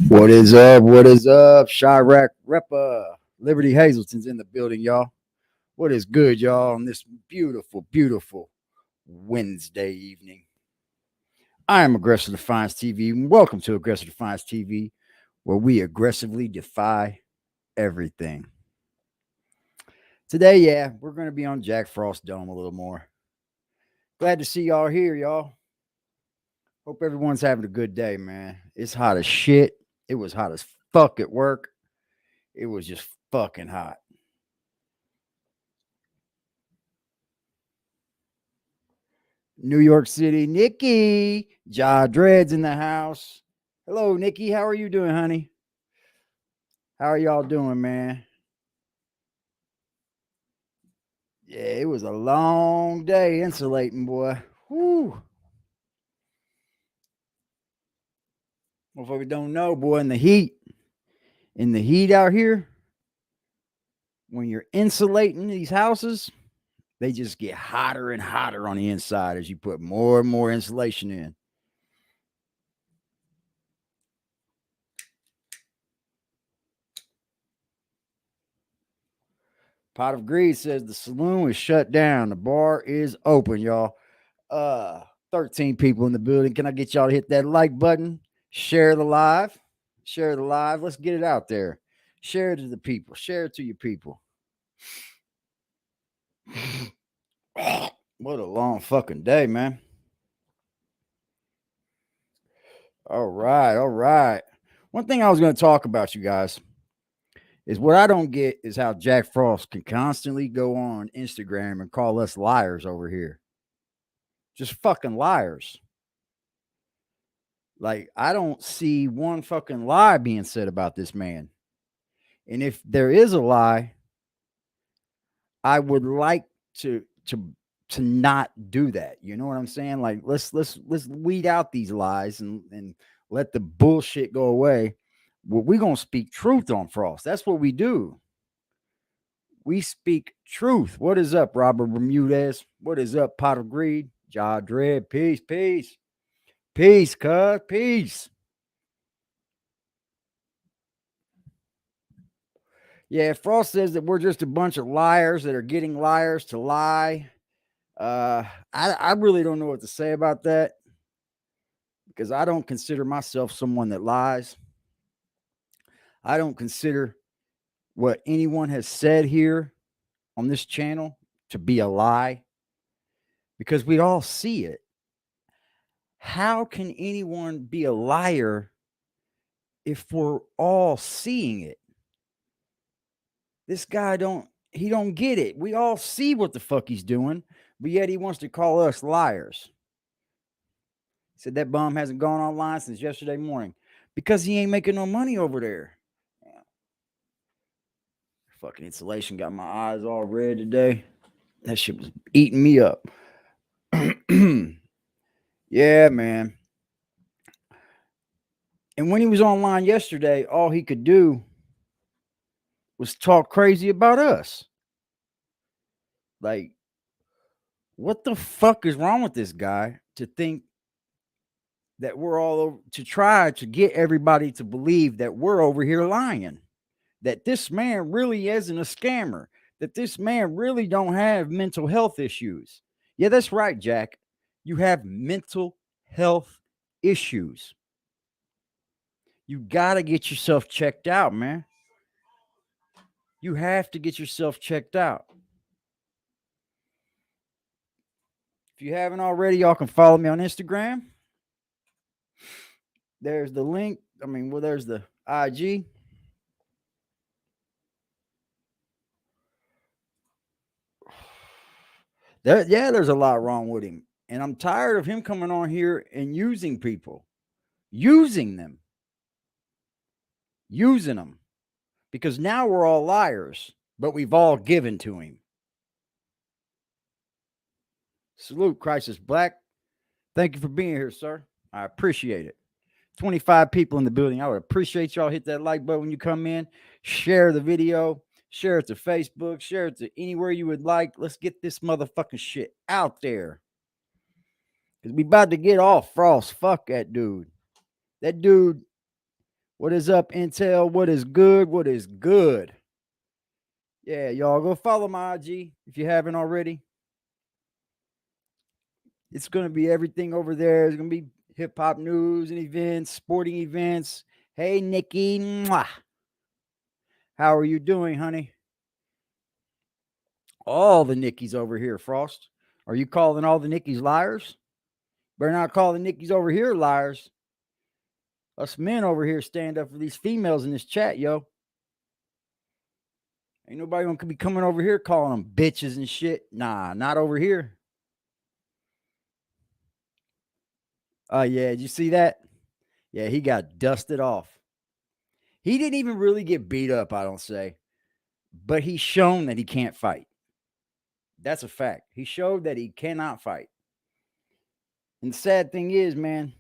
What is up? What is up? Chirac Repa. Liberty Hazelton's in the building, y'all. What is good, y'all, on this beautiful, beautiful Wednesday evening? I am Aggressive Defiance TV, and welcome to Aggressive Defiance TV, where we aggressively defy everything. Today, yeah, we're going to be on Jack Frost Dome a little more. Glad to see y'all here, y'all. Hope everyone's having a good day, man. It's hot as shit. It was hot as fuck at work. It was just fucking hot. New York City, Nikki. Ja Dread's in the house. Hello, Nikki. How are you doing, honey? How are y'all doing, man? Yeah, it was a long day insulating, boy. Whoo. Motherfucker don't know, boy, in the heat out here, when you're insulating these houses, they just get hotter and hotter on the inside as you put more and more insulation in. Pot of Greed says the saloon is shut down. The bar is open, y'all. 13 people in the building. Can I get y'all to hit that like button? Share the live. Share the live. Let's get it out there. Share it to the people. Share it to your people. What a long fucking day, man. All right. All right. One thing I was going to talk about, you guys, is what I don't get is how Jack Frost can constantly go on Instagram and call us liars over here. Just fucking liars. Like, I don't see one fucking lie being said about this man. And if there is a lie, I would like to not do that. You know what I'm saying? Like, let's weed out these lies and let the bullshit go away. Well, we're gonna speak truth on Frost. That's what we do. We speak truth. What is up, Robert Bermudez? What is up, Pot of Greed? Ja Dread, peace, peace. Peace, cuz, peace. Yeah, Frost says that we're just a bunch of liars that are getting liars to lie. I really don't know what to say about that because I don't consider myself someone that lies. I don't consider what anyone has said here on this channel to be a lie because we all see it. How can anyone be a liar if we're all seeing it? This guy don't get it. We all see what the fuck he's doing, but yet he wants to call us liars. He said that bum hasn't gone online since yesterday morning because he ain't making no money over there. Yeah. Fucking insulation got my eyes all red today. That shit was eating me up. Yeah, man. And when he was online yesterday, all he could do was talk crazy about us. Like, what the fuck is wrong with this guy to think that we're all over, to try to get everybody to believe that we're over here lying, that this man really isn't a scammer, that this man really don't have mental health issues. Yeah, that's right, Jack. You have mental health issues. You got to get yourself checked out, man. You have to get yourself checked out. If you haven't already, y'all can follow me on Instagram. There's the link. Well, there's the IG. There's a lot wrong with him. And I'm tired of him coming on here and using people, using them, because now we're all liars, but we've all given to him. Salute, Crisis Black. Thank you for being here, sir. I appreciate it. 25 people in the building. I would appreciate y'all hit that like button when you come in. Share the video. Share it to Facebook. Share it to anywhere you would like. Let's get this motherfucking shit out there. Because we about to get off Frost. Fuck that dude. That dude What is up, Intel? What is good? What is good? Yeah, y'all go follow my IG if you haven't already. It's going to be everything over there. It's going to be hip hop news and events, sporting events. Hey, Nikki. Mwah. How are you doing, honey? All the Nickies over here, Frost. Are you calling all the Nickies liars? Better not call the Nickies over here liars. Us men over here stand up for these females in this chat, yo. Ain't nobody gonna be coming over here calling them bitches and shit. Nah, not over here. Oh, yeah. Did you see that? Yeah, he got dusted off. He didn't even really get beat up, I don't say. But he's shown that he can't fight. That's a fact. He showed that he cannot fight. And the sad thing is, man,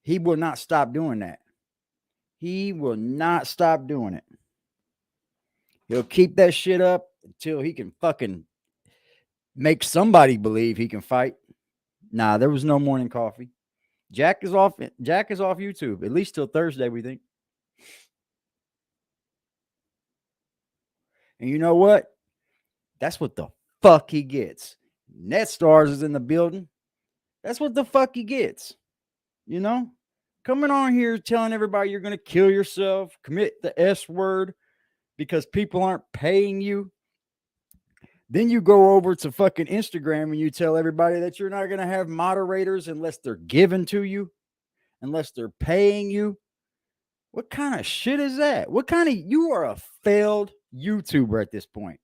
he will not stop doing that. He will not stop doing it. He'll keep that shit up until he can fucking make somebody believe he can fight. Nah, there was no morning coffee. Jack is off YouTube, at least till Thursday, we think. And you know what? That's what the fuck he gets. NetStars is in the building. That's what the fuck he gets. You know? Coming on here telling everybody you're going to kill yourself, commit the S word because people aren't paying you. Then you go over to fucking Instagram and you tell everybody that you're not going to have moderators unless they're given to you, unless they're paying you. What kind of shit is that? You are a failed YouTuber at this point.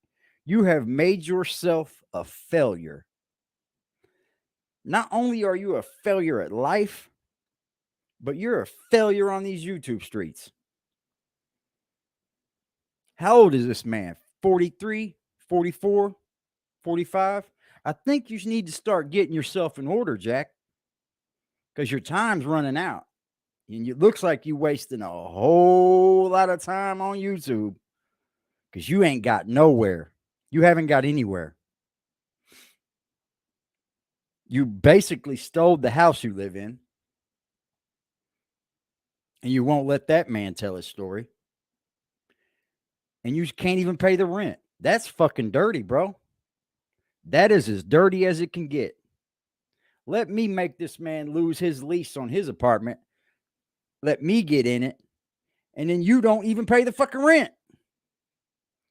You have made yourself a failure. Not only are you a failure at life, but you're a failure on these YouTube streets. How old is this man? 43, 44, 45? I think you need to start getting yourself in order, Jack, because your time's running out. And it looks like you're wasting a whole lot of time on YouTube because you ain't got nowhere. You haven't got anywhere. You basically stole the house you live in. And you won't let that man tell his story. And you can't even pay the rent. That's fucking dirty, bro. That is as dirty as it can get. Let me make this man lose his lease on his apartment. Let me get in it. And then you don't even pay the fucking rent.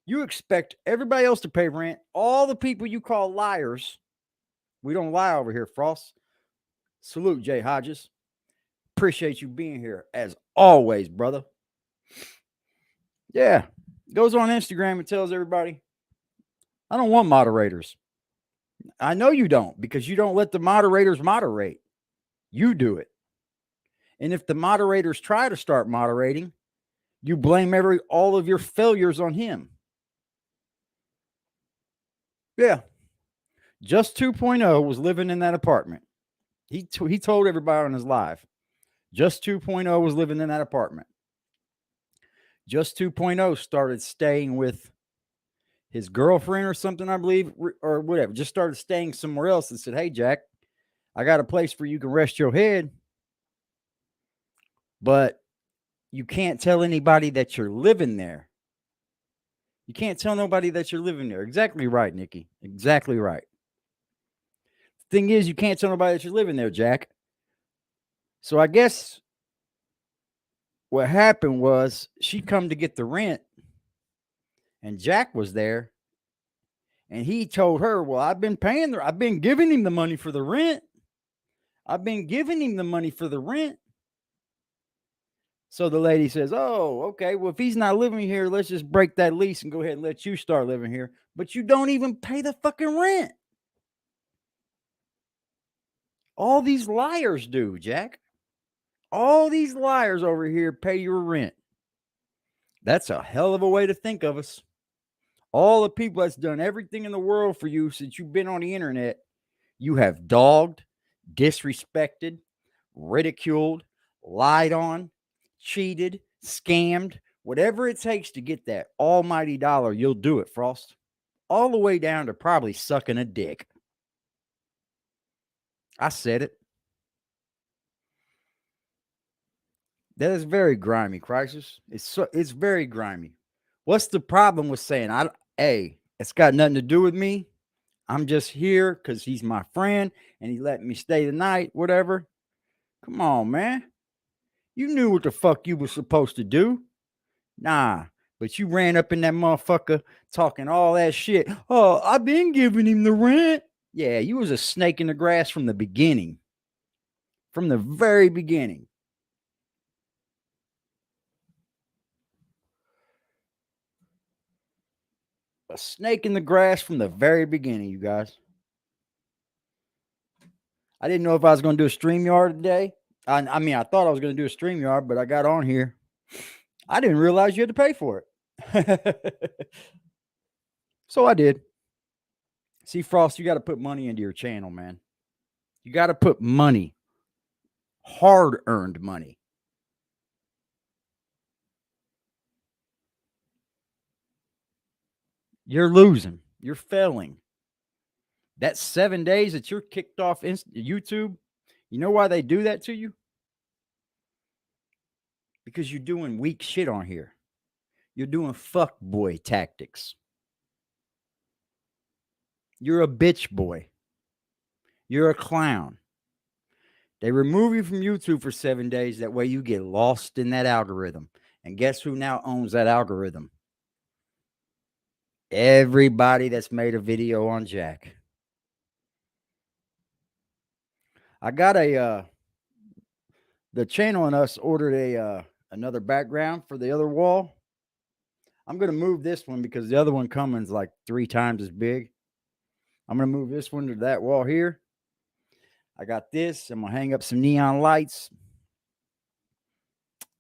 You expect everybody else to pay rent. All the people you call liars. We don't lie over here, Frost. Salute, Jay Hodges. Appreciate you being here as always, brother. Yeah. Goes on Instagram and tells everybody, I don't want moderators. I know you don't because you don't let the moderators moderate. You do it. And if the moderators try to start moderating, you blame all of your failures on him. Yeah. Just 2.0 was living in that apartment. He told everybody on his live. Just 2.0 was living in that apartment. Just 2.0 started staying with his girlfriend or something, I believe, or whatever. Just started staying somewhere else and said, hey, Jack, I got a place where you can rest your head, but you can't tell anybody that you're living there. You can't tell nobody that you're living there. Exactly right, Nikki. Exactly right. The thing is, you can't tell nobody that you're living there, Jack. So I guess what happened was she come to get the rent and Jack was there and he told her, well, I've been giving him the money for the rent. So the lady says, oh, okay, well, if he's not living here, let's just break that lease and go ahead and let you start living here. But you don't even pay the fucking rent. All these liars do, Jack. All these liars over here pay your rent. That's a hell of a way to think of us. All the people that's done everything in the world for you since you've been on the internet, you have dogged, disrespected, ridiculed, lied on, cheated, scammed, whatever it takes to get that almighty dollar, you'll do it, Frost. All the way down to probably sucking a dick. I said it. That is very grimy, Crisis. It's very grimy. What's the problem with saying hey, it's got nothing to do with me. I'm just here because he's my friend and he let me stay the night, whatever. Come on, man. You knew what the fuck you were supposed to do. Nah, but you ran up in that motherfucker talking all that shit. Oh, I've been giving him the rent. Yeah, you was a snake in the grass from the beginning. From the very beginning. A snake in the grass from the very beginning, you guys. I didn't know if I was going to do a StreamYard today. I mean, I thought I was going to do a StreamYard, but I got on here. I didn't realize you had to pay for it. So I did. See, Frost, you got to put money into your channel, man. You got to put money, hard-earned money. You're losing. You're failing. That 7 days that you're kicked off YouTube, you know why they do that to you? Because you're doing weak shit on here. You're doing fuck boy tactics. You're a bitch boy. You're a clown. They remove you from YouTube for 7 days. That way you get lost in that algorithm. And guess who now owns that algorithm? Everybody that's made a video on Jack. I got the channel and us ordered another background for the other wall. I'm going to move this one because the other one coming's like 3 times as big. I'm going to move this one to that wall here. I got this. I'm going to hang up some neon lights.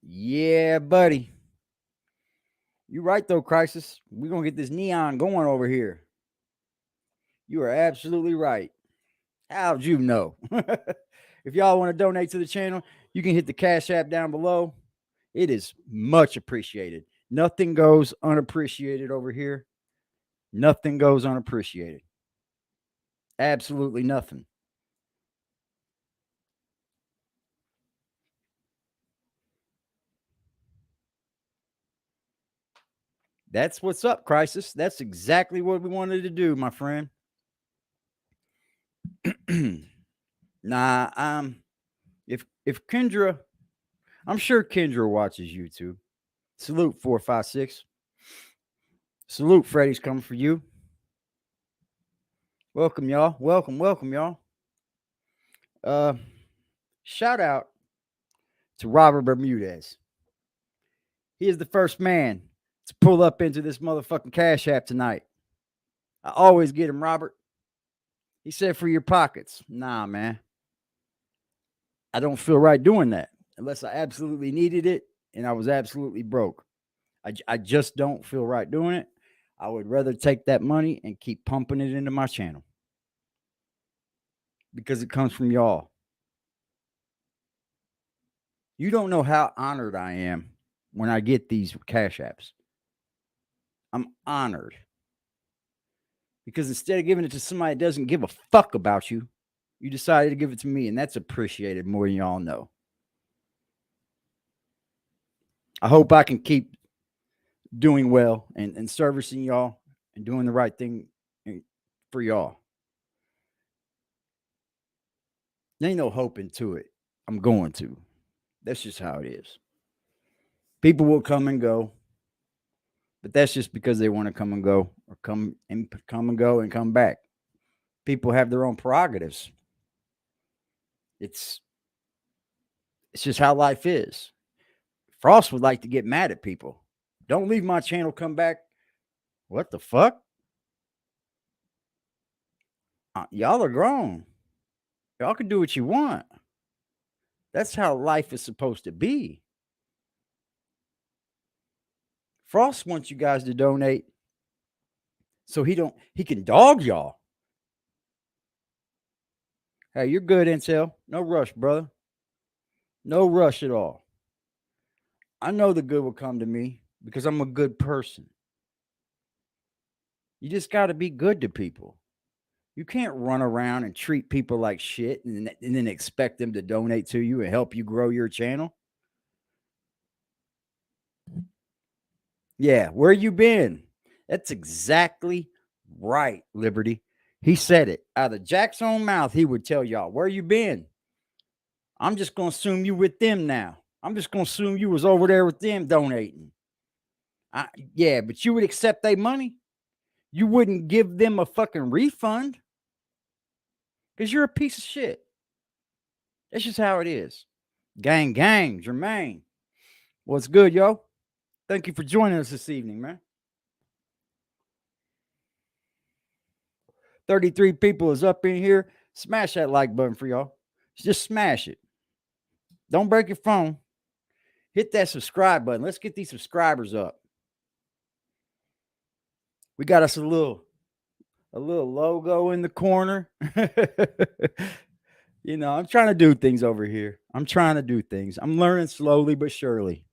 Yeah, buddy. You're right, though, Crisis. We're going to get this neon going over here. You are absolutely right. How'd you know? If y'all want to donate to the channel, you can hit the Cash App down below. It is much appreciated. Nothing goes unappreciated over here. Nothing goes unappreciated. Absolutely nothing. That's what's up, Crisis. That's exactly what we wanted to do, my friend. Nah, if Kendra, I'm sure Kendra watches YouTube. Salute 456. Salute, Freddy's coming for you. Welcome, y'all. Welcome, y'all. Shout out to Robert Bermudez. He is the first man to pull up into this motherfucking Cash App tonight. I always get him, Robert. He said for your pockets. Nah, man. I don't feel right doing that unless I absolutely needed it and I was absolutely broke. I just don't feel right doing it. I would rather take that money and keep pumping it into my channel because it comes from y'all. You don't know how honored I am when I get these Cash Apps. I'm honored because instead of giving it to somebody that doesn't give a fuck about you, you decided to give it to me, and that's appreciated more than y'all know. I hope I can keep doing well and servicing y'all and doing the right thing for y'all. There ain't no hope into it. I'm going to. That's just how it is. People will come and go, but that's just because they want to come and go or come and go and come back. People have their own prerogatives. It's just how life is. Frost would like to get mad at people. Don't leave my channel, come back. What the fuck? Y'all are grown. Y'all can do what you want. That's how life is supposed to be. Frost wants you guys to donate so he can dog y'all. Hey, you're good, Intel. No rush, brother. No rush at all. I know the good will come to me because I'm a good person. You just got to be good to people. You can't run around and treat people like shit and then expect them to donate to you and help you grow your channel. Yeah, where you been? That's exactly right, Liberty. He said it out of Jack's own mouth. He would tell y'all, where you been? I'm just gonna assume you with them now. I'm just gonna assume you was over there with them donating. Yeah, but you would accept their money. You wouldn't give them a fucking refund because you're a piece of shit. That's just how it is. Gang, gang, Jermaine. What's good, yo? Thank you for joining us this evening, man. 33 people is up in here. Smash that like button for y'all. Just smash it. Don't break your phone. Hit that subscribe button. Let's get these subscribers up. We got us a little logo in the corner. You know, I'm trying to do things over here. I'm trying to do things. I'm learning slowly but surely.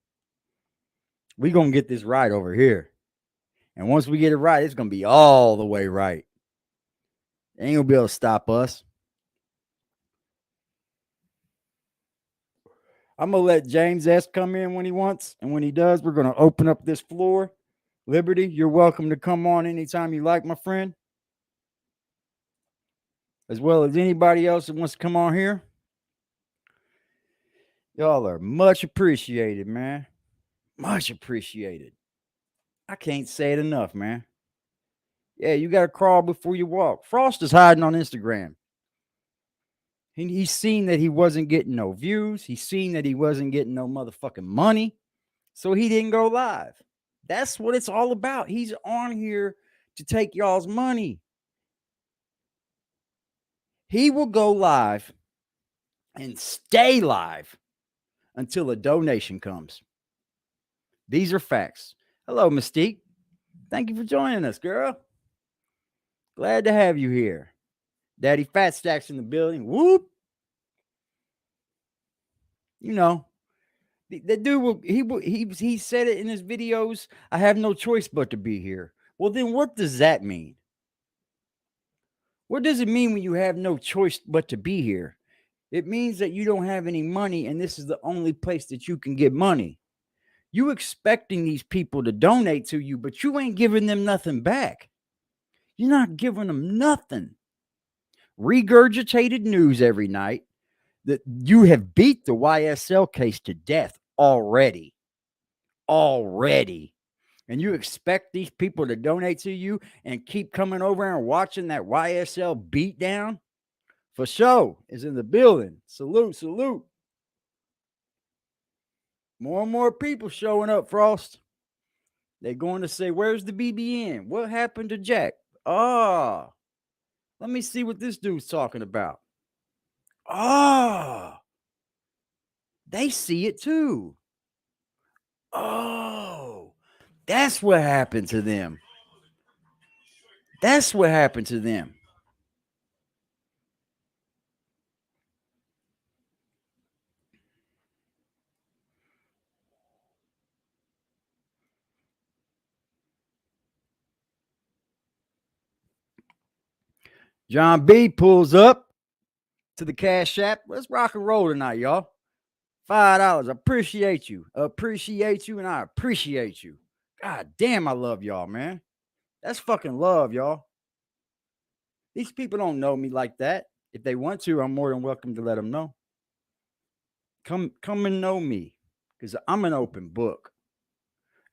We're going to get this right over here. And once we get it right, it's going to be all the way right. Ain't going to be able to stop us. I'm going to let James S. come in when he wants. And when he does, we're going to open up this floor. Liberty, you're welcome to come on anytime you like, my friend. As well as anybody else that wants to come on here. Y'all are much appreciated, man. Much appreciated. I can't say it enough, man. Yeah, you got to crawl before you walk. Frost is hiding on Instagram. He's seen that he wasn't getting no views. He's seen that he wasn't getting no motherfucking money. So he didn't go live. That's what it's all about. He's on here to take y'all's money. He will go live and stay live until a donation comes. These are facts. Hello, Mystique. Thank you for joining us, girl. Glad to have you here. Daddy Fat Stacks in the building. Whoop. You know, the dude he said it in his videos. I have no choice but to be here. Well, then what does that mean? What does it mean when you have no choice but to be here? It means that you don't have any money and this is the only place that you can get money. You expecting these people to donate to you, but you ain't giving them nothing back. You're not giving them nothing. Regurgitated news every night that you have beat the YSL case to death already. And you expect these people to donate to you and keep coming over and watching that YSL beatdown? For sure is in the building. Salute, salute. More and more people showing up, Frost. They're going to say, where's the BBN? What happened to Jack? Let me see what this dude's talking about. They see it too. That's what happened to them. That's what happened to them. John B pulls up to the Cash App. Let's rock and roll tonight, y'all. $5. Appreciate you. Appreciate you, and I appreciate you. God damn, I love y'all, man. That's fucking love, y'all. These people don't know me like that. If they want to, I'm more than welcome to let them know. Come and know me, because I'm an open book.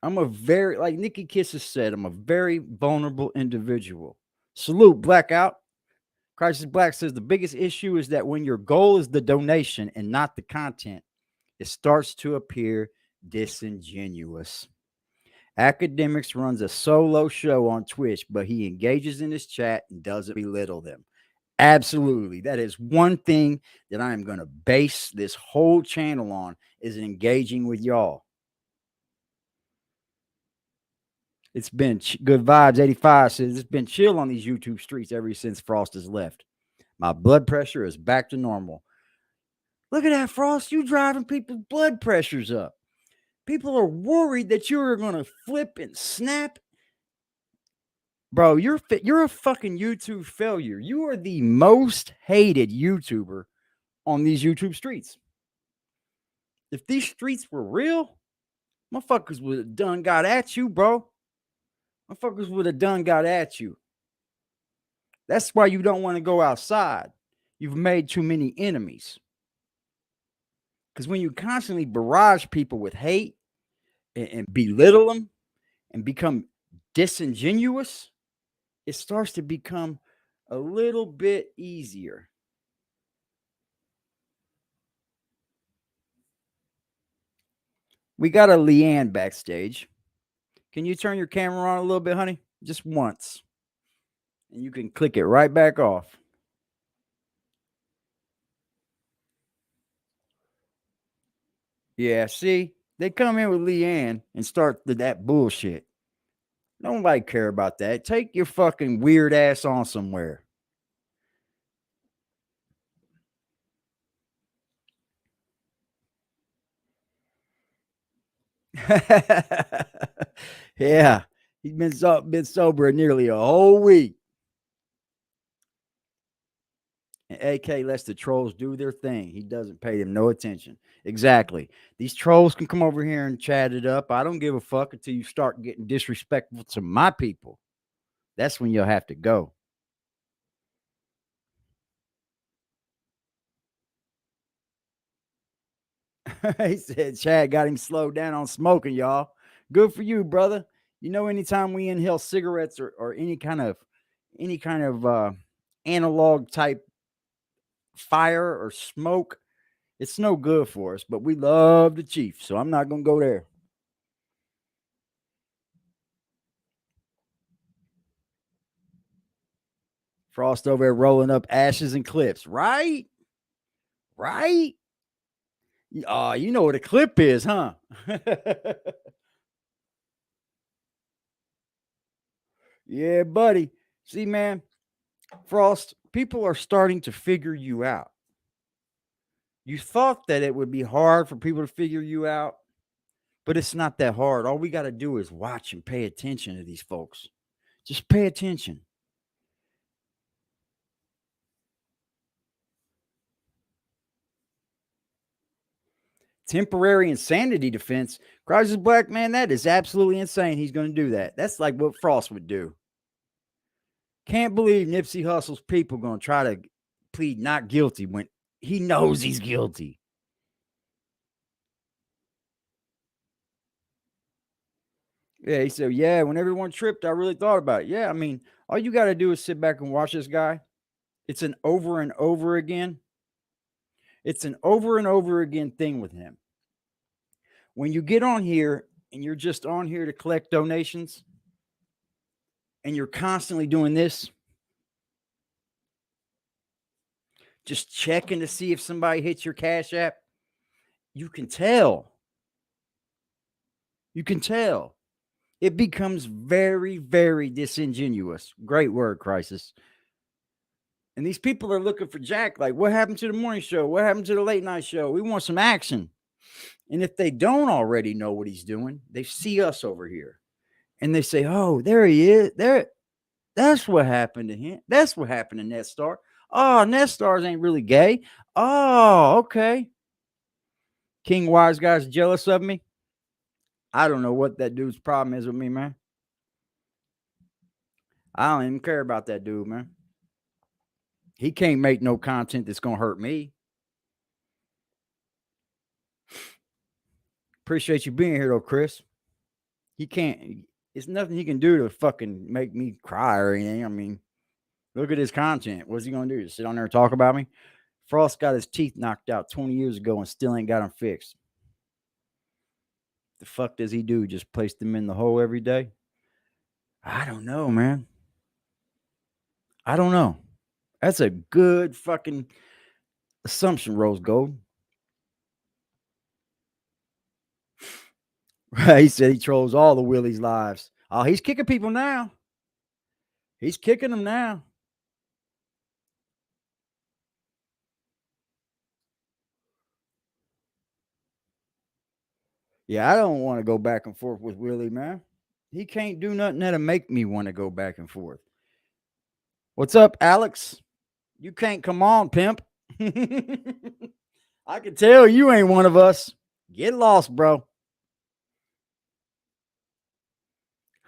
I'm a very, like Nikki Kisses said, I'm a very vulnerable individual. Salute, Blackout. Crisis Black says the biggest issue is that when your goal is the donation and not the content, it starts to appear disingenuous. Academics runs a solo show on Twitch, but he engages in his chat and doesn't belittle them. Absolutely. That is one thing that I am going to base this whole channel on, is engaging with y'all. It's been good vibes. 85 says it's been chill on these YouTube streets ever since Frost has left. My blood pressure is back to normal. Look at that, Frost. You driving people's blood pressures up. People are worried that you're going to flip and snap. Bro, you're a fucking YouTube failure. You are the most hated YouTuber on these YouTube streets. If these streets were real, Motherfuckers would have done got at you, bro. Motherfuckers would have done got at you. That's why you don't want to go outside. You've made too many enemies. Because when you constantly barrage people with hate and belittle them and become disingenuous, it starts to become a little bit easier. We got a Leanne backstage. Can you turn your camera on a little bit, honey? Just once. And you can click it right back off. Yeah, see? They come in with Leanne and start that bullshit. Nobody care about that. Take your fucking weird ass on somewhere. Yeah, he's been sober nearly a whole week. And AK lets the trolls do their thing. He doesn't pay them no attention. Exactly. These trolls can come over here and chat it up. I don't give a fuck until you start getting disrespectful to my people. That's when you'll have to go. He said Chad got him slowed down on smoking, y'all. Good for you, brother. You know, anytime we inhale cigarettes or any kind of analog type fire or smoke, it's no good for us. But we love the chief, so I'm not gonna go there. Frost over there rolling up ashes and clips, right? Right? You know what a clip is, huh? Yeah, buddy. See, man, Frost, people are starting to figure you out. You thought that it would be hard for people to figure you out, but it's not that hard. All we got to do is watch and pay attention to these folks. Just pay attention. Temporary insanity defense. Cries is black, man. That is absolutely insane. He's going to do that. That's like what Frost would do. Can't believe Nipsey Hussle's people going to try to plead not guilty when he knows he's guilty. Yeah, he said, yeah, when everyone tripped, I really thought about it. Yeah, I mean, all you got to do is sit back and watch this guy. It's an over and over again. It's an over and over again thing with him. When you get on here and you're just on here to collect donations and you're constantly doing this, just checking to see if somebody hits your Cash App, you can tell. You can tell. It becomes very, very disingenuous. Great word, Crisis. And these people are looking for Jack. Like, what happened to the morning show? What happened to the late night show? We want some action. And if they don't already know what he's doing, they see us over here and they say, oh, there he is. That's what happened to him. That's what happened to Netstar. Oh, Netstars ain't really gay. Oh, okay. King Wise Guy's jealous of me. I don't know what that dude's problem is with me, man. I don't even care about that dude, man. He can't make no content that's going to hurt me. Appreciate you being here, though, Chris. He can't, it's nothing he can do to fucking make me cry or anything. I mean, look at his content. What's he going to do? Just sit on there and talk about me? Frost got his teeth knocked out 20 years ago and still ain't got them fixed. The fuck does he do? Just place them in the hole every day? I don't know, man. I don't know. That's a good fucking assumption, Rose Gold. He said he trolls all the Willie's lives. Oh, he's kicking people now. He's kicking them now. Yeah, I don't want to go back and forth with Willie, man. He can't do nothing that'll make me want to go back and forth. What's up, Alex? You can't come on, pimp. I can tell you ain't one of us. Get lost, bro.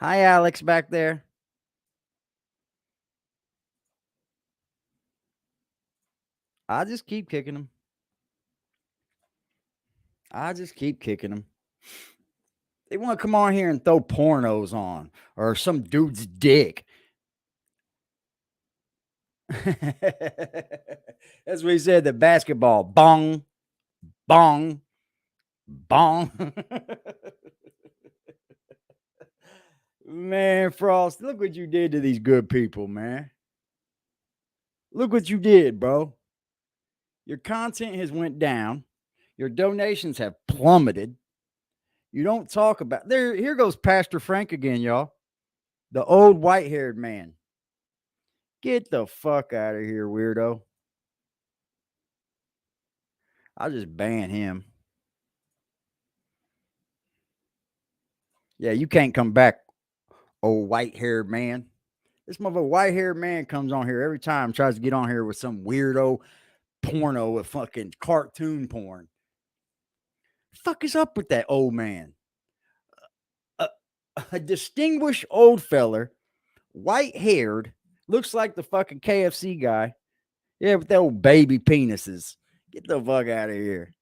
Hi, Alex, back there. I just keep kicking them. I just keep kicking them. They want to come on here and throw pornos on or some dude's dick. That's what he said. The basketball bong, bong, bong. Man, Frost, look what you did to these good people, man. Look what you did, bro. Your content has went down. Your donations have plummeted. You don't talk about there. Here goes Pastor Frank again, y'all. The old white-haired man. Get the fuck out of here, weirdo. I'll just ban him. Yeah, you can't come back, old white-haired man. This mother white-haired man comes on here every time, tries to get on here with some weirdo porno with fucking cartoon porn. Fuck is up with that old man? A, a distinguished old feller, white-haired, looks like the fucking KFC guy. Yeah, with the old baby penises. Get the fuck out of here.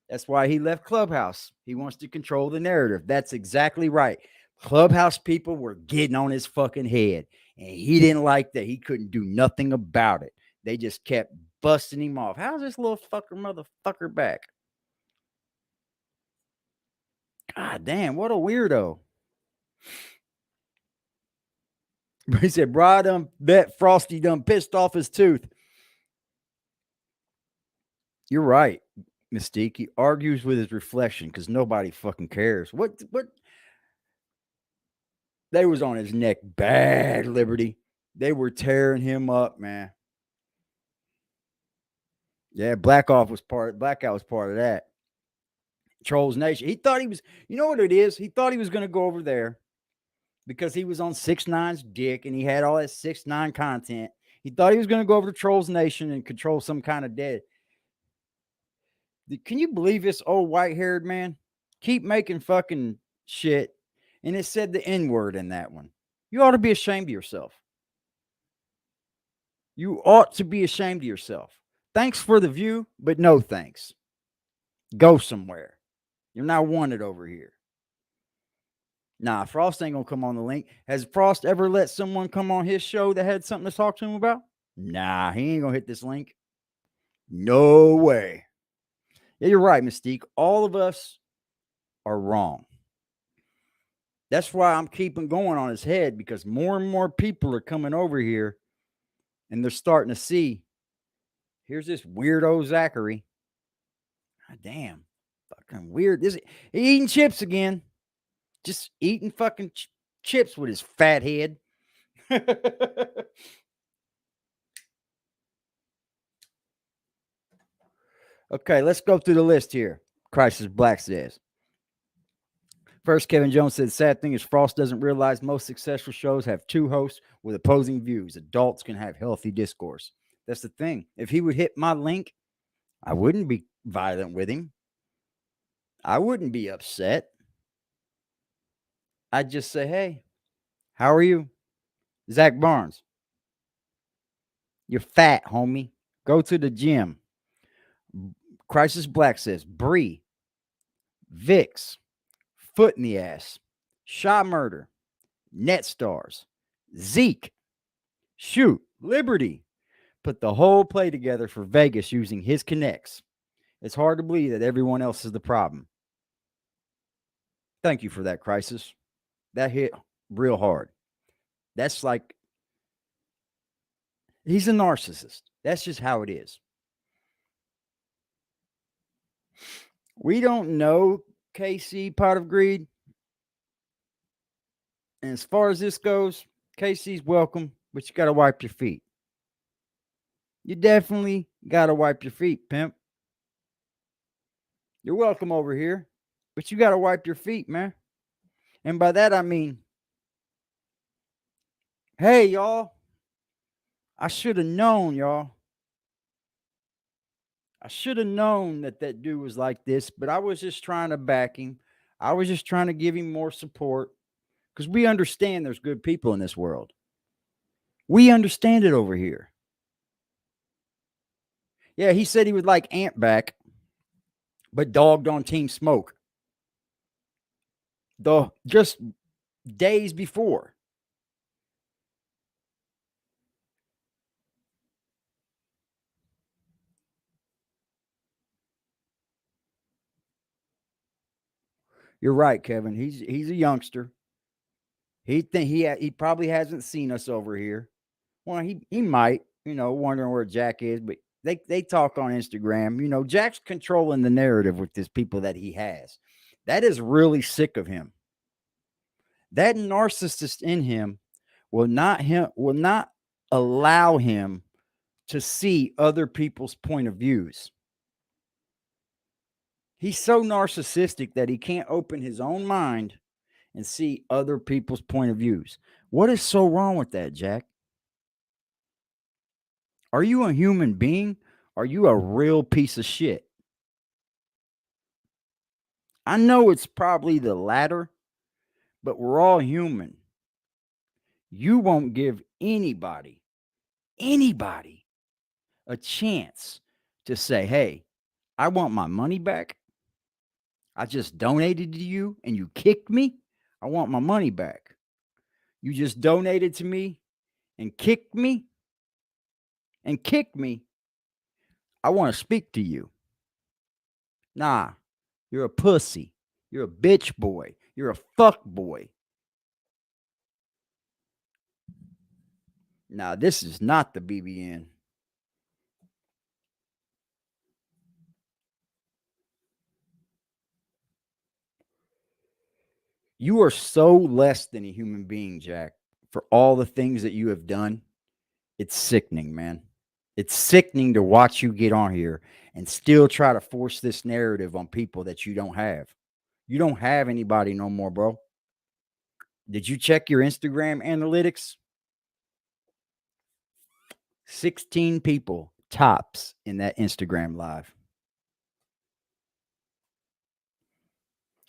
That's why he left Clubhouse. He wants to control the narrative. That's exactly right. Clubhouse people were getting on his fucking head, and he didn't like that. He couldn't do nothing about it. They just kept busting him off. How's this little fucker motherfucker back? God damn, what a weirdo. He said, bro, I done bet Frosty done pissed off his tooth. You're right, Mystique. He argues with his reflection because nobody fucking cares. What? They was on his neck bad, Liberty. They were tearing him up, man. Yeah, Blackout was part of that. Trolls Nation. He thought he was, you know what it is? He thought he was going to go over there because he was on 6ix9ine's dick and he had all that 6ix9ine content. He thought he was going to go over to Trolls Nation and control some kind of dead. Can you believe this old white-haired man? Keep making fucking shit. And it said the N-word in that one. You ought to be ashamed of yourself. You ought to be ashamed of yourself. Thanks for the view, but no thanks. Go somewhere. You're not wanted over here. Nah, Frost ain't gonna come on the link. Has Frost ever let someone come on his show that had something to talk to him about? Nah, he ain't gonna hit this link. No way. Yeah, you're right, Mystique. All of us are wrong. That's why I'm keeping going on his head because more and more people are coming over here and they're starting to see here's this weirdo Zachary. God damn. Fucking weird. He eating chips again. Just eating fucking chips with his fat head. Okay, let's go through the list here. Crisis Black says. First, Kevin Jones said, sad thing is Frost doesn't realize most successful shows have two hosts with opposing views. Adults can have healthy discourse. That's the thing. If he would hit my link, I wouldn't be violent with him. I wouldn't be upset. I'd just say, hey, how are you? Zach Barnes. You're fat, homie. Go to the gym. Crisis Black says, Bree, Vix, Foot in the Ass, Shot Murder, Net Stars, Zeke, Shoot, Liberty, put the whole play together for Vegas using his connects. It's hard to believe that everyone else is the problem. Thank you for that, Crisis. That hit real hard. That's like, he's a narcissist. That's just how it is. We don't know KC Pot of Greed. And as far as this goes, KC's welcome, but you got to wipe your feet. You definitely got to wipe your feet, Pimp. You're welcome over here, but you got to wipe your feet, man. And by that, I mean, hey, y'all, I should have known, y'all. I should have known that that dude was like this, but I was just trying to back him. I was just trying to give him more support because we understand there's good people in this world. We understand it over here. Yeah, he said he would like Ant back, but dogged on Team Smoke. Just days before. You're right, Kevin. He's a youngster. He probably hasn't seen us over here. Well, he might, wondering where Jack is, but they talk on Instagram. Jack's controlling the narrative with these people that he has. That is really sick of him. That narcissist in him will not allow him to see other people's point of views. He's so narcissistic that he can't open his own mind and see other people's point of views. What is so wrong with that, Jack? Are you a human being? Are you a real piece of shit? I know it's probably the latter, but we're all human. You won't give anybody a chance to say, hey, I want my money back. I just donated to you and you kicked me. I want my money back. You just donated to me and kicked me. I want to speak to you. Nah, you're a pussy. You're a bitch boy. You're a fuck boy. Now, this is not the BBN. You are so less than a human being, Jack, for all the things that you have done. It's sickening, man. It's sickening to watch you get on here and still try to force this narrative on people that you don't have. You don't have anybody no more, bro. Did you check your Instagram analytics? 16 people tops in that Instagram live.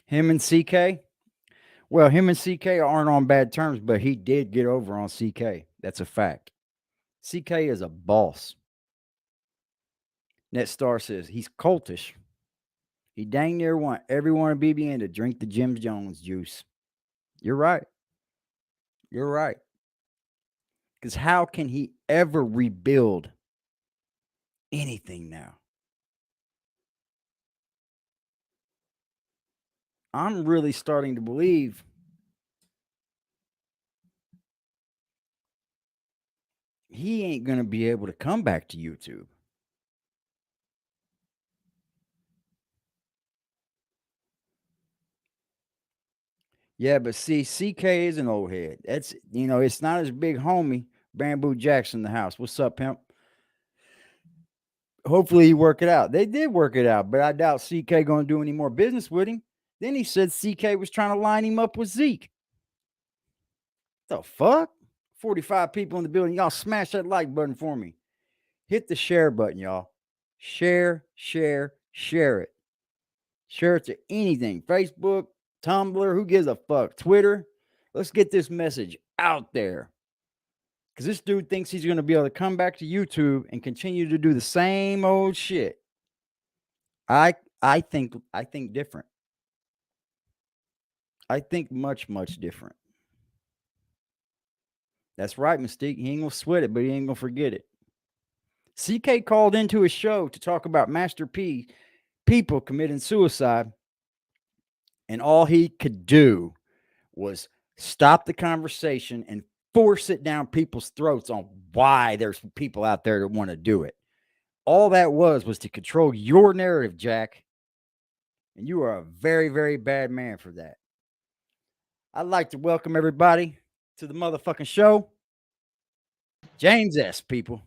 Him and CK? Well, him and CK aren't on bad terms, but he did get over on CK. That's a fact. CK is a boss. Netstar says he's cultish. He dang near want everyone at BBN to drink the Jim Jones juice. You're right. You're right. Because how can he ever rebuild anything now? I'm really starting to believe he ain't going to be able to come back to YouTube. Yeah, but see, CK is an old head. That's, it's not his big homie, Bamboo Jackson in the house. What's up, Pimp? Hopefully he work it out. They did work it out, but I doubt CK going to do any more business with him. Then he said CK was trying to line him up with Zeke. The fuck? 45 people in the building. Y'all smash that like button for me. Hit the share button, y'all. Share it. Share it to anything. Facebook, Tumblr, who gives a fuck? Twitter. Let's get this message out there. Because this dude thinks he's going to be able to come back to YouTube and continue to do the same old shit. I think different. I think much, much different. That's right, Mystique. He ain't going to sweat it, but he ain't going to forget it. CK called into his show to talk about Master P people committing suicide, and all he could do was stop the conversation and force it down people's throats on why there's people out there that want to do it. All that was to control your narrative, Jack. And you are a very, very bad man for that. I'd like to welcome everybody to the motherfucking show. James S., people.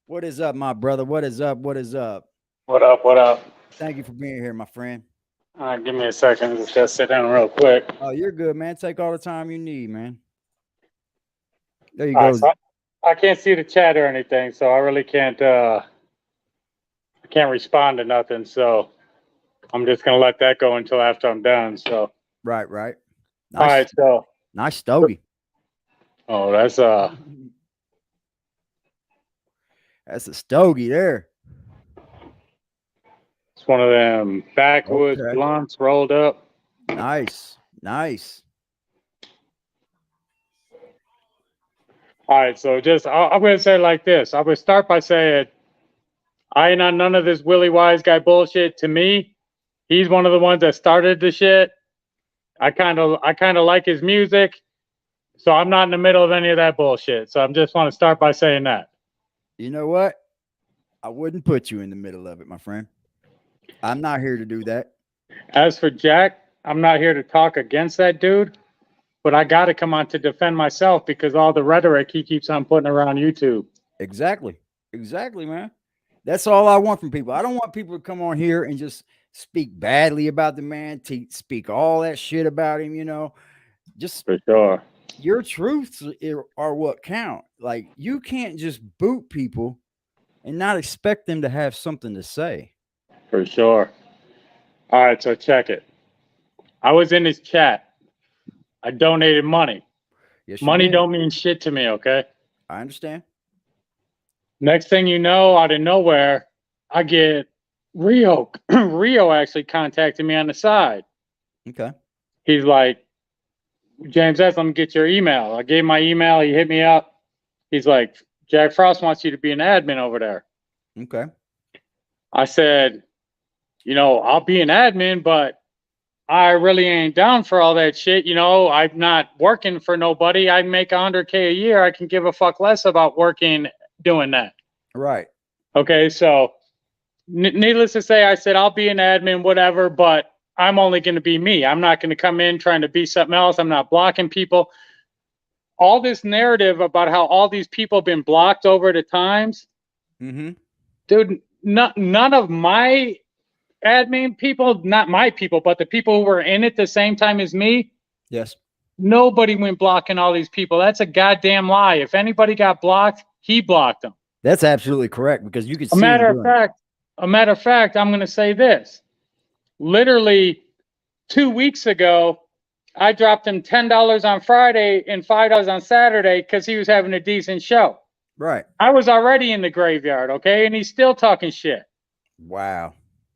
What is up, my brother? What is up? What is up? What up? What up? Thank you for being here, my friend. Give me a second. Just sit down real quick. Oh, you're good, man. Take all the time you need, man. There you go. So I can't see the chat or anything, so I really can't. I can't respond to nothing. So I'm just gonna let that go until after I'm done. So, Right, right. all Nice, right. So, nice stogie. oh, that's That's a stogie there. it's one of them backwoods Okay. blunts rolled up. Nice, nice. All right. So, I'm gonna say it like this. I would start by saying, I ain't on none of this Willie Wise guy bullshit. To me, he's one of the ones that started the shit. I kind of like his music. So I'm not in the middle of any of that bullshit. So I'm just want to start by saying that. You know what? I wouldn't put you in the middle of it, my friend. I'm not here to do that. As for Jack, I'm not here to talk against that dude, but I got to come on to defend myself because all the rhetoric he keeps on putting around YouTube. Exactly. Exactly, man. That's all I want from people. I don't want people to come on here and just speak badly about the man, speak all that shit about him, you know. Just For sure. your truths are what count. Like, you can't just boot people and not expect them to have something to say. For sure. All right, so check it. I was in his chat. I donated money. Yes, you Money did. don't mean shit to me, okay? I understand. Next thing you know, out of nowhere, I get Rio. Rio actually contacted me on the side. Okay. He's like, James S., let me get your email. I gave my email. He hit me up. He's like, Jack Frost wants you to be an admin over there. Okay. I said, you know, I'll be an admin, but I really ain't down for all that shit. You know, I'm not working for nobody. I make $100K a year. I can give a fuck less about working doing that. Right. Okay, so needless to say, I said, I'll be an admin, whatever, but I'm only going to be me. I'm not going to come in trying to be something else. I'm not blocking people. All this narrative about how all these people have been blocked over the times, dude, none of my admin people, not my people, but the people who were in it the same time as me, Yes. nobody went blocking all these people. That's a goddamn lie. If anybody got blocked, he blocked them. That's absolutely correct, because you could see a matter of fact, I'm going to say this. Literally 2 weeks ago, I dropped him $10 on Friday and $5 on Saturday because he was having a decent show. Right. I was already in the graveyard, okay? And he's still talking shit. Wow.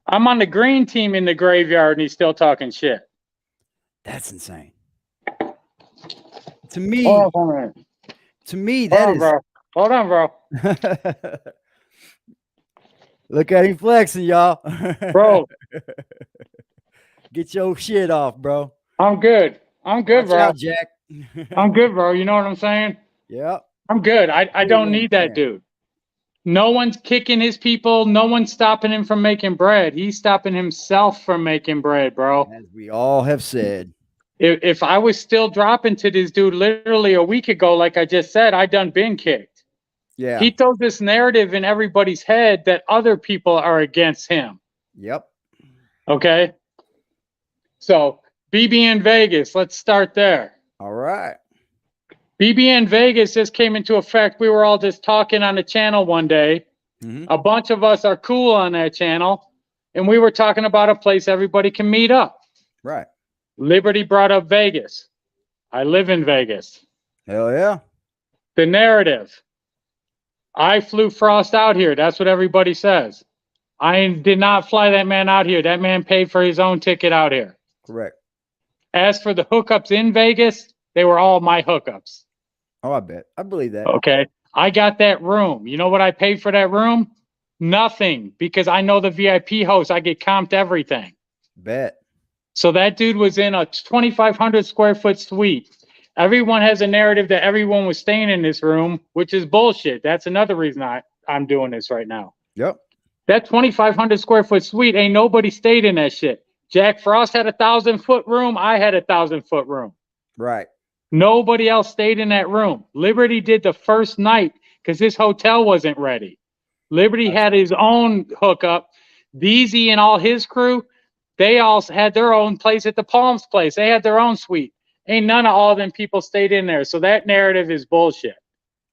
I'm on the green team in the graveyard and he's still talking shit. That's insane. To me, Hold on, that Hold on, bro. Look at him flexing, y'all. Bro. Get your shit off, bro. I'm good. Watch bro. out, Jack. I'm good, bro. You know what I'm saying? Yeah. I'm good. I don't need that dude. No one's kicking his people. No one's stopping him from making bread. He's stopping himself from making bread, bro. As we all have said. If I was still dropping to this dude literally a week ago, like I just said, I done been kicked. Yeah. He throws this narrative in everybody's head that other people are against him. Yep. Okay. So BBN Vegas, let's start there. All right. BBN Vegas just came into effect. We were all just talking on the channel one day. A bunch of us are cool on that channel. And we were talking about a place everybody can meet up. Right. Liberty brought up Vegas. I live in Vegas. Hell yeah. The narrative. I flew Frost out here. That's what everybody says. I did not fly that man out here. That man paid for his own ticket out here. Correct. As for the hookups in Vegas, they were all my hookups. Oh, I bet. I believe that. Okay. I got that room. You know what I paid for that room? Nothing, because I know the VIP host. I get comped everything. Bet. So that dude was in a 2,500 square foot suite. Everyone has a narrative that everyone was staying in this room, which is bullshit. That's another reason I'm doing this right now. Yep. That 2,500 square foot suite, ain't nobody stayed in that shit. Jack Frost had a 1,000-foot room. I had a 1,000-foot room. Right. Nobody else stayed in that room. Liberty did the first night because this hotel wasn't ready. Liberty had his own hookup. Beezy and all his crew, they all had their own place at the Palms place. They had their own suite. Ain't none of all them people stayed in there. So that narrative is bullshit.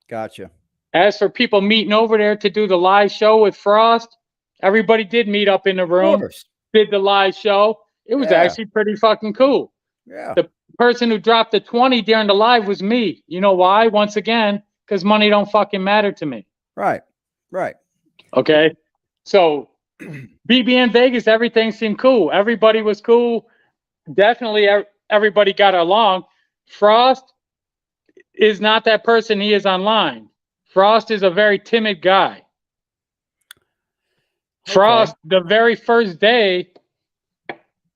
Gotcha. As for people meeting over there to do the live show with Frost, everybody did meet up in the room. did the live show. It was actually pretty fucking cool. Yeah. The person who dropped the 20 during the live was me. You know why? Once again, because money don't fucking matter to me. Right. Right. Okay. So BBN Vegas, everything seemed cool. Everybody was cool. Definitely everybody got along. Frost is not that person he is online. Frost is a very timid guy. Okay. Frost, the very first day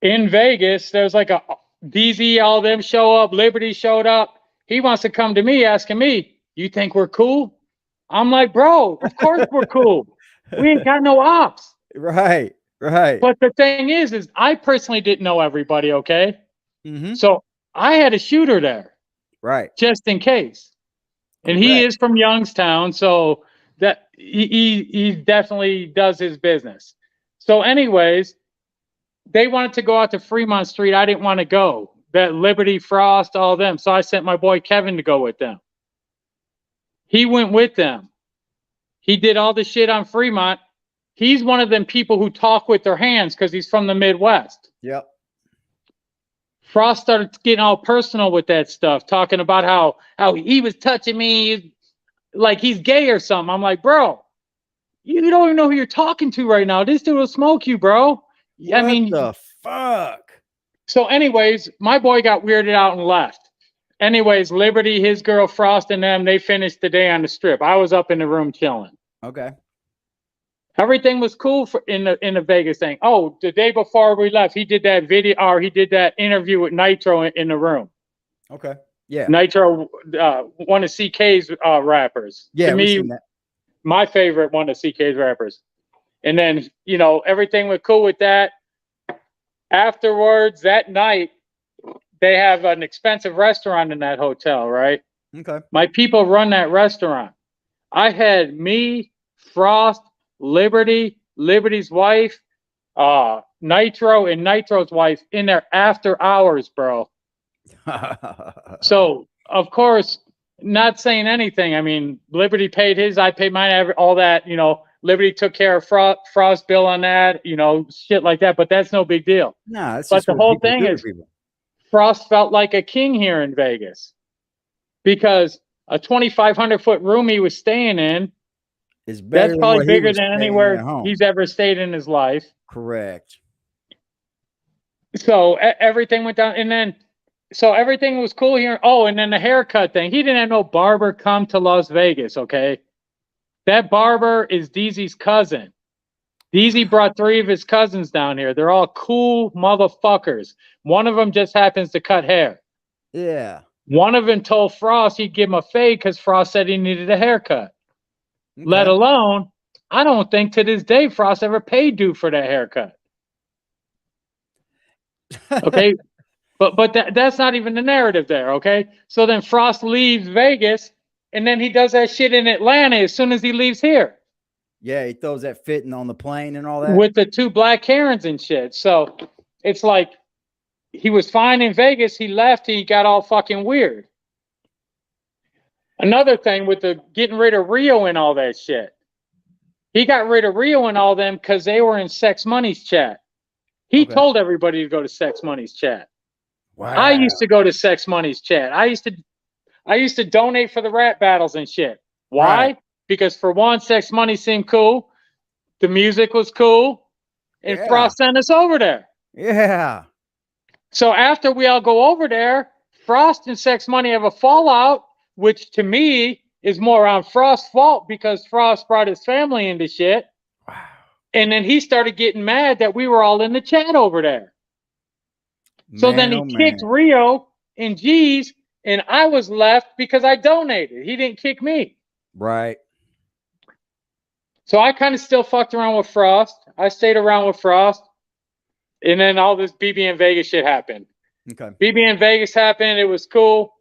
in Vegas, there's like a DZ, all them show up, Liberty showed up. He wants to come to me asking me, you think we're cool? I'm like, bro, of course we're cool. We ain't got no ops. Right, right. But the thing is I personally didn't know everybody, okay? Mm-hmm. So I had a shooter there. Right. Just in case. And he is from Youngstown, so that he definitely does his business. So anyways, they wanted to go out to Fremont Street. I didn't want to go. That Liberty, Frost, all them. So I sent my boy Kevin to go with them. He went with them. He did all the shit on Fremont. He's one of them people who talk with their hands because he's from the Midwest. Yep. Frost started getting all personal with that stuff, talking about how he was touching me like he's gay or something. I'm like, bro, you don't even know who you're talking to right now. This dude will smoke you, bro. What I mean, the fuck? So anyways, my boy got weirded out and left. Anyways, Liberty, his girl Frost, and them, they finished the day on the strip. I was up in the room chilling. Okay. Everything was cool in the Vegas thing. Oh, the day before we left, he did that video, or he did that interview with Nitro in the room. Okay. Yeah. Nitro, one of CK's rappers. Yeah. To me, my favorite one of CK's rappers. And then, you know, everything was cool with that. Afterwards, that night, they have an expensive restaurant in that hotel, right? Okay. My people run that restaurant. I had me, Frost, Liberty, Liberty's wife, Nitro, and Nitro's wife in there after hours, bro. So, of course, not saying anything. I mean, Liberty paid his, I paid mine, all that, you know. Liberty took care of Frost bill on that, you know, shit like that. But that's no big deal. No, that's but the whole thing is, Frost felt like a king here in Vegas because a 2,500-foot room he was staying in is better. That's probably bigger than anywhere he's ever stayed in his life. Correct. So everything went down, and then so everything was cool here. Oh, and then the haircut thing. He didn't have no barber come to Las Vegas. Okay. That barber is DZ's cousin. DZ brought 3 of his cousins down here. They're all cool motherfuckers. One of them just happens to cut hair. Yeah. One of them told Frost he'd give him a fade because Frost said he needed a haircut. Okay. Let alone, I don't think to this day Frost ever paid due for that haircut. Okay. but that's not even the narrative there. Okay. So then Frost leaves Vegas. And then he does that shit in Atlanta as soon as he leaves here. Yeah, he throws that fitting on the plane and all that. With the 2 black Karens and shit. So it's like he was fine in Vegas. He left. He got all fucking weird. Another thing with the getting rid of Rio and all that shit. He got rid of Rio and all them because they were in Sex Money's chat. He told everybody to go to Sex Money's chat. Wow. I used to go to Sex Money's chat. I used to donate for the rap battles and shit. Why? Right. Because for one, Sex Money seemed cool. The music was cool. And Frost sent us over there. Yeah. So after we all go over there, Frost and Sex Money have a fallout, which to me is more on Frost's fault because Frost brought his family into shit. Wow. And then he started getting mad that we were all in the chat over there. So then he kicked Rio and G's. And I was left because I donated. He didn't kick me. Right. So I kind of still fucked around with Frost. I stayed around with Frost. And then all this BBN Vegas shit happened. Okay. BBN Vegas happened. It was cool.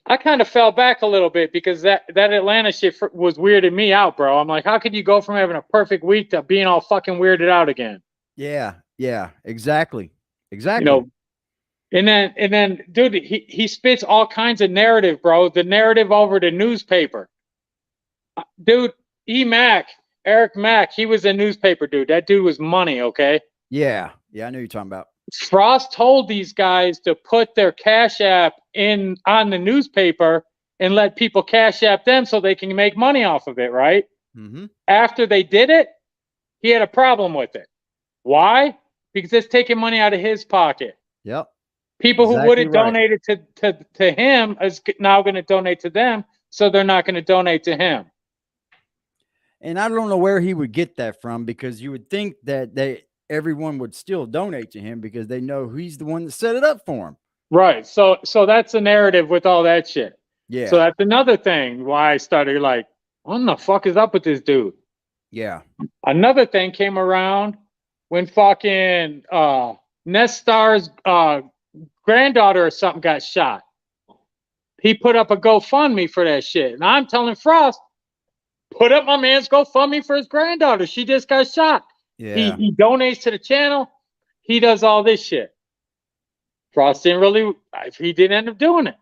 I kind of fell back a little bit because that Atlanta shit was weirding me out, bro. I'm like, how could you go from having a perfect week to being all fucking weirded out again? Yeah. Yeah. Exactly. Exactly. You know, And then, dude, he spits all kinds of narrative, bro. The narrative over the newspaper. Dude, Eric Mack, he was a newspaper dude. That dude was money, okay? Yeah. Yeah, I know you're talking about. Frost told these guys to put their Cash App in on the newspaper and let people Cash App them so they can make money off of it, right? Mm-hmm. After they did it, he had a problem with it. Why? Because it's taking money out of his pocket. Yep. People who would Exactly have right. donated to him is now going to donate to them, so they're not going to donate to him. And I don't know where he would get that from, because you would think that everyone would still donate to him because they know he's the one that set it up for him. Right. So that's the narrative with all that shit. Yeah. So that's another thing why I started like, what the fuck is up with this dude? Yeah. Another thing came around when fucking Nestar's granddaughter or something got shot. He put up a GoFundMe for that shit. And I'm telling Frost, put up my man's GoFundMe for his granddaughter. She just got shot. Yeah. He donates to the channel. He does all this shit. Frost he didn't end up doing it.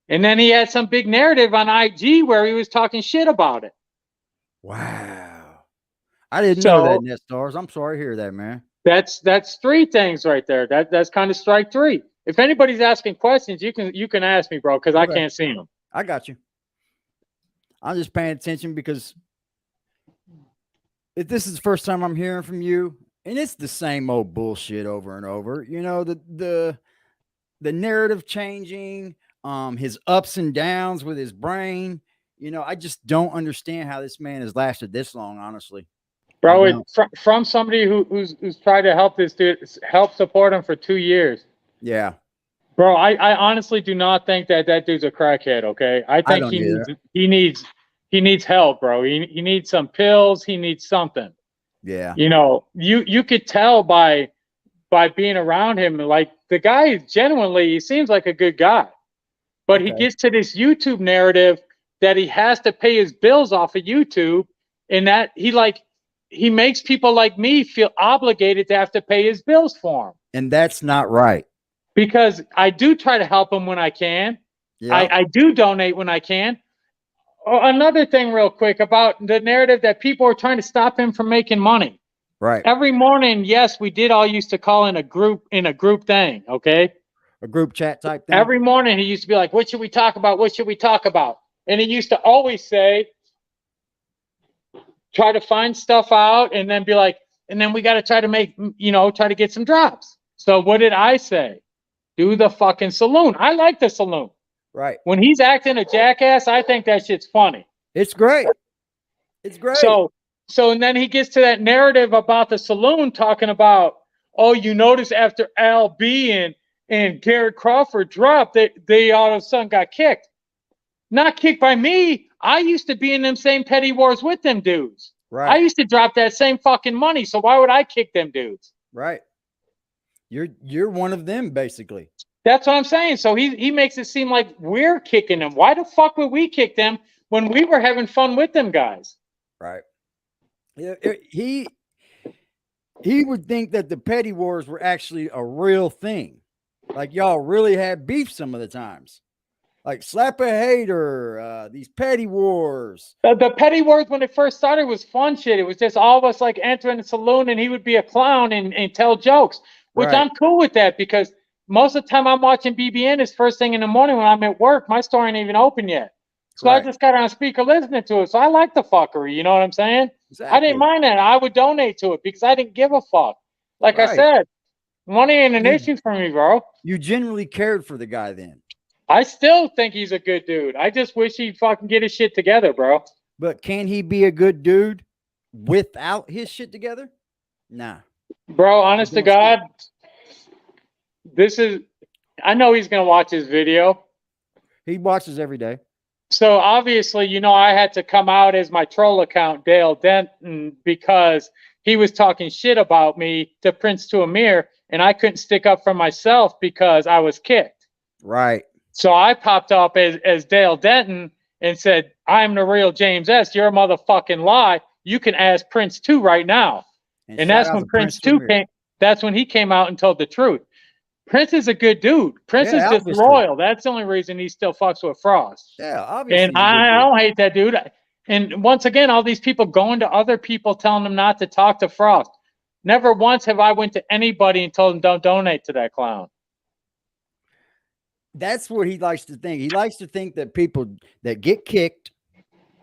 And then he had some big narrative on IG where he was talking shit about it. Wow. I didn't know that, Nestars. I'm sorry to hear that, man. That's three things right there. That's kind of strike three. If anybody's asking questions, you can ask me, bro, because I can't see them. I got you. I'm just paying attention because if this is the first time I'm hearing from you, and it's the same old bullshit over and over, you know, the narrative changing, his ups and downs with his brain, you know, I just don't understand how this man has lasted this long, honestly. Bro, from somebody who's tried to help this dude, help support him for 2 years. Yeah. Bro, I honestly do not think that dude's a crackhead, okay? I think he needs help, bro. He needs some pills, he needs something. Yeah. You know, you could tell by being around him, like the guy genuinely, he seems like a good guy. But he gets to this YouTube narrative that he has to pay his bills off of YouTube, and that he makes people like me feel obligated to have to pay his bills for him. And that's not right. Because I do try to help him when I can. Yeah. I do donate when I can. Another thing real quick about the narrative that people are trying to stop him from making money. Right. Every morning, yes, we did all used to call in a group thing, okay? A group chat type thing. Every morning he used to be like, what should we talk about? What should we talk about? And he used to always say, try to find stuff out and then be like, and then we got to try to make, try to get some drops. So what did I say? Do the fucking saloon. I like the saloon. Right. When he's acting a jackass, I think that shit's funny. It's great. It's great. So and then he gets to that narrative about the saloon talking about, oh, you notice after LB and Garrett Crawford dropped, they all of a sudden got kicked. Not kicked by me. I used to be in them same petty wars with them dudes. Right. I used to drop that same fucking money. So why would I kick them dudes? Right. You're one of them, basically. That's what I'm saying. So he makes it seem like we're kicking them. Why the fuck would we kick them when we were having fun with them guys? Right. Yeah, he would think that the petty wars were actually a real thing. Like y'all really had beef some of the times. Like slap a hater, these petty wars. The petty wars when it first started was fun shit. It was just all of us like entering the saloon and he would be a clown and tell jokes. Which I'm cool with that because most of the time I'm watching BBN is first thing in the morning when I'm at work. My store ain't even open yet. So I just got on speaker listening to it. So I like the fuckery. You know what I'm saying? Exactly. I didn't mind that. I would donate to it because I didn't give a fuck. Like I said, money ain't an issue for me, bro. You genuinely cared for the guy then. I still think he's a good dude. I just wish he'd fucking get his shit together, bro. But can he be a good dude without his shit together? Nah. Bro, honest to God, I know he's going to watch his video. He watches every day. So obviously, I had to come out as my troll account, Dale Denton, because he was talking shit about me to Prince to Amir, and I couldn't stick up for myself because I was kicked. Right. So I popped up as Dale Denton and said, I'm the real James S. You're a motherfucking lie. You can ask Prince 2 right now. And that's when Prince 2 came. That's when he came out and told the truth. Prince is a good dude. Prince is just loyal. That's the only reason he still fucks with Frost. Yeah, obviously. And I don't hate that dude. And once again, all these people going to other people telling them not to talk to Frost. Never once have I went to anybody and told them don't donate to that clown. That's what he likes to think. He likes to think that people that get kicked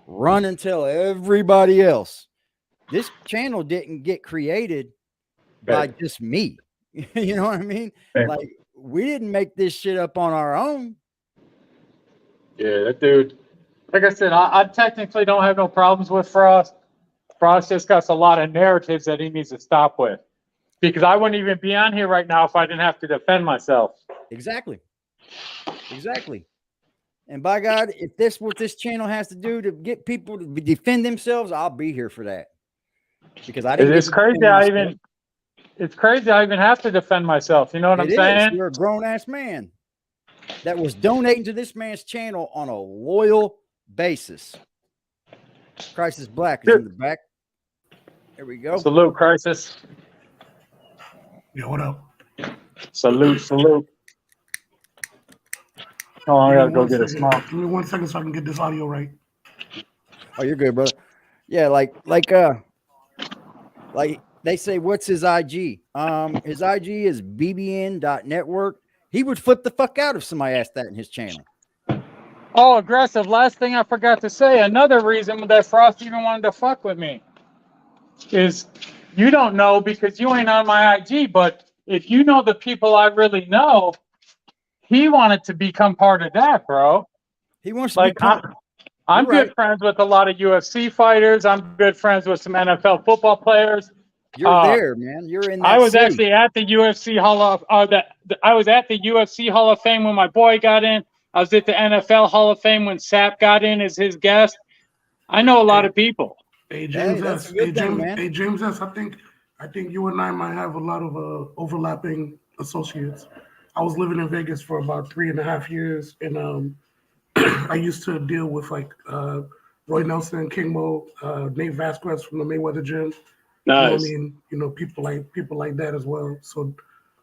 run and tell everybody else. This channel didn't get created by just me. You know what I mean? Like, we didn't make this shit up on our own. Yeah, that dude. Like I said, I technically don't have no problems with Frost. Frost just got a lot of narratives that he needs to stop with. Because I wouldn't even be on here right now if I didn't have to defend myself. Exactly. Exactly. And by God, if this what this channel has to do to get people to defend themselves, I'll be here for that. Because I didn't. It's crazy. It's crazy. I even have to defend myself. You know what I'm saying? You're a grown ass man that was donating to this man's channel on a loyal basis. Crisis Black is in the back. There we go. Salute, Crisis. Yeah, what up? Salute, salute. Oh, I gotta go get a smoke. Give me 1 second so I can get this audio right. Oh, you're good, brother. Yeah, like they say, what's his IG? His IG is bbn.network. He would flip the fuck out if somebody asked that in his channel. Oh, aggressive. Last thing I forgot to say, another reason that Frost even wanted to fuck with me is you don't know because you ain't on my IG, but if you know the people I really know, he wanted to become part of that, bro. He wants to become. I'm good friends with a lot of UFC fighters. I'm good friends with some NFL football players. You're there, man. You're in that I was city. actually at the UFC Hall of I was at the UFC Hall of Fame when my boy got in. I was at the NFL Hall of Fame when Sapp got in as his guest. I know a lot of people. Hey James S. Hey James S. I think you and I might have a lot of overlapping associates. I was living in Vegas for about 3.5 years, and I used to deal with like Roy Nelson, King Mo, Nate Vasquez from the Mayweather gym. Nice. You know what I mean? You know, people like that as well. So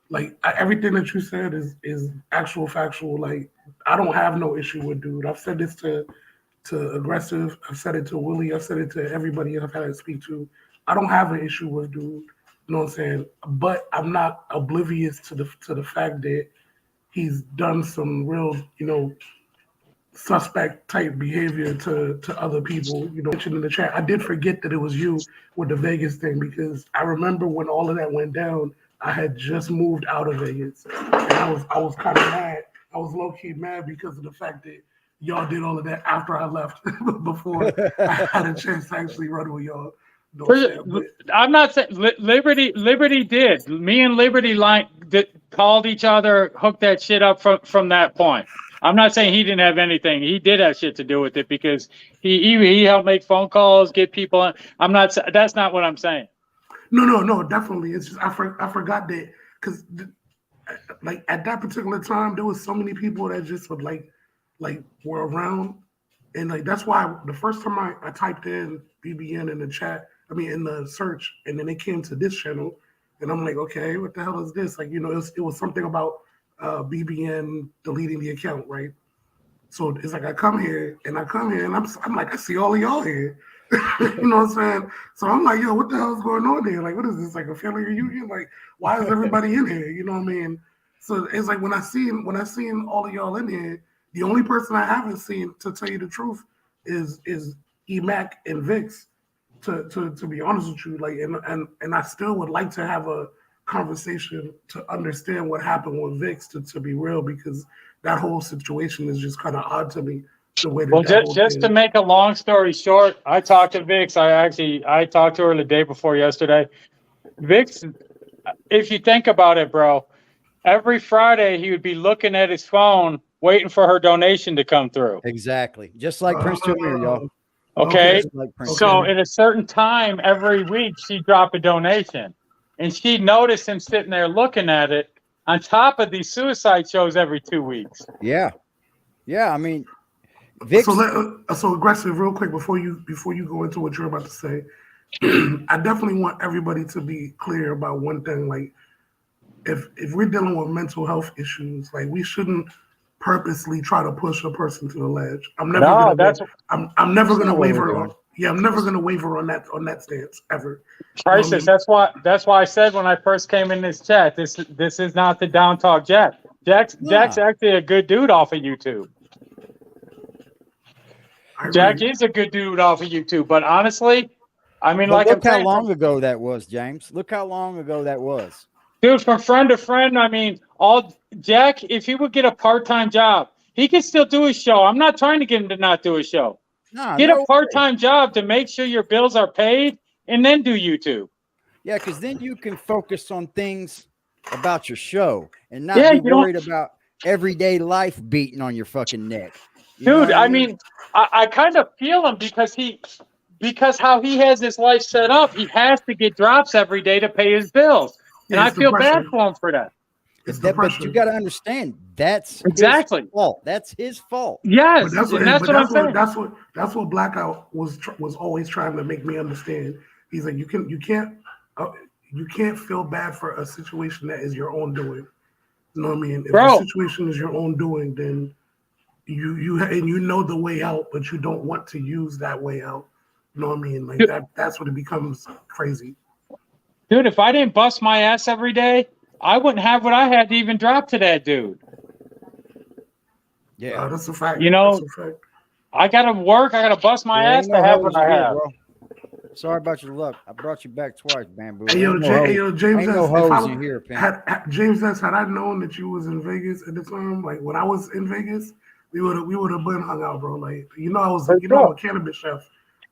like everything that you said is actual factual. Like I don't have no issue with dude. I've said this to Aggressive. I've said it to Willie. I've said it to everybody I've had to speak to. I don't have an issue with dude. You know what I'm saying? But I'm not oblivious to the fact that he's done some real, you know, suspect type behavior to other people. You know, mentioned in the chat. I did forget that it was you with the Vegas thing because I remember when all of that went down, I had just moved out of Vegas. And I was kind of mad. I was low-key mad because of the fact that y'all did all of that after I left before I had a chance to actually run with y'all. I'm not saying Liberty did. Me and Liberty called each other, hooked that shit up from that point. I'm not saying he didn't have anything. He did have shit to do with it because he helped make phone calls, get people on. That's not what I'm saying. No, definitely. It's just I forgot that because like at that particular time there was so many people that just would like were around, and like that's why the first time I typed in BBN in the chat, I mean in the search, and then it came to this channel, and I'm like, okay, what the hell is this? Like, you know, it was something about BBN deleting the account, right? So it's like I come here and I'm like, I see all of y'all here. You know what I'm saying? So I'm like, yo, what the hell is going on here? Like, what is this? Like a family reunion? Like, why is everybody in here? You know what I mean? So it's like when I seen all of y'all in here, the only person I haven't seen, to tell you the truth, is Emac and Vix. To be honest with you, like, and I still would like to have a conversation to understand what happened with Vix to be real, because that whole situation is just kind of odd to me. The way just to make a long story short, I talked to Vix. I talked to her the day before yesterday. Vix, if you think about it, bro, every Friday he would be looking at his phone waiting for her donation to come through. Exactly. Just like Prince Jameer, y'all. Okay. So at a certain time every week she'd drop a donation. And she'd notice him sitting there looking at it on top of these suicide shows every 2 weeks. Yeah. Yeah, I mean, Vix. So Aggressive, real quick before you go into what you're about to say, I definitely want everybody to be clear about one thing. Like, if we're dealing with mental health issues, like, we shouldn't purposely try to push a person to the ledge. I'm never gonna waver Yeah, I'm never gonna waver on that stance ever. Priceless. That's why I said when I first came in this chat, this is not the down talk Jack. Jack's actually a good dude off of YouTube. Jack is a good dude off of YouTube, but honestly, I mean, like, look how long ago that was, James. Look how long ago that was. Dude, from friend to friend, I mean, Jack, if he would get a part-time job, he could still do his show. I'm not trying to get him to not do his show. Get a part-time job to make sure your bills are paid and then do YouTube. Yeah, because then you can focus on things about your show and not be worried about everyday life beating on your fucking neck. Dude, I mean, I kind of feel him because how he has his life set up, he has to get drops every day to pay his bills. And I feel bad for him for that. But you got to understand, that's exactly his fault. That's his fault. Yes, that's what I'm saying. That's what Blackout was always trying to make me understand. He's like, you can't feel bad for a situation that is your own doing. You know what I mean? If the situation is your own doing, then you know the way out, but you don't want to use that way out. You know what I mean? Like that's when it becomes crazy. Dude, if I didn't bust my ass every day, I wouldn't have what I had to even drop to that dude. Yeah, that's a fact. You know, I gotta work. I gotta bust my ass to have what I have. Bro. Sorry about your luck. I brought you back twice, Bamboo. Hey, yo, James, ain't no hoes in here, Pimp. James S, had I known that you was in Vegas at the time, like when I was in Vegas, we would have been hung out, bro. Like, I'm a cannabis chef.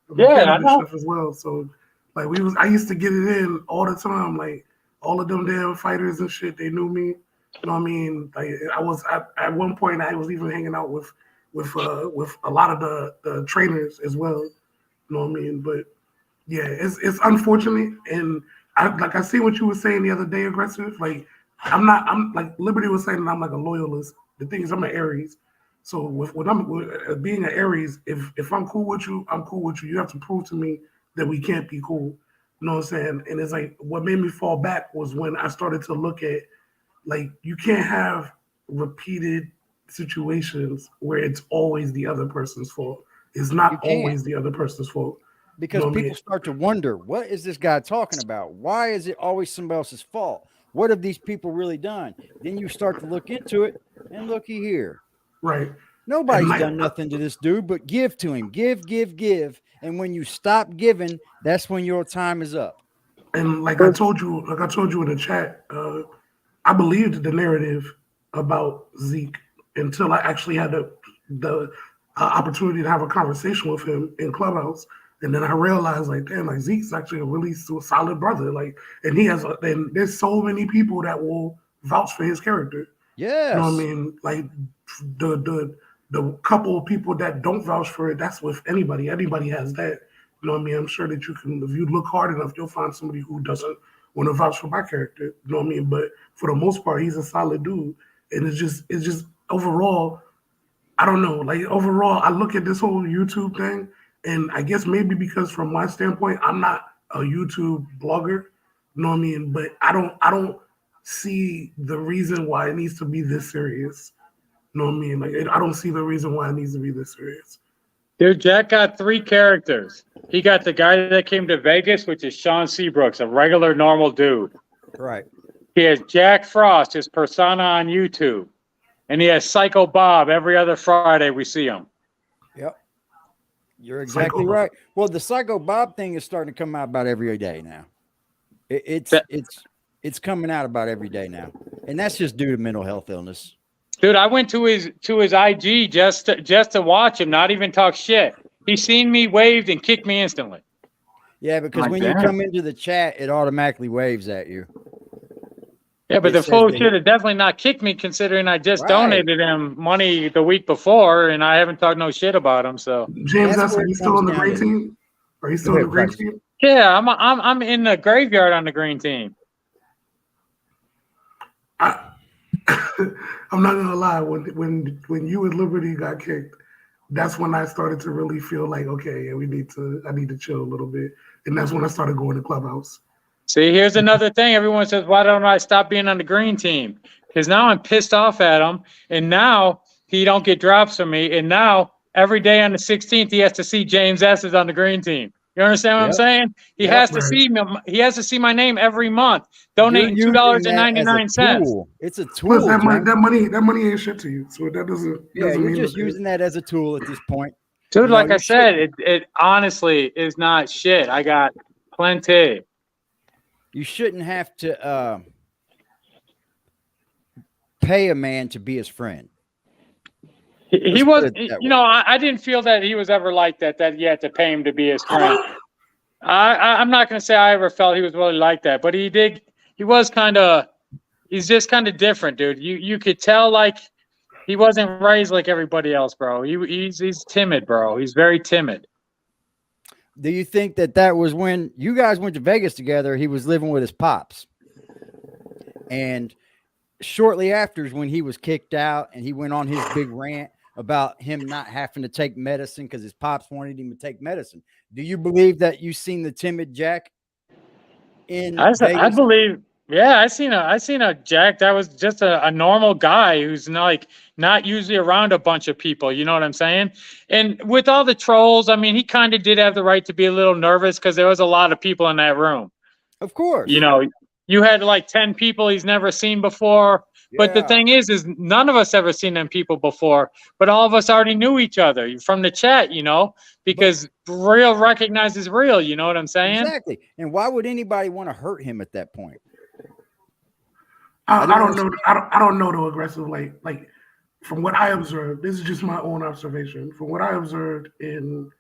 I'm a cannabis chef as well. So like I used to get it in all the time. Like all of them damn fighters and shit, they knew me. You know what I mean? Like at one point I was even hanging out with a lot of the trainers as well. You know what I mean? But yeah, it's unfortunate, and I see what you were saying the other day, Aggressive. Like I'm like Liberty was saying that I'm like a loyalist. The thing is, I'm an Aries. So with being an Aries, if I'm cool with you, I'm cool with you. You have to prove to me that we can't be cool. You know what I'm saying? And it's like what made me fall back was when I started to look at, like, you can't have repeated situations where it's always the other person's fault. It's not always the other person's fault. Because people start to wonder, what is this guy talking about? Why is it always somebody else's fault? What have these people really done? Then you start to look into it, and looky here. Right. Nobody's done nothing to this dude but give to him. Give. And when you stop giving, that's when your time is up. And like I told you in the chat, I believed the narrative about Zeke until I actually had the opportunity to have a conversation with him in Clubhouse. And then I realized, like, damn, like Zeke's actually a really solid brother. Like, and and there's so many people that will vouch for his character. Yeah. You know what I mean? Like the couple of people that don't vouch for it, that's with anybody. Anybody has that. You know what I mean? I'm sure that you can, if you look hard enough, you'll find somebody who doesn't want to vouch for my character. You know what I mean? But for the most part, he's a solid dude. And it's just overall, I don't know. Like overall, I look at this whole YouTube thing. And I guess maybe because from my standpoint, I'm not a YouTube blogger, you know what I mean? But I don't see the reason why it needs to be this serious. You know what I mean? Like I don't see the reason why it needs to be this serious. Dude, Jack got 3 characters. He got the guy that came to Vegas, which is Sean Seabrooks, a regular, normal dude. Right. He has Jack Frost, his persona on YouTube. And he has Psycho Bob every other Friday we see him. Yep. You're exactly right. Well, the Psycho Bob thing is starting to come out about every day now. It's coming out about every day now, and that's just due to mental health illness. Dude, I went to his IG just to watch him, not even talk shit. He seen me, waved, and kicked me instantly. Yeah, because when you come into the chat, it automatically waves at you. Yeah, but the fool should have definitely not kicked me, considering I just donated him money the week before, and I haven't talked no shit about him. So James, are you still on the green team? Are you still on the green team? Yeah, I'm in the graveyard on the green team. I'm not gonna lie. When you and Liberty got kicked, that's when I started to really feel like, okay, I need to chill a little bit, and that's when I started going to Clubhouse. See, here's another thing. Everyone says, why don't I stop being on the green team? Because now I'm pissed off at him, and now he don't get drops from me, and now every day on the 16th, he has to see James S is on the green team. You understand what I'm saying? He has to see me. He has to see my name every month. Donating $2.99. It's a tool. Plus, that money ain't shit to you. So that doesn't. Yeah, you're just using that as a tool at this point. Dude, like I said, it honestly is not shit. I got plenty. You shouldn't have to pay a man to be his friend. He was, you know, I didn't feel that he was ever like that you had to pay him to be his friend. I'm not going to say I ever felt he was really like that, but he's just kind of different, dude. You could tell, like, he wasn't raised like everybody else, bro. He's timid, bro. He's very timid. Do you think that was when you guys went to Vegas together? He was living with his pops, and shortly after is when he was kicked out, and he went on his big rant about him not having to take medicine because his pops wanted him to take medicine. Do you believe that you seen the timid Jack in Vegas? I believe, yeah, I seen a Jack that was just a normal guy who's not usually around a bunch of people. You know what I'm saying? And with all the trolls, I mean, he kind of did have the right to be a little nervous because there was a lot of people in that room. Of course. You know, you had like 10 people he's never seen before. But the thing is none of us ever seen them people before, but all of us already knew each other from the chat, you know, because real recognizes real. You know what I'm saying? Exactly. And why would anybody want to hurt him at that point? I don't know. I don't know the aggressive, like from what I observed, this is just my own observation. From what I observed in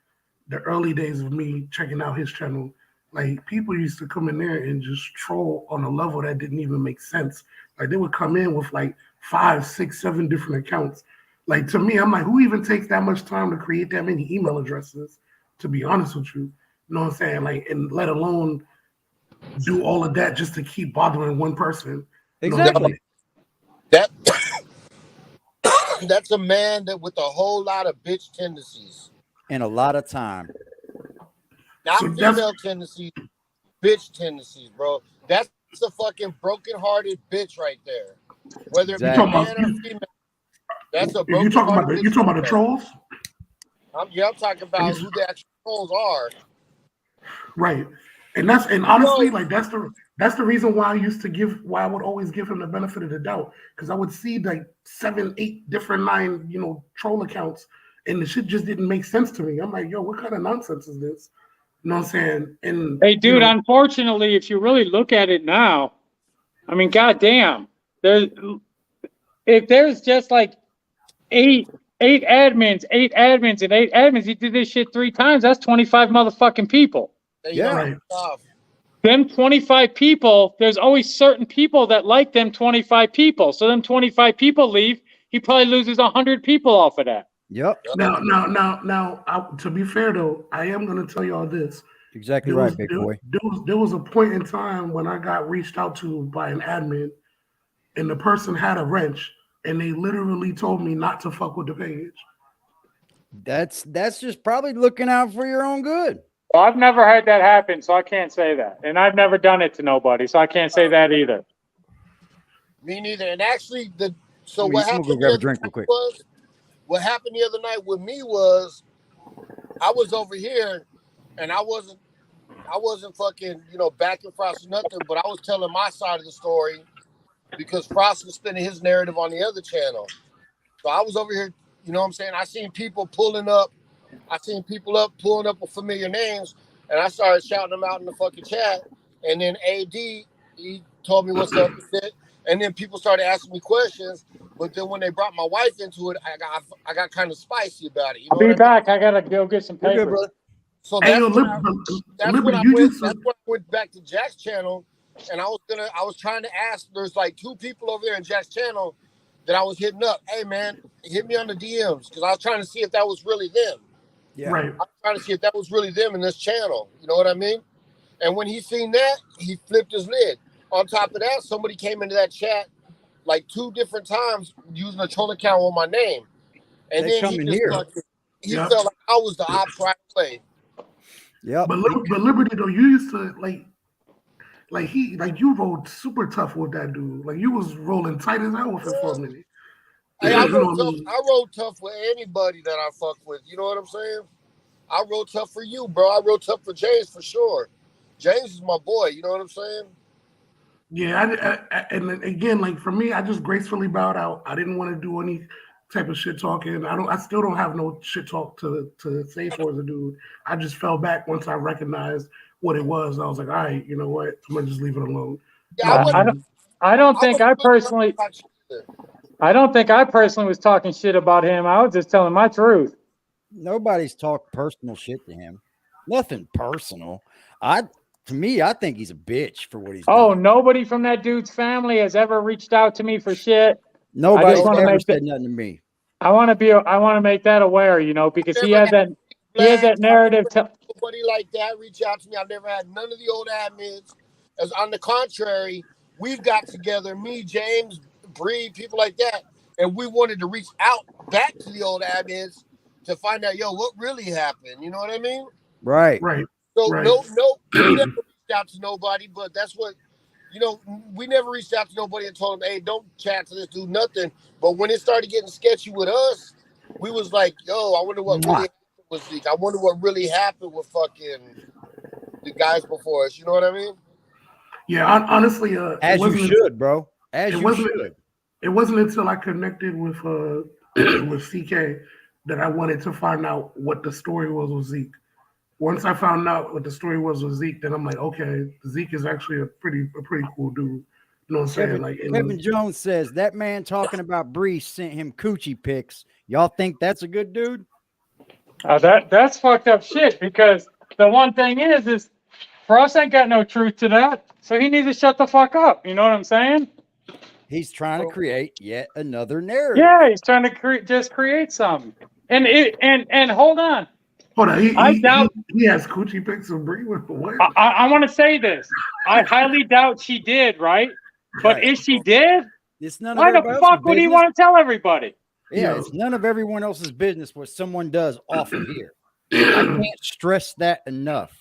the early days of me checking out his channel, like people used to come in there and just troll on a level that didn't even make sense. Like they would come in with like 5, 6, 7 different accounts. Like to me, I'm like, who even takes that much time to create that many email addresses? To be honest with you, you know what I'm saying? Like, and let alone do all of that just to keep bothering one person. Exactly. That that's a man that with a whole lot of bitch tendencies and a lot of time. Not female tendencies, bitch tendencies, bro. That's a fucking broken-hearted bitch right there. Whether it be a man or female, that's a broken. You talking about the trolls? I'm talking about who the actual trolls are. Right, and honestly, like that's the reason why I would always give him the benefit of the doubt, because I would see like 7, 8 different 9 troll accounts, and the shit just didn't make sense to me. I'm like, yo, what kind of nonsense is this? You know what I'm saying? And hey, dude, unfortunately, if you really look at it now, I mean, goddamn, if there's just like eight admins, he did this shit 3 times. That's 25 motherfucking people. Yeah. Right. Them 25 people, there's always certain people that like them 25 people. So them 25 people leave, he probably loses 100 people off of that. Yep. Now, to be fair though, I am going to tell y'all this. Exactly right, big boy. There was a point in time when I got reached out to by an admin, and the person had a wrench, and they literally told me not to fuck with the page. That's just probably looking out for your own good. Well, I've never had that happen, so I can't say that, and I've never done it to nobody, so I can't say that either. Me neither. And actually, what happened? Go grab a drink real quick. What happened the other night with me was I was over here and I wasn't fucking, backing Frost or nothing, but I was telling my side of the story because Frost was spinning his narrative on the other channel. So I was over here, you know what I'm saying? I seen people pulling up with familiar names, and I started shouting them out in the fucking chat. And then AD, he told me what's up with it. And then people started asking me questions, but then when they brought my wife into it, I got kind of spicy about it. I'll be back. I gotta go get some papers. So that's when I went back to Jack's channel, and I was trying to ask. There's like 2 people over there in Jack's channel that I was hitting up. Hey man, hit me on the DMs, because I was trying to see if that was really them. Yeah. Right. I was trying to see if that was really them in this channel. You know what I mean? And when he seen that, he flipped his lid. On top of that, somebody came into that chat like 2 different times using a troll account with my name. And then he felt like I was the ops right away. Yeah. But Liberty though, you used to like you rolled super tough with that dude. Like you was rolling tight as hell with him for a minute. Hey, I wrote tough with anybody that I fuck with. You know what I'm saying? I wrote tough for you, bro. I wrote tough for James for sure. James is my boy. You know what I'm saying? Yeah, and again, like for me, I just gracefully bowed out. I didn't want to do any type of shit talking. I still don't have no shit talk to say towards the dude. I just fell back once I recognized what it was. I was like, all right, you know what? I'm gonna just leave it alone. Yeah, I don't think I personally was talking shit about him. I was just telling my truth. Nobody's talked personal shit to him. Nothing personal. To me, I think he's a bitch for what he's done. Oh, nobody from that dude's family has ever reached out to me for shit. Nobody's ever said nothing to me. I want to make that aware, you know, because he has that narrative. Nobody like that reach out to me. I've never had none of the old admins. As on the contrary, we've got together, me, James, Bree, people like that, and we wanted to reach out back to the old admins to find out, what really happened. You know what I mean? Right. So no, we never reached out to nobody, but that's what, we never reached out to nobody and told them, hey, don't chat to this dude, nothing. But when it started getting sketchy with us, we was like, I wonder what really happened with Zeke. I wonder what really happened with fucking the guys before us. You know what I mean? Yeah, honestly, as you should, bro. As you should. It wasn't until I connected with CK that I wanted to find out what the story was with Zeke. Once I found out what the story was with Zeke, then I'm like, okay, Zeke is actually a pretty cool dude. You know what I'm saying? Like Kevin Jones says that man talking about Bree sent him coochie pics. Y'all think that's a good dude? That's fucked up shit, because the one thing is Frost ain't got no truth to that, so he needs to shut the fuck up. You know what I'm saying? He's trying to create yet another narrative. Yeah, he's trying to just create something. And hold on. Hold on, he has coochie pics of Bree with the what? I want to say this. I highly doubt she did, right? But if she did, why the fuck would he want to tell everybody? Yeah, it's none of everyone else's business what someone does off of here. I can't stress that enough.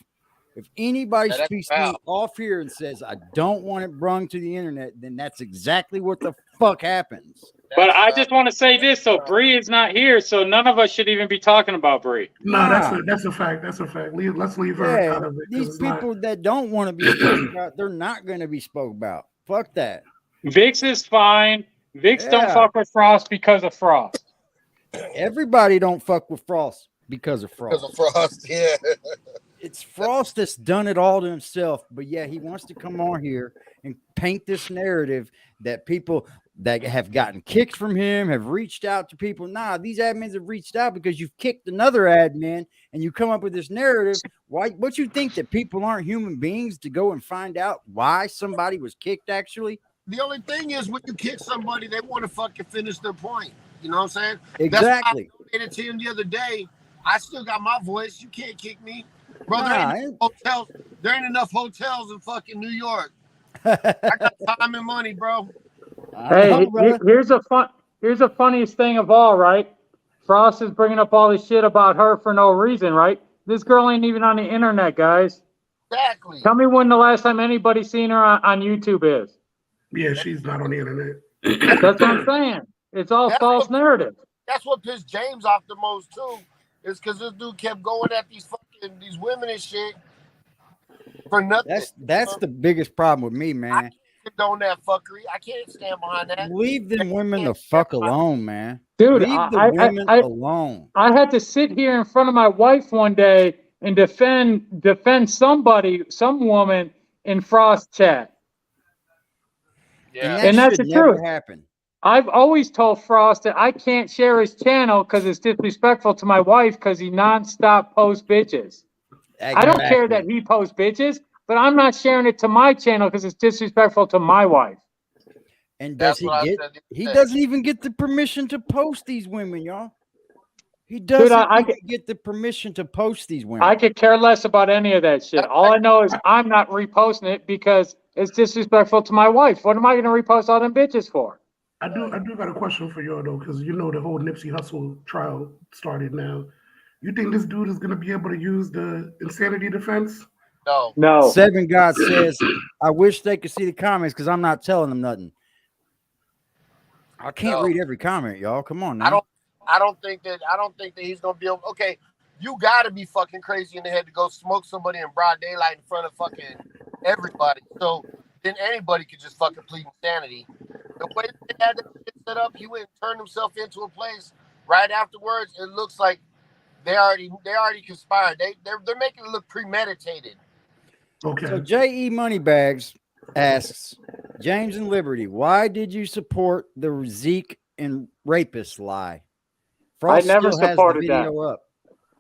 If anybody speaks to me off here and says I don't want it brung to the internet, then that's exactly what the fuck happens. But I just want to say this: so Bree is not here, so none of us should even be talking about Bree. No, that's a fact. That's a fact. Let's leave her out of it. These people that don't want to be spoken about, they're not going to be spoke about. Fuck that. Vix is fine. Vix don't fuck with Frost because of Frost. Everybody don't fuck with Frost because of Frost. Because of Frost, yeah. It's Frost that's done it all to himself, but yeah, he wants to come on here and paint this narrative that people that have gotten kicked from him have reached out to people. Nah, these admins have reached out because you've kicked another admin and you come up with this narrative. Why? What you think that people aren't human beings to go and find out why somebody was kicked actually? The only thing is when you kick somebody, they want to fucking finish their point. You know what I'm saying? Exactly. That's why I made it to him the other day. I still got my voice. You can't kick me. Bro, there ain't enough hotels in fucking New York. I got time and money, bro. Hey, here's the funniest thing of all, right? Frost is bringing up all this shit about her for no reason, right? This girl ain't even on the internet, guys. Exactly. Tell me when the last time anybody seen her on YouTube is. Yeah, she's not on the internet. That's what I'm saying. It's all false narrative. That's what pissed James off the most too. Is because this dude kept going at these women and shit for nothing. That's the biggest problem with me, man. I can't condone that fuckery. I can't stand behind that. Leave them women the fuck alone, man. Dude, leave the women alone. I had to sit here in front of my wife one day and defend somebody, some woman in Frost chat. Yeah, and that's the truth. Happen. I've always told Frost that I can't share his channel because it's disrespectful to my wife because he nonstop posts bitches. Exactly. I don't care that he posts bitches, but I'm not sharing it to my channel because it's disrespectful to my wife. And he doesn't even get the permission to post these women, y'all. He doesn't get the permission to post these women. I could care less about any of that shit. All I know is I'm not reposting it because it's disrespectful to my wife. What am I going to repost all them bitches for? I do got a question for y'all though, because you know the whole Nipsey Hussle trial started now. You think this dude is gonna be able to use the insanity defense? No. Seven God says, I wish they could see the comments because I'm not telling them nothing. I can't read every comment, y'all. Come on I now. don't think that he's gonna be able. Okay, you gotta be fucking crazy in the head to go smoke somebody in broad daylight in front of fucking everybody. So then anybody could just fucking plead insanity. The way they had that shit set up, he went and turned himself into a place right afterwards. It looks like they already conspired. They're making it look premeditated. Okay. So J.E. Moneybags asks, James and Liberty, why did you support the Zeke and rapist lie? Frost never still has the supported video that. up.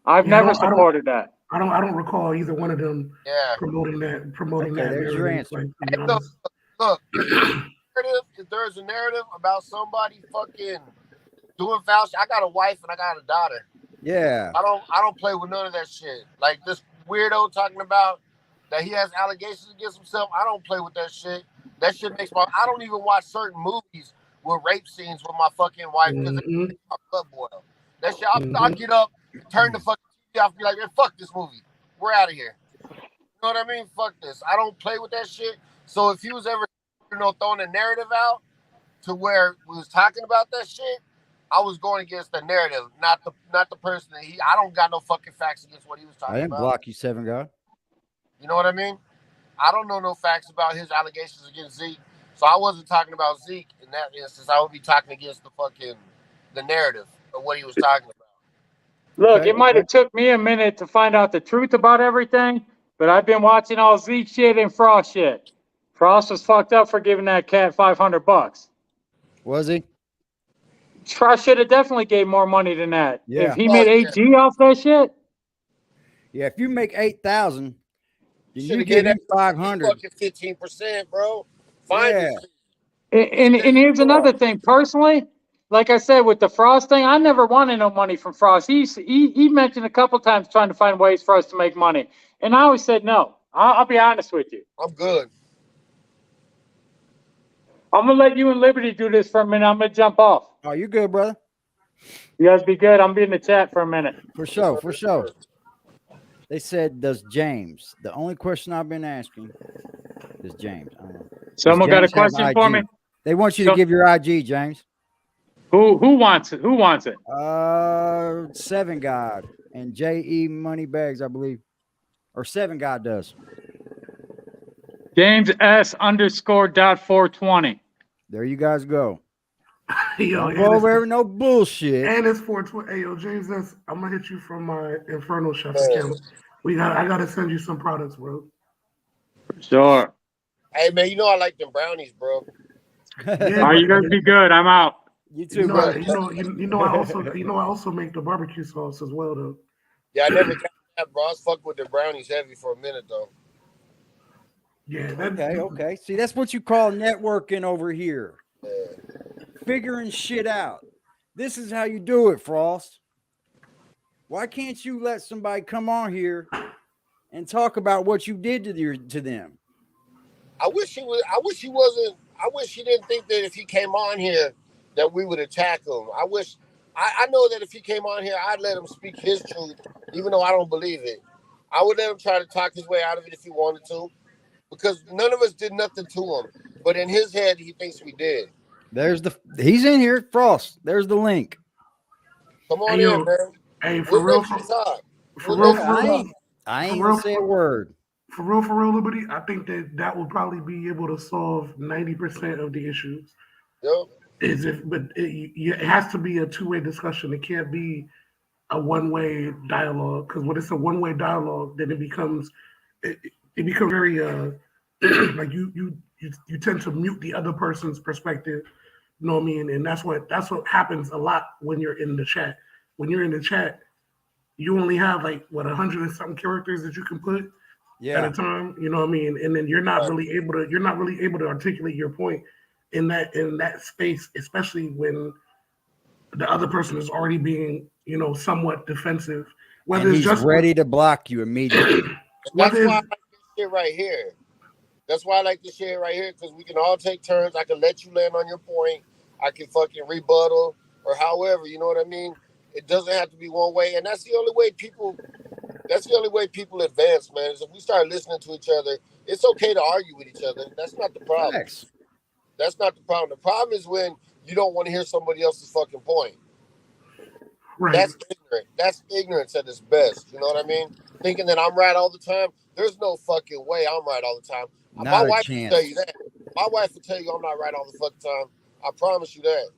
I've never supported that. I don't recall either one of them promoting that. Okay, there's your answer. Like, to be Hey, honest. look, if there's a narrative about somebody fucking doing foul shit, I got a wife and I got a daughter. Yeah. I don't play with none of that shit. Like this weirdo talking about that he has allegations against himself. I don't play with that shit. That shit makes I don't even watch certain movies with rape scenes with my fucking wife because it makes my blood boil. That shit, I'll get up, turn the fucking TV off, be like, man, fuck this movie. We're out of here. You know what I mean? Fuck this. I don't play with that shit. So if he was ever, throwing a narrative out to where we was talking about that shit, I was going against the narrative, not the person that I don't got no fucking facts against what he was talking about. I didn't block you, 7 God. You know what I mean? I don't know no facts about his allegations against Zeke. So I wasn't talking about Zeke in that instance. I would be talking against the narrative of what he was talking about. Look, it might have took me a minute to find out the truth about everything, but I've been watching all Zeke shit and Frost shit. Frost was fucked up for giving that cat $500. Was he? Frost should have definitely gave more money than that. Yeah. If he made $8G off that shit. Yeah, if you make 8,000, you give him 500. Fucking 15%, bro. Fine. Yeah. And here's another thing. Personally, like I said, with the Frost thing, I never wanted no money from Frost. He mentioned a couple times trying to find ways for us to make money. And I always said no. I'll be honest with you. I'm good. I'm going to let you and Liberty do this for a minute. I'm going to jump off. Oh, you good, brother? You guys be good. I'm be in the chat for a minute. For sure. They said, does James? The only question I've been asking is James. I don't know. Someone got a question for me? They want you to give your IG, James. Who wants it? Who wants it? 7 God and J.E. Moneybags, I believe. Or 7 God does. James S_.420. There you guys go. Yo, go over no bullshit. And it's 420. Hey, yo, James, I'm gonna hit you from my Inferno Chef account. I gotta send you some products, bro. Sure. Hey man, I like them brownies, bro. Yeah, all right, you guys be good. I'm out. You too, bro. I also make the barbecue sauce as well, though. Yeah, I never got that, bro. I was fucking with the brownies heavy for a minute, though. Yeah. Okay. See, that's what you call networking over here. Yeah. Figuring shit out. This is how you do it, Frost. Why can't you let somebody come on here and talk about what you did to them? I wish he didn't think that if he came on here that we would attack him. I know that if he came on here, I'd let him speak his truth, even though I don't believe it. I would let him try to talk his way out of it if he wanted to, because none of us did nothing to him. But in his head, he thinks we did. He's in here, Frost. There's the link. Come on in, man. Hey, for real, I ain't gonna say a word. For real, Liberty, I think that will probably be able to solve 90% of the issues. Yep. It has to be a two-way discussion. It can't be a one-way dialogue, because when it's a one-way dialogue, then it becomes very like you tend to mute the other person's perspective. You know what I mean? And that's what happens a lot when you're in the chat. When you're in the chat, you only have 100 and something characters that you can put at a time. You know what I mean? And then you're not really able to articulate your point in that space, especially when the other person is already being, somewhat defensive. Whether and he's just ready to block you immediately. That's why I like this shit right here. That's why I like this shit right here, because we can all take turns. I can let you land on your point. I can fucking rebuttal or however, you know what I mean? It doesn't have to be one way. And that's the only way people advance, man, is if we start listening to each other. It's okay to argue with each other. That's not the problem. Thanks. That's not the problem. The problem is when you don't want to hear somebody else's fucking point. Right. That's ignorant. That's ignorance at its best. You know what I mean? Thinking that I'm right all the time. There's no fucking way I'm right all the time. My Not a wife chance. will tell you that. My wife will tell you I'm not right all the fucking time. I promise you that.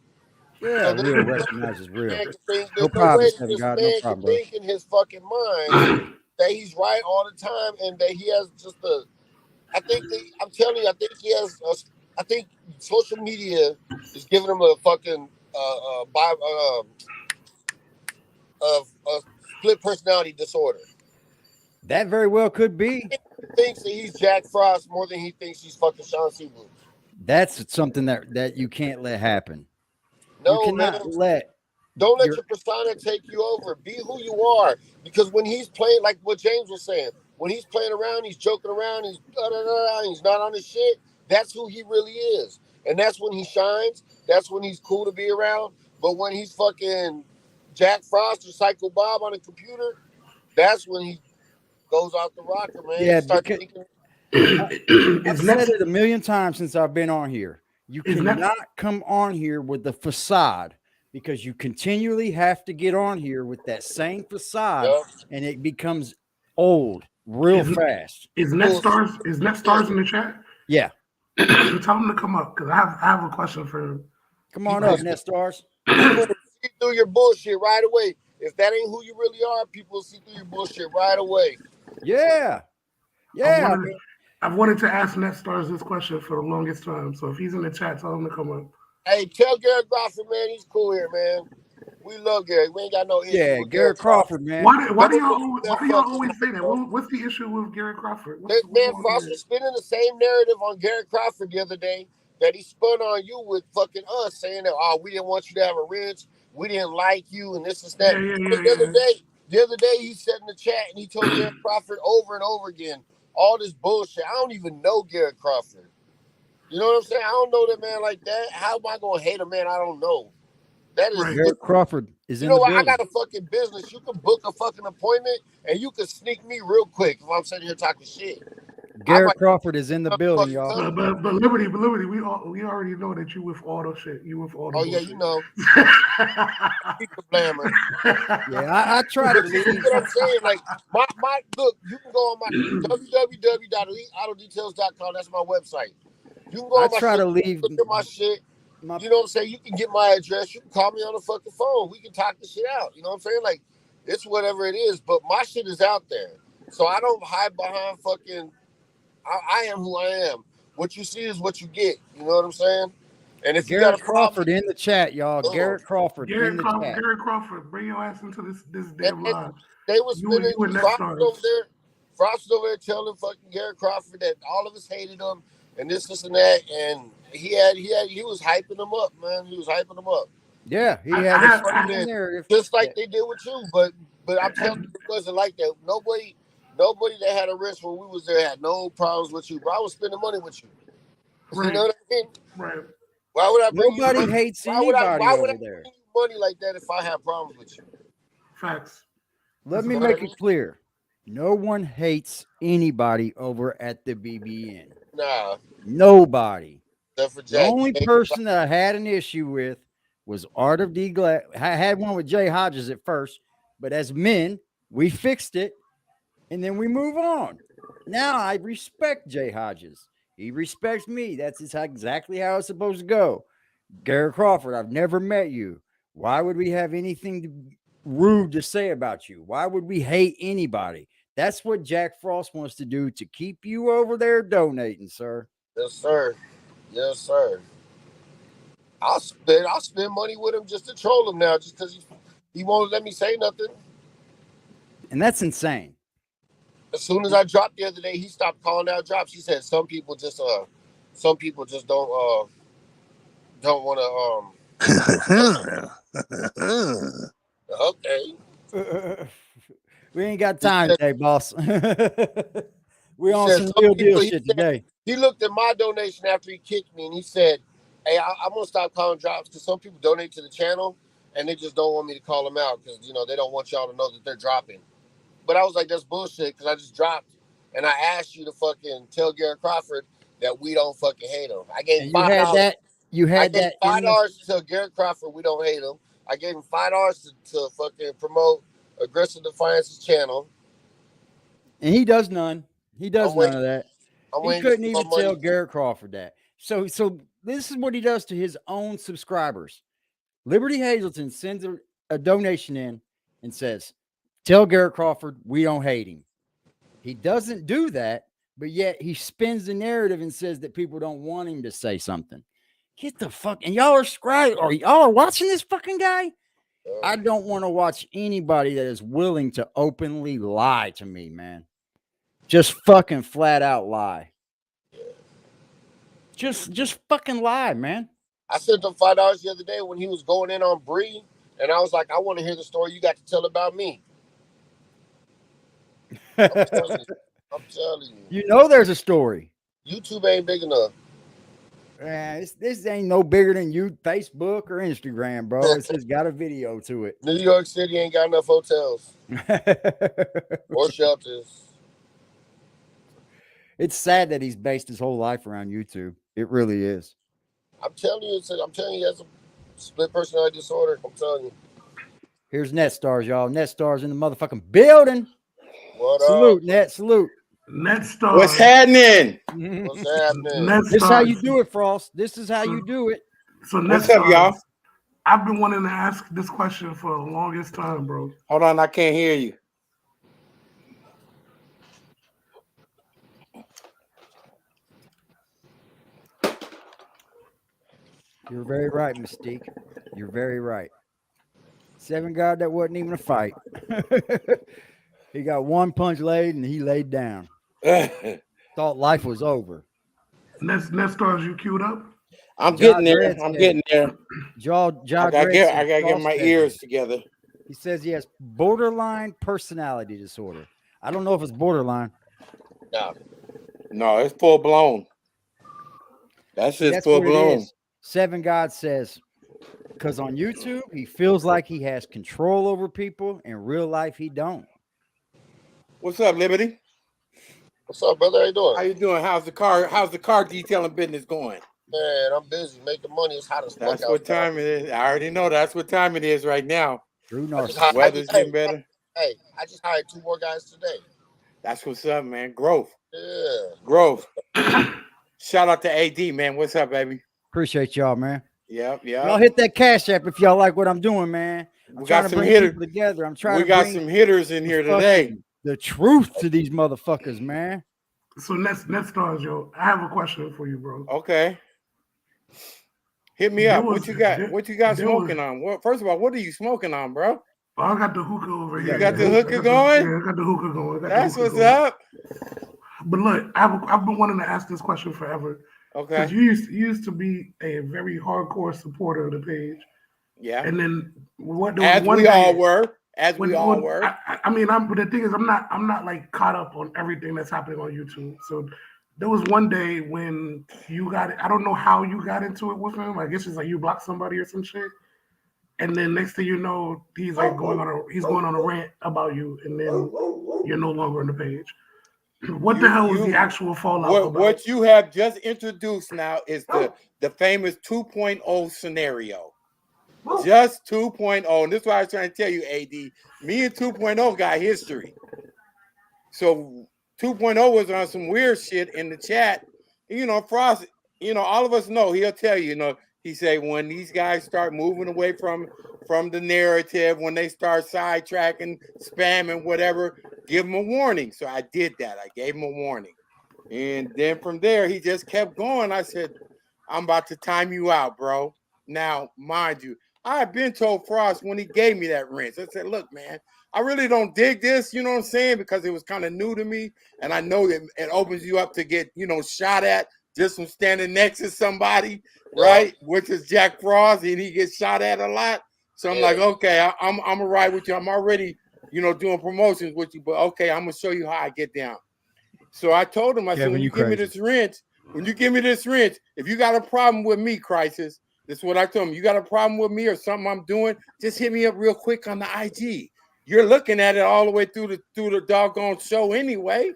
Yeah, So real recognizes real. Man can think, No there's no way problem, that this God. man No problem, can bro. think in his fucking mind that he's right all the time and that he has just a. I think that, I'm telling you, I think he has. I think social media is giving him a fucking split personality disorder. That very well could be. He thinks that he's Jack Frost more than he thinks he's fucking Sean Seaboot. That's something that you can't let happen. No, you cannot man. Don't let your persona take you over. Be who you are. Because when he's playing, like what James was saying, when he's playing around, he's joking around, he's not on his shit. That's who he really is. And that's when he shines. That's when he's cool to be around. But when he's fucking Jack Frost or Psycho Bob on a computer, that's when he goes out the rocker, man. Yeah, He starts because thinking, I've said it a million times since I've been on here. You cannot come on here with the facade because you continually have to get on here with that same facade, and it becomes old real fast. Is NetStars in the chat? Yeah. Tell him to come up because I have a question for him. Come on up, NetStars. People see through your bullshit right away. If that ain't who you really are, people will see through your bullshit right away. Yeah. Yeah. I've wanted to ask NetStars this question for the longest time. So if he's in the chat, tell him to come up. Hey, tell Garrett Crawford, man, he's cool here, man. We love Gary. We ain't got no issue with Garrett Crawford, man. Why do y'all always say that? What's the issue with Garrett Crawford? Man, Frost was spinning the same narrative on Garrett Crawford the other day that he spun on you with fucking us, saying that, oh, we didn't want you to have a wrench, we didn't like you, and this is that. The other day, he said in the chat and he told Garrett Crawford over and over again, all this bullshit. I don't even know Garrett Crawford. You know what I'm saying? I don't know that man like that. How am I going to hate a man I don't know? That is Garrett Crawford is in the building. I got a fucking business. You can book a fucking appointment and you can sneak me real quick if I'm sitting here talking shit. Garrett Crawford is in the building, y'all. But Liberty, we already know that you with all the shit. You with all the bullshit. You know. I try to leave. You know what I'm saying? Like, my look, you can go on my www.eliteautodetails.com. That's my website. You can go on look at my shit. You know what I'm saying? You can get my address. You can call me on the fucking phone. We can talk this shit out. You know what I'm saying? Like, it's whatever it is. But my shit is out there. So I don't hide behind fucking... I am who I am. What you see is what you get. You know what I'm saying? And if Garrett you got a Crawford in the chat, y'all. Garrett Crawford in the chat. Garrett Crawford, bring your ass into this damn live. They was spinning Frost over there. Frost over there telling fucking Garrett Crawford that all of us hated him and this and that. And he was hyping him up, man. He was hyping him up. Yeah, he had a narrative. Just like they did with you, but I'm telling you, it wasn't like that. Nobody that had a wrist when we was there had no problems with you, bro. I was spending money with you. Right. You know what I mean? Right. Why would I bring Nobody you money? hates anybody over there. Bring you money like that if I have problems with you? Facts. Let me make it clear. No one hates anybody over at the BBN. Nah. Nobody. The Jack. only person that I had an issue with was Art of D. Glad. I had one with Jay Hodges at first, but as men, we fixed it, and then we move on. Now I respect Jay Hodges. He respects me. That's exactly how it's supposed to go. Garrett Crawford, I've never met you. Why would we have anything rude to say about you? Why would we hate anybody? That's what Jack Frost wants to do to keep you over there donating, sir. Yes, sir. Yes, sir. I'll spend money with him just to troll him now, just because he won't let me say nothing. And that's insane. As soon as I dropped the other day, he stopped calling out drops. He said some people just don't want to okay. We ain't got time today, boss. We on some real deal shit today. He looked at my donation after he kicked me and he said, hey, I'm gonna stop calling drops because some people donate to the channel and they just don't want me to call them out because they don't want y'all to know that they're dropping. But I was like, that's bullshit because I just dropped and I asked you to fucking tell Garrett Crawford that we don't fucking hate him. I gave $5. You I had gave that $5 to tell Garrett Crawford we don't hate him. I gave him $5 to fucking promote AggressiveDefiance's channel. and he does none. He does I'm none waiting. of that. I'm He waiting to couldn't see even my money. tell Garrett Crawford that. So this is what he does to his own subscribers. Liberty Hazelton sends a donation in and says, "Tell Garrett Crawford we don't hate him." He doesn't do that, but yet he spins the narrative and says that people don't want him to say something. Get the fuck, and y'all are scribing, or y'all are watching this fucking guy. I don't want to watch anybody that is willing to openly lie to me, man. Just fucking flat out lie. Just fucking lie, man. I sent him $5 the other day when he was going in on Bree, and I was like, I want to hear the story you got to tell about me. I'm telling you. You know there's a story. YouTube ain't big enough. This ain't no bigger than you, Facebook or Instagram, bro. It's just got a video to it. New York City ain't got enough hotels or shelters. It's sad that he's based his whole life around YouTube. It really is. I'm telling you, he has a split personality disorder. I'm telling you. Here's NetStars, y'all. NetStars in the motherfucking building. What Salute, up? Net. Salute. NetStars. What's happening? What's happening? NetStars. This is how you do it, Frost. This is how you do it. So What's up, y'all? I've been wanting to ask this question for the longest time, bro. Hold on, I can't hear you. You're very right, Mystique. You're very right. 7 God, that wasn't even a fight. He got one punch laid and he laid down. Thought life was over. NetStars, you queued up? I'm getting there. I'm getting there. I gotta get my ears together. He says he has borderline personality disorder. I don't know if it's borderline. No, it's full blown. That's just full blown. 7 God says, because on YouTube, he feels like he has control over people. In real life, he don't. What's up, Liberty? What's up, brother? How you doing? How you doing? How's the car detailing business going? Man, I'm busy making money. It's hot as fuck. That's what time it is. I already know that's what time it is right now. Weather's getting better. Hey, I just hired 2 more guys today. That's what's up, man. Growth. Yeah. Growth. Shout out to AD, man. What's up, baby? Appreciate y'all, man. Yep. Y'all hit that Cash App if y'all like what I'm doing, man. I'm trying to bring people together. I'm trying. We got some hitters in here today. The truth to these motherfuckers, man. So NetStars, yo, I have a question for you, bro. Okay. Hit me up. What you got? What you got smoking on? Well, first of all, what are you smoking on, bro? Oh, I got the hookah over here. You got the hookah going? Yeah, I got the hookah going. That's what's up. But look, I've been wanting to ask this question forever. Okay. Because you used to be a very hardcore supporter of the page. Yeah. And then as we all were. I mean, but the thing is, I'm not like caught up on everything that's happening on YouTube. So there was one day when you got it. I don't know how you got into it with him. I guess it's like you blocked somebody or some shit. And then next thing you know, he's like going on a rant about you, and then you're no longer on the page. What the hell was the actual fallout? What you have just introduced now is the famous 2.0 scenario. Just 2.0. And this is why I was trying to tell you, AD. Me and 2.0 got history. So 2.0 was on some weird shit in the chat. You know, Frost, all of us know, he'll tell you, he say when these guys start moving away from the narrative, when they start sidetracking, spamming, whatever, give them a warning. So I did that. I gave him a warning. And then from there, he just kept going. I said, I'm about to time you out, bro. Now, mind you, I had been told Frost when he gave me that rinse. I said, look, man, I really don't dig this, you know what I'm saying? Because it was kind of new to me. And I know that it opens you up to get, shot at just from standing next to somebody, right? Which is Jack Frost, and he gets shot at a lot. So I'm like, okay, I'm gonna ride with you. I'm already, doing promotions with you, but okay, I'm gonna show you how I get down. So I told him, I said, when you give me this rinse, if you got a problem with me, Crisis, this is what I told him. You got a problem with me or something I'm doing, just hit me up real quick on the IG. You're looking at it all the way through the doggone show anyway.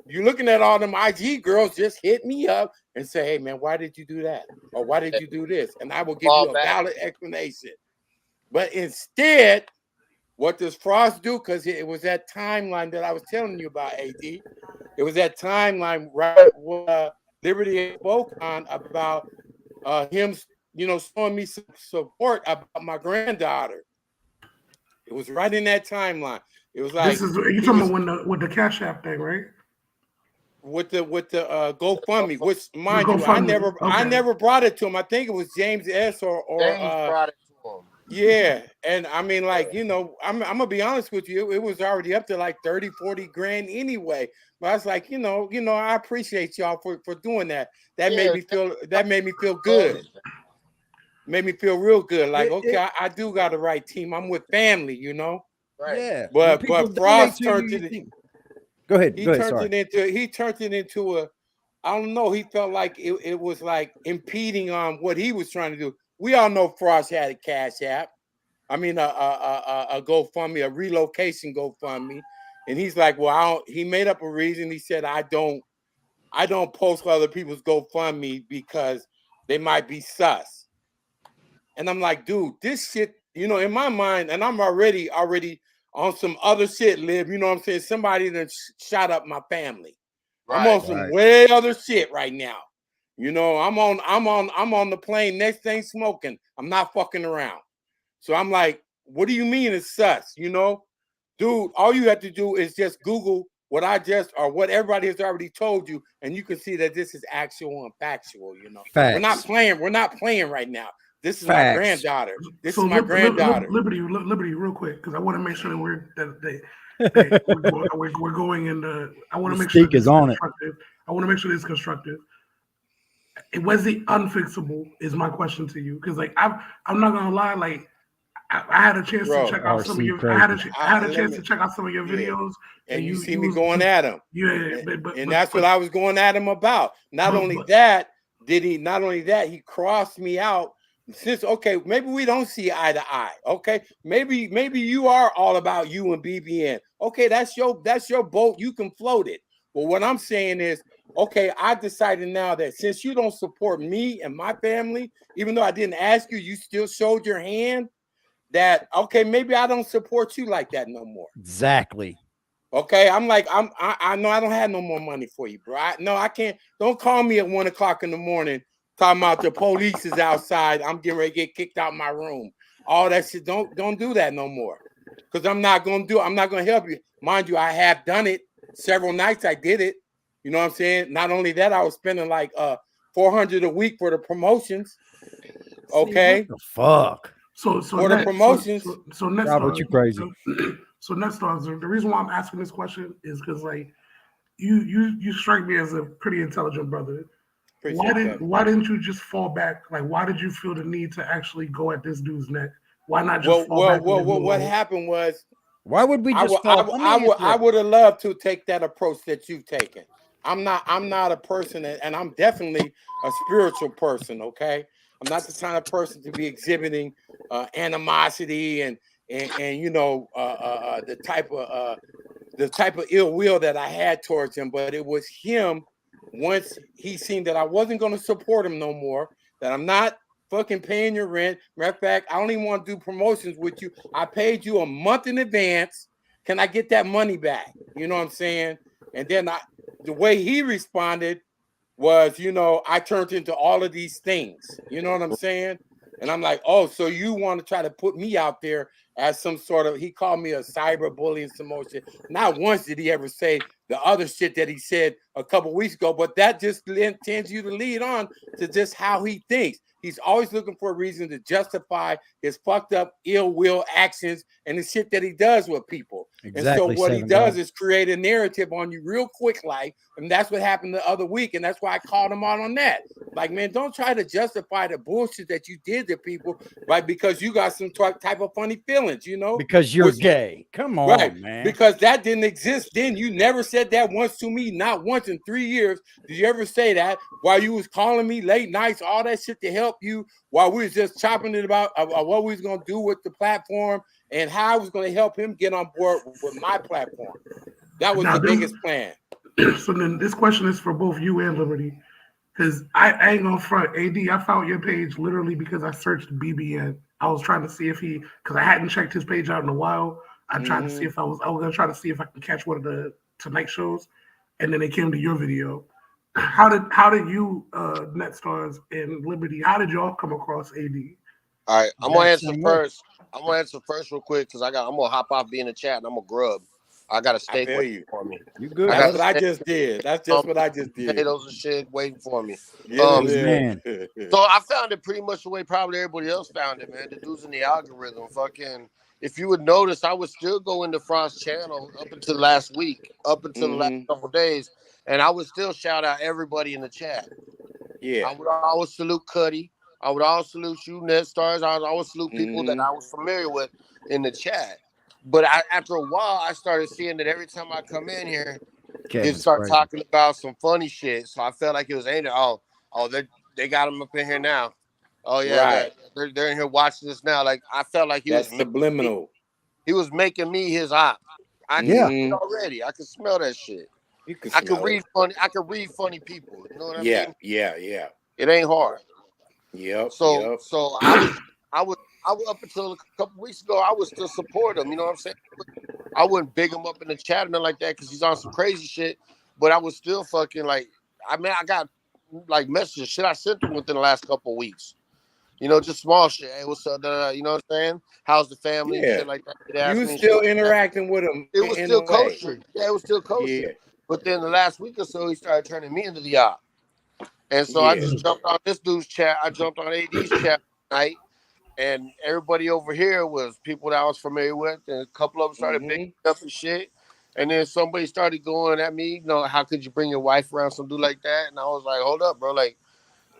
you're looking at all them IG girls just hit me up and say, hey man, why did you do that? Or why did you do this? And I will give you a valid explanation. But instead, what does Frost do? Because it was that timeline that I was telling you about, AD. It was that timeline right where Liberty spoke on about him, showing me some support about my granddaughter. It was right in that timeline. It was like you talking about with the Cash App thing, right? With the GoFundMe, which mind you, I never brought it to him. I think it was James S. or James brought it to him. Yeah, and I mean, like, I'm gonna be honest with you, it was already up to like 30-40 grand anyway. But I was like, I appreciate y'all for doing that. That made me feel good. Made me feel real good. Like, okay, I do got the right team. I'm with family, Right. Yeah. But Frost turned it. Go ahead. He turned it into a. I don't know. He felt like it was like impeding on what he was trying to do. We all know Frost had a Cash App. I mean, a GoFundMe, a relocation GoFundMe, and he's like, well, he made up a reason. He said, I don't post other people's GoFundMe because they might be sus. And I'm like, dude, this shit, in my mind, and I'm already on some other shit, Liv. You know what I'm saying? Somebody that shot up my family. Right, I'm on some way other shit right now. I'm on the plane, next thing smoking. I'm not fucking around. So I'm like, what do you mean it's sus? Dude, all you have to do is just Google what everybody has already told you, and you can see that this is actual and factual, Facts. We're not playing right now. This is my granddaughter. This is my granddaughter. Liberty, real quick, because I want to make sure that we're going in the. I want to make sure is on it. I want to make sure it's constructive. Was it unfixable? Is my question to you, because I'm not gonna lie, like I had a chance to check out some of your. I had a chance to check out some of your videos, and you see me going at him. Yeah, and that's what I was going at him about. Not only that, he crossed me out. Since maybe we don't see eye to eye. Okay, maybe you are all about you and BBN. Okay, that's your boat. You can float it. But what I'm saying is, I decided now that since you don't support me and my family, even though I didn't ask you, you still showed your hand. That maybe I don't support you like that no more. Exactly. Okay, I'm like I know I don't have no more money for you, bro. I can't. Don't call me at 1 o'clock in the morning. Talking about the police is outside. I'm getting ready to get kicked out of my room. All that shit. Don't do that no more. Because I'm not gonna help you. Mind you, I have done it several nights. I did it. You know what I'm saying? Not only that, I was spending like $400 a week for the promotions. Okay. What the fuck? So for the promotions. So next, Robert, you crazy. So next, the reason why I'm asking this question is because like you strike me as a pretty intelligent brother. Why didn't you just fall back? Like, why did you feel the need to actually go at this dude's neck? Why not just fall back? What happened was, why would we just I would have loved to take that approach that you've taken. I'm not a person, and I'm definitely a spiritual person. Okay, I'm not the kind of person to be exhibiting animosity and the type of ill will that I had towards him. But it was him. Once he seen that I wasn't going to support him no more, that I'm not fucking paying your rent. Matter of fact, I don't even want to do promotions with you. I paid you a month in advance. Can I get that money back? You know what I'm saying? And then the way he responded was, I turned into all of these things. You know what I'm saying? And I'm like, oh, so you want to try to put me out there as some sort of, he called me a cyber bully and some more shit. Not once did he ever say the other shit that he said a couple weeks ago, but that just tends you to lead on to just how he thinks. He's always looking for a reason to justify his fucked up ill will actions and the shit that he does with people. Exactly. And so what he does is create a narrative on you real quick, like, and that's what happened the other week. And that's why I called him out on that. Like, man, don't try to justify the bullshit that you did to people, right? Because you got some type of funny feelings, Because you're gay. Come on, right, man. Because that didn't exist then. You never said that once to me. Not once in 3 years did you ever say that while you was calling me late nights, all that shit to help you while we was just chopping it about what we was going to do with the platform and how I was going to help him get on board with my platform. That was the biggest plan. So then this question is for both you and Liberty. Because I ain't gonna front. AD, I found your page literally because I searched BBN. I was trying to see if because I hadn't checked his page out in a while. I tried to see if I was gonna try to see if I can catch one of the Tonight shows, and then it came to your video. How did you, NetStars and Liberty, how did y'all come across AD? All right, I'm gonna answer Same first. I'm gonna answer first real quick because I'm gonna hop off being in the chat and I'm gonna grub. I got a steak feel waiting you. for me. You good? I That's got what I steak, just did. That's just what I just did. potatoes and shit waiting for me. Yeah, man. So I found it pretty much the way probably everybody else found it, man. The dudes in the algorithm, fucking. If you would notice, I would still go into Frost's channel up until last week, up until the last couple days, and I would still shout out everybody in the chat. Yeah. I would always salute Cuddy. I would always salute you, NetStars. I would always salute people that I was familiar with in the chat. But after a while, I started seeing that every time I come in here, he'd start talking about some funny shit. So I felt like it was aimed at, oh, they got him up in here now. Oh yeah, Right. they're in here watching this now. Like I felt like he was subliminal. He was making me his op. I can see it already. I can smell that shit. I can read funny. I can read funny people. You know what I mean? Yeah. It ain't hard. Yep. So I was up until a couple weeks ago. I would still support him. You know what I'm saying? I wouldn't big him up in the chat or nothing like that because he's on some crazy shit. But I was still fucking like. I mean, I got like messages. Shit, I sent him within the last couple of weeks. You know, just small shit. Hey, what's up? You know what I'm saying? How's the family? Yeah. Shit like that. You still interacting with him. It was still kosher. Yeah, it was still kosher. Yeah. But then the last week or so, he started turning me into the op. And so I just jumped on this dude's chat. I jumped on AD's chat tonight. And everybody over here was people that I was familiar with. And a couple of them started bigging up and shit. And then somebody started going at me, you know, how could you bring your wife around some dude like that? And I was like, hold up, bro. Like,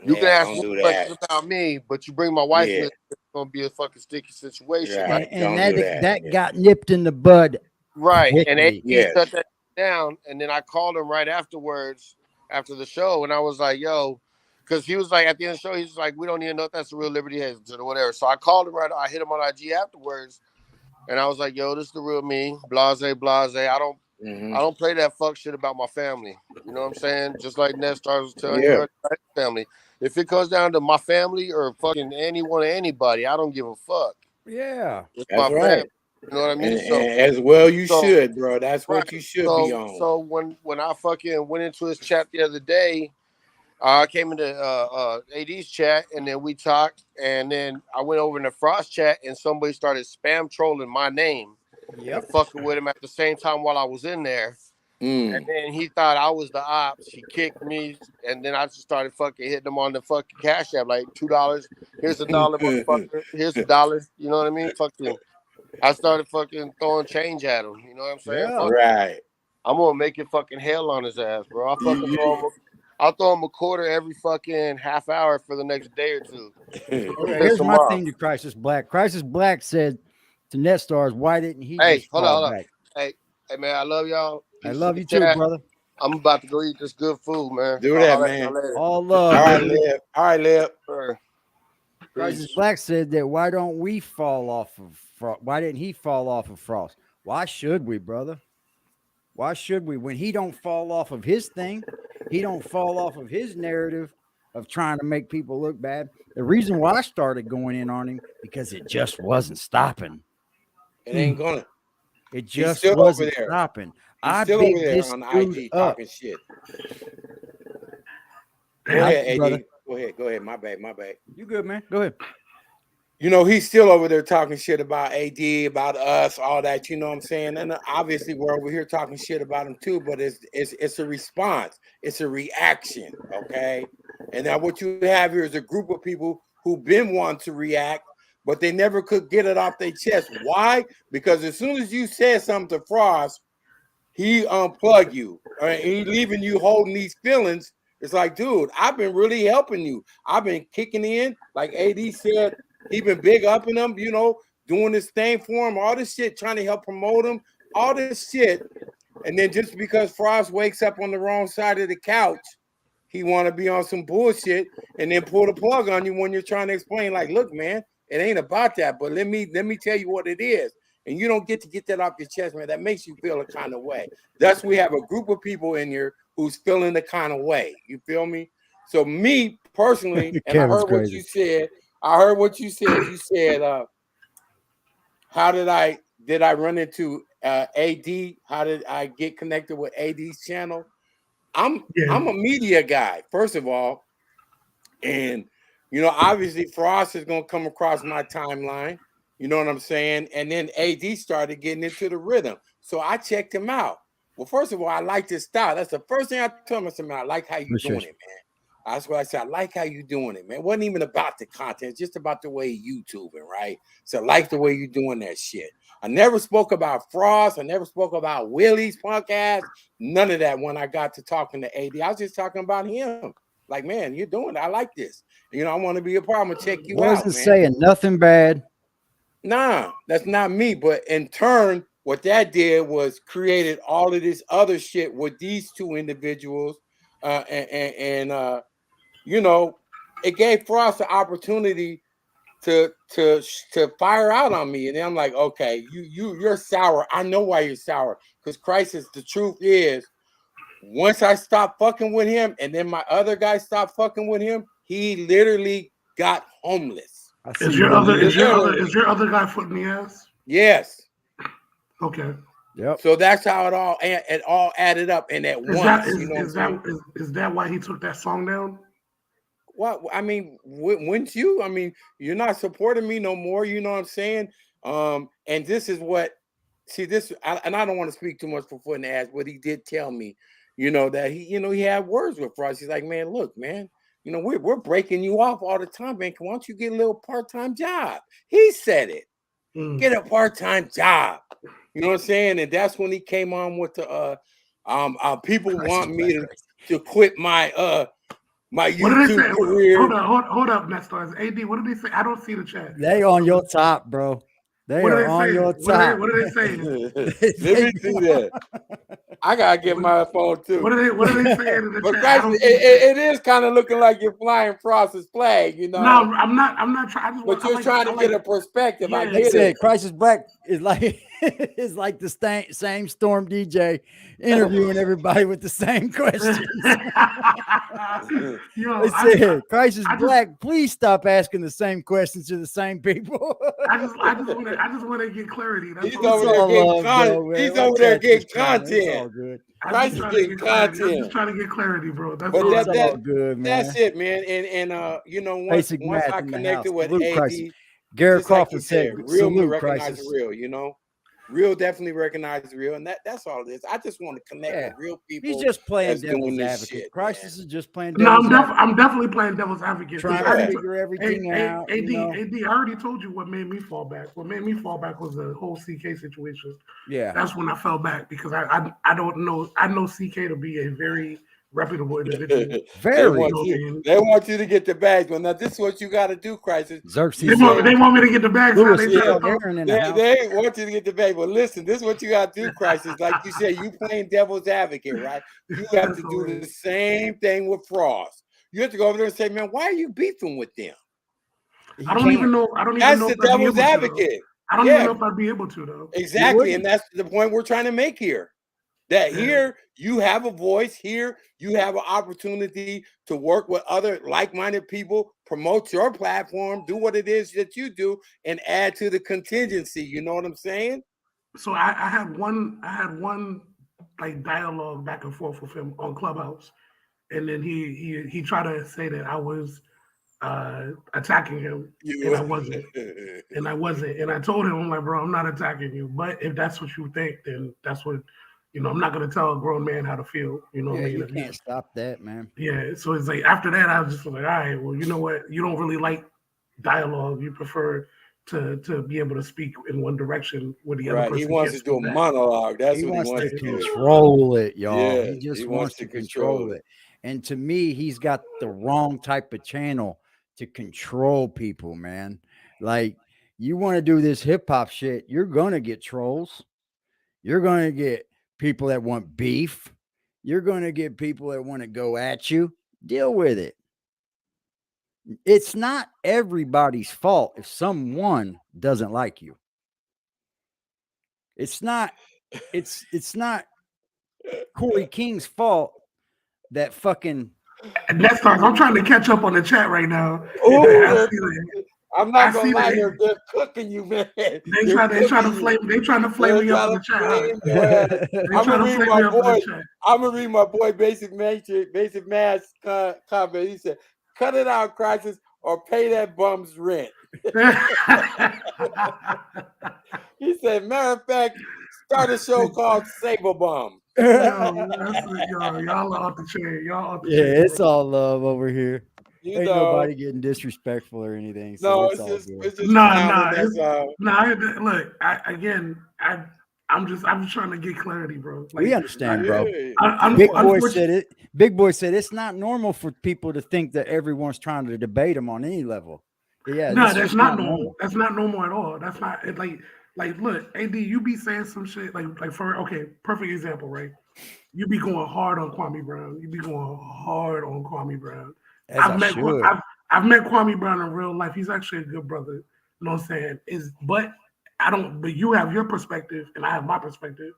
you can ask me questions about me, but you bring my wife in, it's going to be a fucking sticky situation. Yeah. Right? And that got nipped in the bud. Right. Quickly. And AD shut that down. And then I called him right afterwards, after the show. And I was like, yo, because he was like, at the end of the show, he was like, we don't even know if that's the real Liberty Hazens or whatever. So I called him I hit him on IG afterwards. And I was like, yo, this is the real me. Blase. I don't play that fuck shit about my family. You know what I'm saying? Just like NetStars was telling you, family. If it comes down to my family or fucking anybody, I don't give a fuck. Yeah. It's my family. You know what I mean? And as well you should, bro. That's what you should be on. So when I fucking went into his chat the other day, I came into AD's chat and then we talked, and then I went over in the Frost chat and somebody started spam trolling my name and fucking with him at the same time while I was in there. And then he thought I was the ops. He kicked me, and then I just started fucking hitting him on the fucking Cash App, like $2. Here's $1, motherfucker. Here's $1. You know what I mean? Fucking. I started fucking throwing change at him. You know what I'm saying? Yeah. Right. I'm gonna make it fucking hell on his ass, bro. I'll throw him a quarter every fucking half hour for the next day or two. Here's my thing to Crisis Black. Crisis Black said to NetStars, why didn't he? Hey, hold on. Hey, man, I love y'all. I love you too, brother. I'm about to go eat this good food, man. Do that, man. All love. All right, Liv. Crisis Black said that why don't we fall off of Frost? Why didn't he fall off of Frost? Why should we, brother? Why should we? When he don't fall off of his thing, he don't fall off of his narrative of trying to make people look bad. The reason why I started going in on him, because it just wasn't stopping. It ain't gonna. It just wasn't stopping. I still over there on IG talking shit. Go ahead, AD. Go ahead. My bad. You good, man? Go ahead. You know, he's still over there talking shit about AD, about us, all that. You know what I'm saying? And obviously, we're over here talking shit about him too. But it's a response. It's a reaction. Okay. And now what you have here is a group of people who've been wanting to react, but they never could get it off their chest. Why? Because as soon as you said something to Frost, he unplugged you. He leaving you holding these feelings. It's like, dude, I've been really helping you. I've been kicking in. Like AD said, he been big upping them, you know, doing this thing for him, all this shit, trying to help promote him, all this shit. And then just because Frost wakes up on the wrong side of the couch, he want to be on some bullshit and then pull the plug on you when you're trying to explain, like, look, man, it ain't about that, but let me tell you what it is. and you don't get to get that off your chest, man, that makes you feel a kind of way. Thus, we have a group of people in here who's feeling the kind of way. You feel me? So me personally, and I heard what you said. I heard what you said. You said, how did I run into AD? How did I get connected with AD's channel? I'm a media guy, first of all. And, you know, obviously Frost is going to come across my timeline. You know what I'm saying? And then AD started getting into the rhythm. So I checked him out. Well, first of all, I like his style. That's the first thing I told him. I said, man, I like how you doing it, man. That's what I said. I like how you doing it, man. It wasn't even about the content. It's just about the way you YouTubing, right? So I like the way you doing that shit. I never spoke about Frost. I never spoke about Willie's punk ass. None of that when I got to talking to AD. I was just talking about him. Like, man, you're doing it. I like this. You know, I want to be a part. I'm going to check you out, man. Wasn't saying nothing bad. Nah, that's not me. But in turn, what that did was created all of this other shit with these two individuals. You know, it gave Frost the opportunity to fire out on me. And then I'm like, okay, you're sour. I know why you're sour. Because Crisis, the truth is, once I stopped fucking with him and then my other guy stopped fucking with him, he literally got homeless. Is your other guy foot in the ass? Yes. Okay. Yep. So that's how it all added up in at once. Is that why he took that song down? What I mean, wouldn't you? I mean, you're not supporting me no more. You know what I'm saying? And this is what. See this, and I don't want to speak too much for foot in the ass, but he did tell me, you know, that he had words with Frost. He's like, man, look, man, you know, we're breaking you off all the time, man. Why don't you get a little part-time job? He said it. Get a part-time job. You know what I'm saying? And that's when he came on with the people want me to quit my my YouTube career. Hold up, Nestars. AD, what did they say? I don't see the chat. They on your top, bro. They are on your top. What are they saying? Let me see that. I gotta get my phone too. What are they saying in the but chat? Guys, it is kind of looking like you're flying Frost's flag, you know. No, I'm not trying. But you're trying to get a perspective. Yeah, I get it. Crisis Black is like it's like the same Storm DJ interviewing everybody with the same questions. Yo, they said, Crisis Black, please stop asking the same questions to the same people. I just want to get clarity. He's over there getting content. Good. I'm just trying to get clarity, bro. That's all good, man. That's it, man. And you know, once I connected with AD, Garrett Crawford said, "Real me recognize real." You know, real definitely recognize real, and that's all it is. I just want to connect with real people. He's just playing devil's advocate. Shit, Crisis is just playing. I'm definitely playing devil's advocate. Trying to figure everything out. AD, I already told you what made me fall back. What made me fall back was the whole CK situation. Yeah, that's when I fell back because I don't know. I know CK to be a very reputable individual. They want you to get the bags. Well, now this is what you got to do, Crisis. They want me to get the bags. They want you to get the bag. But listen, this is what you got to do, Crisis. Like you said, you playing devil's advocate, right? You have to do the same thing with Frost. You have to go over there and say, man, why are you beefing with them? I don't even know. That's the devil's advocate. I don't even know if I'd be able to, though. Exactly, and that's the point we're trying to make here. That here you have a voice, here you have an opportunity to work with other like-minded people, promote your platform, do what it is that you do, and add to the contingency. You know what I'm saying? So I had one like dialogue back and forth with him on Clubhouse, and then he tried to say that I was attacking him, and I wasn't. And I told him, I'm like, bro, I'm not attacking you, but if that's what you think, then that's what. You know, I'm not going to tell a grown man how to feel. You know what I mean? You can't stop that, man. Yeah. So it's like after that, I was just like, all right, well, you know what? You don't really like dialogue. You prefer to be able to speak in one direction with the other person. He wants to do a monologue. That's what he wants to control it, y'all. Yeah, he just wants to control it. And to me, he's got the wrong type of channel to control people, man. Like, you want to do this hip hop shit, you're going to get trolls. You're going to get people that want beef. You're going to get people that want to go at you. Deal with it. It's not everybody's fault if someone doesn't like you. It's not Corey King's fault that fucking And that's stars. I'm trying to catch up on the chat right now. Oh, I see that. I'm not gonna see lie, that. they're cooking you, man. They trying to flame. They trying to flame me up in the chat. I'm gonna read my boy. Chat. I'm gonna read my boy Basic Mass comment. He said, "Cut it out, Crisis, or pay that bum's rent." He said, "Matter of fact, start a show called Saber Bum." Y'all off the chain. Y'all off the chain. Yeah, it's all love over here. You Ain't know, nobody getting disrespectful or anything. So no, it's all just good. Look, I'm just trying to get clarity, bro. Like, we understand, bro. Big Boy said it's not normal for people to think that everyone's trying to debate him on any level. Yeah, no, that's not normal. That's not normal at all. That's not it, like look, AD, you be saying some shit like for perfect example, right? You be going hard on Kwame Brown. You be going hard on Kwame Brown. I've met Kwame Brown in real life. He's actually a good brother. You know what I'm saying? But you have your perspective and I have my perspective.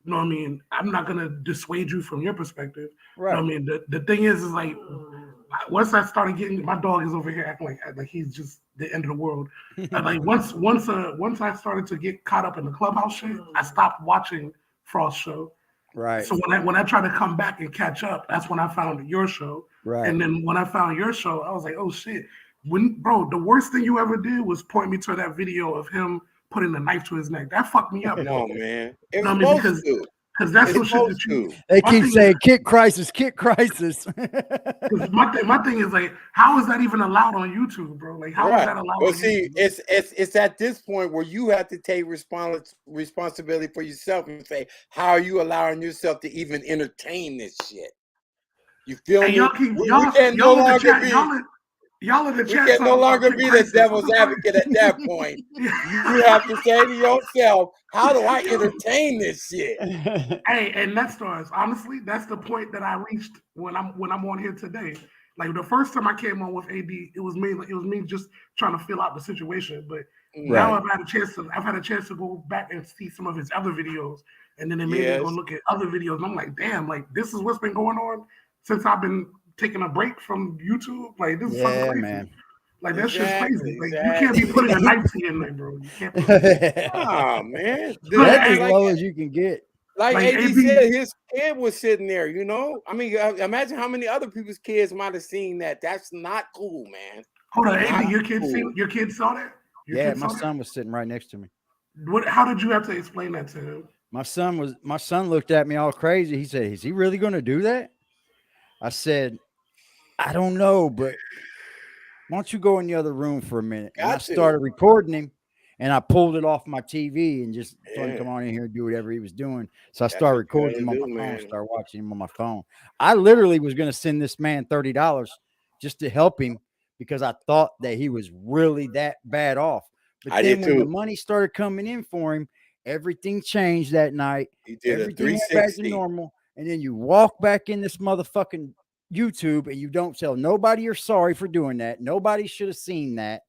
You know what I mean? I'm not gonna dissuade you from your perspective. Right. You know what I mean? The thing is like once I started getting, my dog is over here acting like he's just the end of the world. Like once I started to get caught up in the Clubhouse shit, I stopped watching Frost's show. Right. So when I tried to come back and catch up, that's when I found your show. Right. And then when I found your show, I was like, oh shit. Bro, the worst thing you ever did was point me to that video of him putting the knife to his neck. That fucked me up. No, man. Because that's what shit that you. They keep saying kick crisis. My thing is like, how is that even allowed on YouTube, bro? Like, how is that allowed? Well, see, it's at this point where you have to take responsibility for yourself and say, how are you allowing yourself to even entertain this shit? You feel me? Y'all can no longer be. Y'all in the chat. You can no longer be the devil's advocate at that point. You have to say to yourself, how do I entertain this shit? Hey, and that's stars. Honestly, that's the point that I reached when I'm on here today. Like the first time I came on with AD, it was me just trying to fill out the situation. But now I've had a chance to go back and see some of his other videos, and then it made me go look at other videos. And I'm like, damn, like this is what's been going on since I've been taking a break from YouTube. Like this is fucking crazy. Man. Like that's just crazy. Like you can't be putting a knife to your neck, bro. You can't. Oh man, that's as low as you can get. Like AD said, his kid was sitting there. You know, I mean, imagine how many other people's kids might have seen that. That's not cool, man. Hold on, AD, your kid saw that? My son was sitting right next to me. How did you have to explain that to him? My son looked at me all crazy. He said, "Is he really going to do that?" I said, "I don't know, but why don't you go in the other room for a minute?" And I started recording him, and I pulled it off my TV and just told him, come on in here and do whatever he was doing. So I started recording him on my phone, started watching him on my phone. I literally was going to send this man $30 just to help him because I thought that he was really that bad off. But then when the money started coming in for him, everything changed that night. He did everything went back to normal. And then you walk back in this motherfucking YouTube and you don't tell nobody you're sorry for doing that. Nobody should have seen that.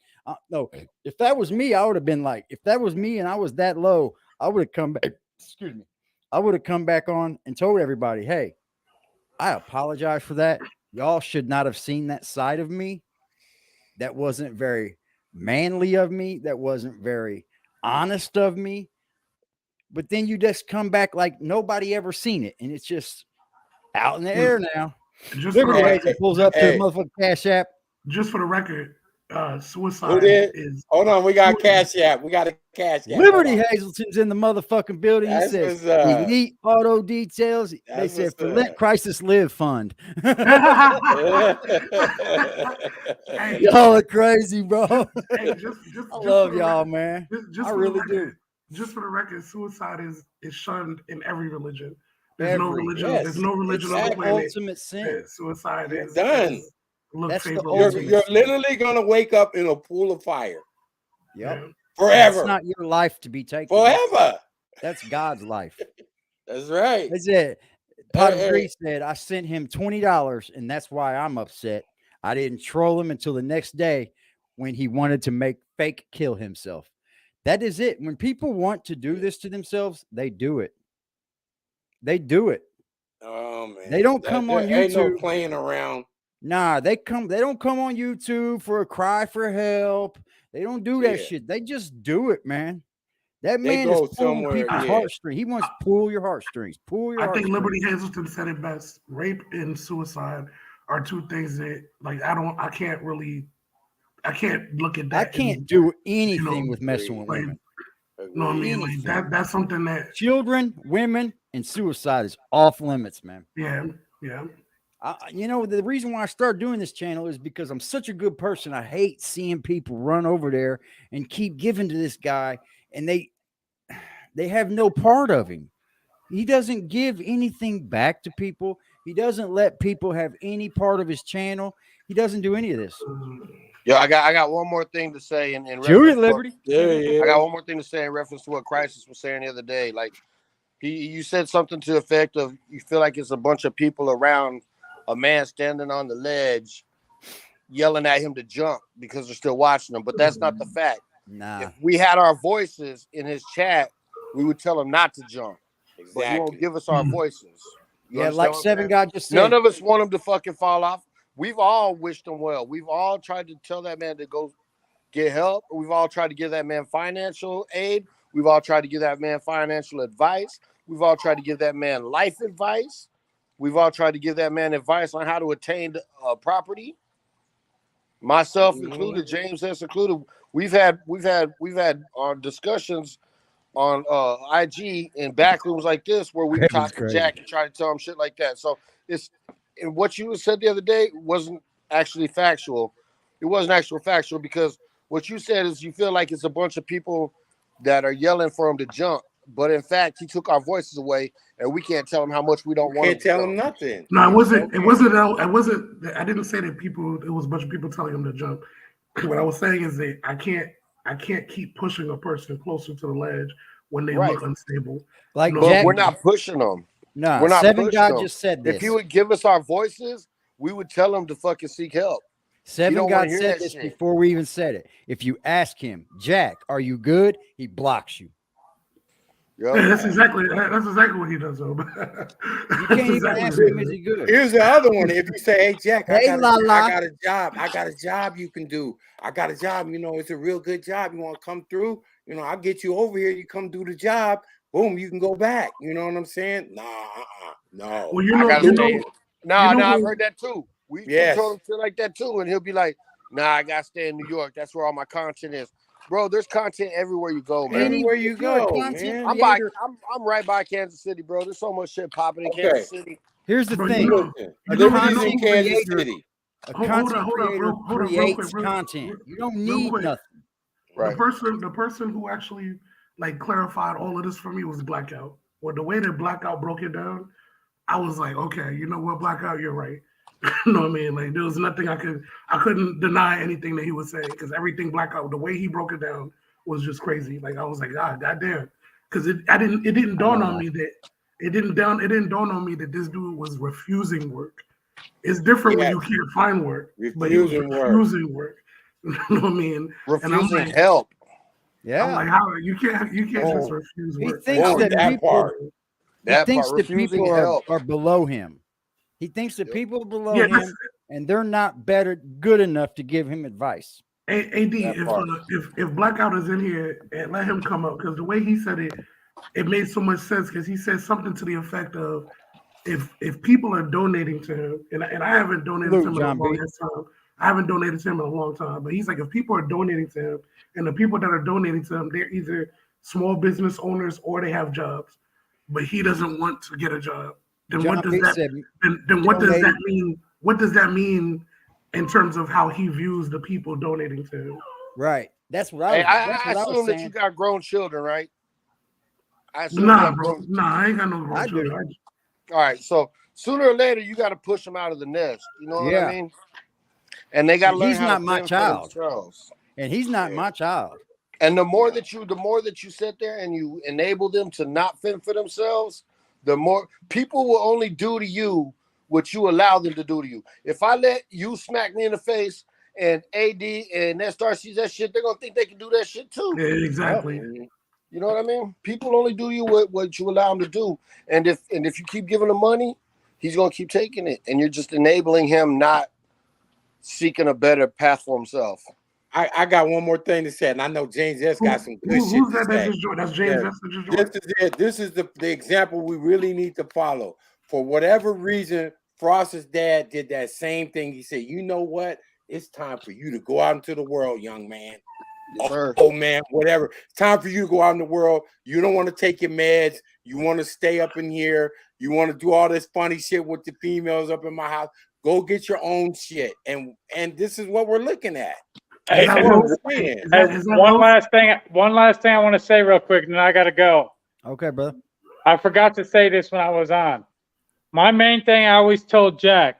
No, if that was me, I would have been like, if that was me and I was that low, I would have come back. Excuse me. I would have come back on and told everybody, hey, I apologize for that. Y'all should not have seen that side of me. That wasn't very manly of me. That wasn't very honest of me. But then you just come back like nobody ever seen it. And it's just out in the air now. Pulls up to the motherfucking Cash App. Just for the record, suicide is. Hold on, we got Cash App. We got a Cash App. Liberty Hazelton's in the motherfucking building. He says, Elite Auto Details. They said, for Let Crisis Live Fund. Y'all are crazy, bro. Hey, I love y'all, man. I really do. Just for the record, suicide is shunned in every religion. There's no religion. There's no religion on the planet. Ultimate sin. Suicide is done. You're literally gonna wake up in a pool of fire. Yep. Forever. It's not your life to be taken. Forever. That's God's life. That's right. That's it. Pottery said, I sent him $20, and that's why I'm upset. I didn't troll him until the next day when he wanted to make fake kill himself. That is it. When people want to do this to themselves, they do it. They do it. Oh man, They don't come on Ain't no YouTube. playing around. Nah, they don't come on YouTube for a cry for help. They don't do that shit. They just do it, man. That man is pulling people's heartstrings. He wants to pull your heartstrings. I think Liberty Hazelton said it best. Rape and suicide are two things that, like, I can't look at that. I can't do anything with messing with women. You know what I mean? Like that's something that children, women, and suicide is off limits, man. Yeah. You know, the reason why I started doing this channel is because I'm such a good person. I hate seeing people run over there and keep giving to this guy, and they have no part of him. He doesn't give anything back to people. He doesn't let people have any part of his channel. He doesn't do any of this. Yo, I got one more thing to say in Judy Liberty. Yeah. I got one more thing to say in reference to what Crisis was saying the other day. Like you said something to the effect of you feel like it's a bunch of people around a man standing on the ledge yelling at him to jump because they're still watching him. But that's not the fact. Nah. If we had our voices in his chat, we would tell him not to jump. Exactly. But he won't give us our voices. Yeah, like Seven God just said. None of us want him to fucking fall off. We've all wished him well. We've all tried to tell that man to go get help. We've all tried to give that man financial aid. We've all tried to give that man financial advice. We've all tried to give that man life advice. We've all tried to give that man advice on how to attain property. Myself included, James has included. We've had our discussions on IG in back rooms like this where we talked to Jack and try to tell him shit like that. So it's and what you said the other day wasn't actually factual. It wasn't actual factual because what you said is you feel like it's a bunch of people that are yelling for him to jump. But in fact, he took our voices away, and we can't tell him how much we don't want. Can't tell him nothing. No, it wasn't. It wasn't. I didn't say that people. It was a bunch of people telling him to jump. What I was saying is that I can't keep pushing a person closer to the ledge when they look unstable. Like, but we're not pushing them. No, we're not. Seven God just said this. If he would give us our voices, we would tell him to fucking seek help. Seven God said this before we even said it. If you ask him, Jack, are you good? He blocks you. Yep. Yeah, that's exactly what he does. Though. You can't even ask him, is he good? Here's the other one. If you say, "Hey Jack, I got a job. I got a job you can do. I got a job. You know, it's a real good job. You want to come through? You know, I'll get you over here. You come do the job. Boom, you can go back. You know what I'm saying? No. Well, I've heard that too. We told him shit like that too, and he'll be like, "Nah, I gotta stay in New York. That's where all my content is." Bro, there's content everywhere you go, man. Anywhere you go, man. I'm right by Kansas City, bro. There's so much shit popping in Kansas City. Here's the thing. A content creator creates content. You don't need nothing. Right. The person who actually like clarified all of this for me was Blackout. Well, the way that Blackout broke it down, I was like, okay, you know what, Blackout, you're right. You know what I mean? Like there was nothing I couldn't deny anything that he was saying because everything Blackout, the way he broke it down was just crazy. Like I was like, goddamn, because it didn't dawn on me that this dude was refusing work. It's different when you can't find work, but he was refusing work. You know what I mean? Refusing help. Yeah, I'm like, how you can't just refuse work. He thinks that people are below him. He thinks that people are below him, and they're not good enough to give him advice. AD, if Blackout is in here, and let him come up because the way he said it, it made so much sense because he said something to the effect of, if people are donating to him, and I haven't donated to him in a long time. I haven't donated to him in a long time, but he's like, if people are donating to him, and the people that are donating to him, they're either small business owners or they have jobs, but he doesn't want to get a job. Then what does that mean? What does that mean in terms of how he views the people donating to him? Right. That's what I assume that you got grown children, right? Nah, I ain't got no grown children. All right, so sooner or later you got to push them out of the nest. You know what I mean? And they got to learn he's how not to my child. themselves. And he's not my child. And the more that you sit there and you enable them to not fend for themselves, the more people will only do to you what you allow them to do to you. If I let you smack me in the face and AD and Nestar sees that shit, they're gonna think they can do that shit too. Yeah, exactly. You know what I mean? People only do you what you allow them to do, and if you keep giving him money, he's gonna keep taking it, and you're just enabling him not seeking a better path for himself. I got one more thing to say, and I know James S got some good shit Who's to that say. just joined? That's James S that just joined. This is it. This is the example we really need to follow. For whatever reason, Frost's dad did that same thing. He said, "You know what? It's time for you to go out into the world, young man. Oh man, whatever. It's time for you to go out in the world. You don't want to take your meds. You want to stay up in here. You want to do all this funny shit with the females up in my house. Go get your own shit." And this is what we're looking at. Hey, one last thing I want to say real quick, and then I gotta go. Okay, brother. I forgot to say this when I was on. My main thing I always told Jack,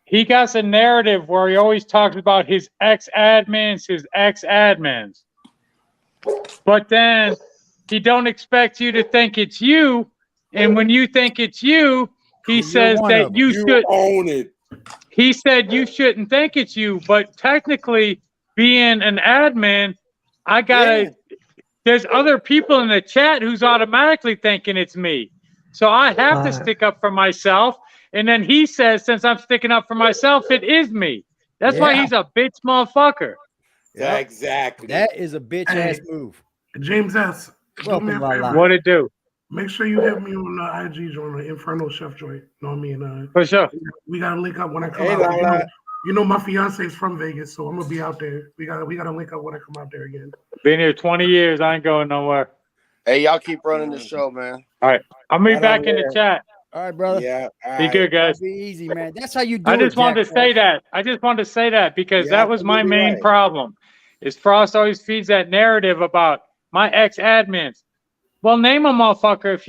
he got a narrative where he always talks about his ex-admins, but then he don't expect you to think it's you, and when you think it's you, he says that you should own it. He said you shouldn't think it's you, but technically, being an admin, there's other people in the chat who's automatically thinking it's me. So I have to stick up for myself. And then he says, since I'm sticking up for myself, it is me. That's why he's a bitch motherfucker. Yeah, exactly. That is a bitch ass move. James S. Welcome, Lala. What it do? Make sure you hit me on the IG joint, the Inferno Chef joint. You know what I mean? For sure. We gotta link up when I come out. You know my fiance is from Vegas, so I'm gonna be out there. We gotta link up when I come out there again. Been here 20 years. I ain't going nowhere. Hey, y'all keep running the show, man. All right. I'll be back in the chat. All right, brother. Yeah. Be good, guys. Be easy, man. That's how you do it. I just wanted to say that. Because that was my main problem. Is Frost always feeds that narrative about my ex-admins. Well, name a motherfucker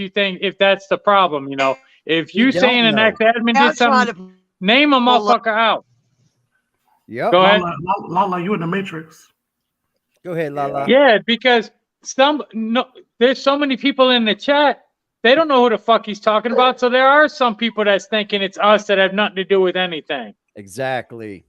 if that's the problem, you know. If you saying an ex-admin did something, name a motherfucker out. Yep. Go ahead. Lala, you in the Matrix. Go ahead, Lala. Yeah, because there's so many people in the chat, they don't know who the fuck he's talking about. So there are some people that's thinking it's us that have nothing to do with anything. Exactly.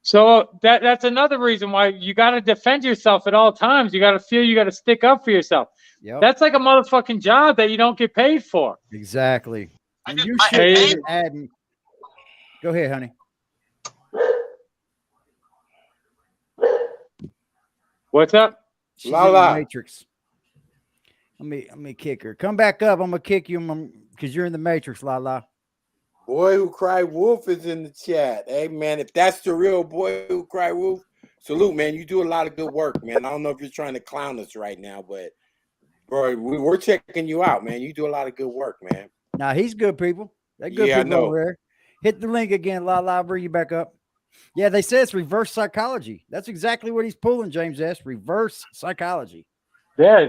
So that's another reason why you got to defend yourself at all times. You got to feel you got to stick up for yourself. Yep. That's like a motherfucking job that you don't get paid for. Exactly. And you should add. Go ahead, honey. What's up? She's in the Matrix. Let me kick her. Come back up. I'm gonna kick you because you're in the Matrix, Lala. Boy Who Cried Wolf is in the chat. Hey man, if that's the real Boy Who Cried Wolf, salute, man. You do a lot of good work, man. I don't know if you're trying to clown us right now, but bro, we're checking you out, man. You do a lot of good work, man. Nah, he's good people. They're good people over there. Hit the link again, Lala. I'll bring you back up. Yeah, they say it's reverse psychology. That's exactly what he's pulling, James S. Reverse psychology. Yeah,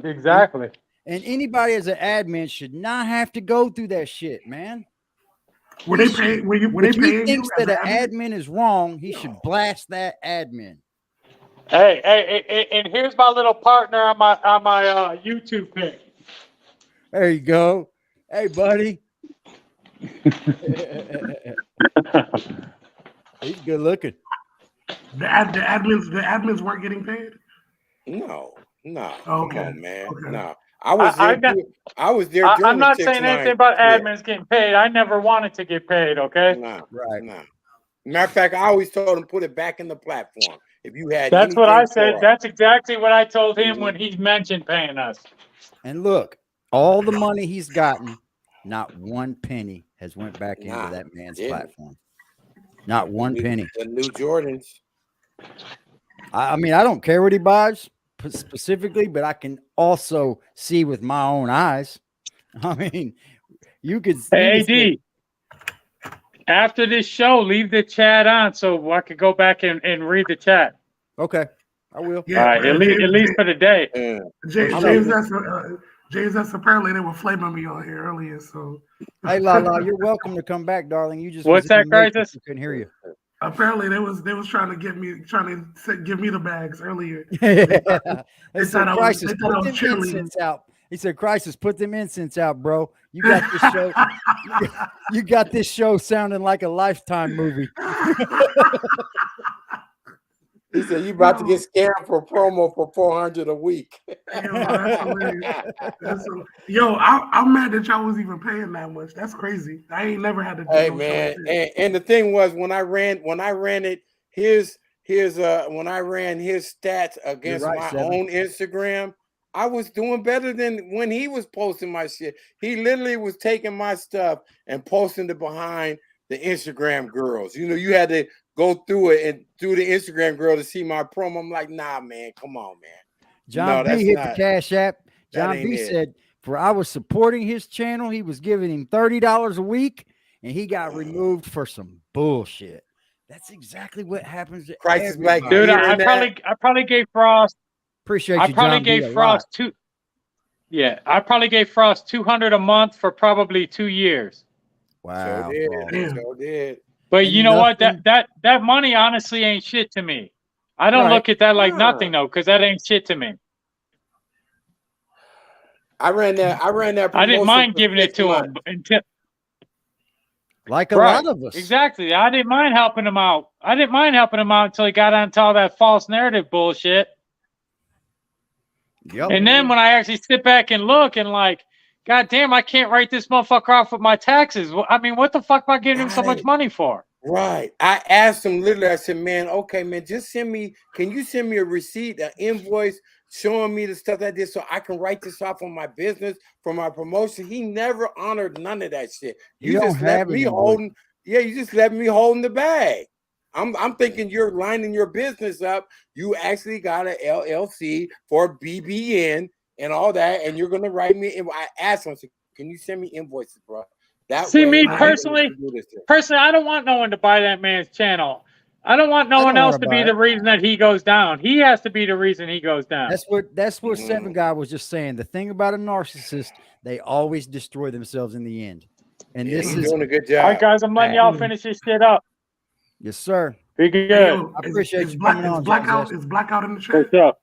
exactly. And anybody as an admin should not have to go through that shit, man. When he thinks that an admin is wrong, he should blast that admin. Hey, and here's my little partner on my YouTube pic. There you go. Hey, buddy. He's good looking. The admins weren't getting paid? No. Okay. Come on, man. Okay. No. I was there. I'm not saying anything about admins getting paid. I never wanted to get paid, okay? No. Matter of fact, I always told him put it back in the platform. If you had that's what I said. That's exactly what I told him when he mentioned paying us. And look, all the money he's gotten, not one penny has went back into that man's platform. Not one penny. The new Jordans. I mean, I don't care what he buys specifically, but I can also see with my own eyes. I mean, you could. Hey, AD, after this show, leave the chat on so I could go back and read the chat. Okay, I will. Yeah, all right, at least for the day. James, that's apparently they were flaming me on here earlier. So, hey, Lala, you're welcome to come back, darling. You just what's that, Crisis? I couldn't hear you. Apparently, they was trying to give me the bags earlier. They said, Crisis, put them incense out. He said, Crisis, put them incense out, bro. You got this show. you got this show sounding like a Lifetime movie. said you about to get scammed for a promo for $400 a week. Yo, that's hilarious. Yo, I'm mad that y'all was even paying that much. That's crazy. I ain't never had to do Hey no man, show like that. and the thing was when I ran it, when I ran his stats against right, my Seven. own Instagram, I was doing better than when he was posting my shit. He literally was taking my stuff and posting it behind the Instagram girls. You know, you had to go through it and through the Instagram girl to see my promo. I'm like, nah, man, come on, man. John No, B hit that's the Cash App. John ain't B it. said, for I was supporting his channel, he was giving him $30 a week, and he got removed for some bullshit. That's exactly what happens to Crisis Black. everybody. Dude, Hearing I probably gave Frost. Appreciate you, I probably John B, gave a lot. Frost two. Yeah, I probably gave Frost $200 a month for probably 2 years. Wow. Sure did. Frost. Damn. Sure did. But And you know what? nothing- That money honestly ain't shit to me. I don't Right. look at that like Huh. nothing though, because that ain't shit to me. I ran that. I didn't promotion mind for giving 6 it to months. him until Like a right, lot of us. exactly. I didn't mind helping him out. I didn't mind helping him out until he got onto all that false narrative bullshit. Yep. And then when I actually sit back and look and like, God damn, I can't write this motherfucker off with my taxes. I mean, what the fuck am I giving him so much Right. money for? Right. I asked him literally, I said, man, okay, man, just can you send me a receipt, an invoice showing me the stuff I did so I can write this off on my business for my promotion? He never honored none of that shit. You You don't just let have me any holding, you just let me holding the bag. I'm thinking you're lining your business up. You actually got an LLC for BBN and all that, and you're gonna write me. I asked him, I said, can you send me invoices, bro? That See, way me I personally, can do this shit. I don't want no one to buy that man's channel. I don't want no I one don't else wanna to be buy the it. reason that he goes down. He has to be the reason he goes down. That's what Seven Guy was just saying. The thing about a narcissist, they always destroy themselves in the end. And Yeah, this he's is doing a good job. All right, guys, I'm letting y'all finish this shit up. yes, sir. Be good. Hey, yo, I appreciate is you coming on, Blackout James. is Blackout in the chat? What's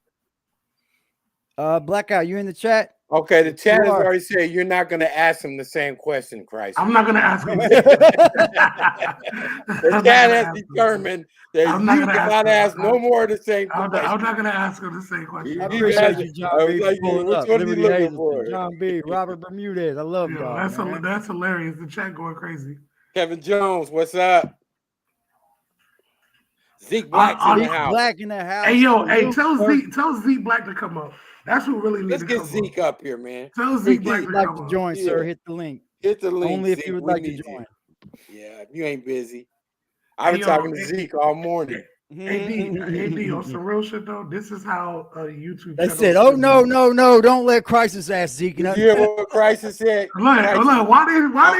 up? Blackout, you in the chat? Okay, the chat has are. already said you're not going to ask him the same question, Christ. I'm not gonna ask him. The chat has determined that I'm you not gonna ask cannot him. ask no more of the same I'm question. not gonna ask him the same question. I You appreciate guys- you, John I B, was for like, pulling which up. one are you Liberty looking Hazelton, for? John B, Robert Bermudez. I love Yo, y'all, man. that's hilarious. The chat going crazy. Kevin Jones, what's up? Zeke Black's in the Zeke house. Black in the house. Hey yo, hey, Salute, tell sir. Zeke Black to come up. That's who really needs Let's to get come Zeke up here, man. Tell Zeke Hey, Black If to you'd like come to up. join, sir, Yeah. hit the link. Hit the link. Only if Zeke. you would We like to need join. Yeah, if you ain't busy. I've been Hey, yo, talking to hey, Zeke all morning. AD, on some real shit though. This is how YouTube. They channel said, "Oh should no, be. no, no! Don't let Crisis ask Zeke." Did nothing." you hear what Crisis said? Look, Crisis, why they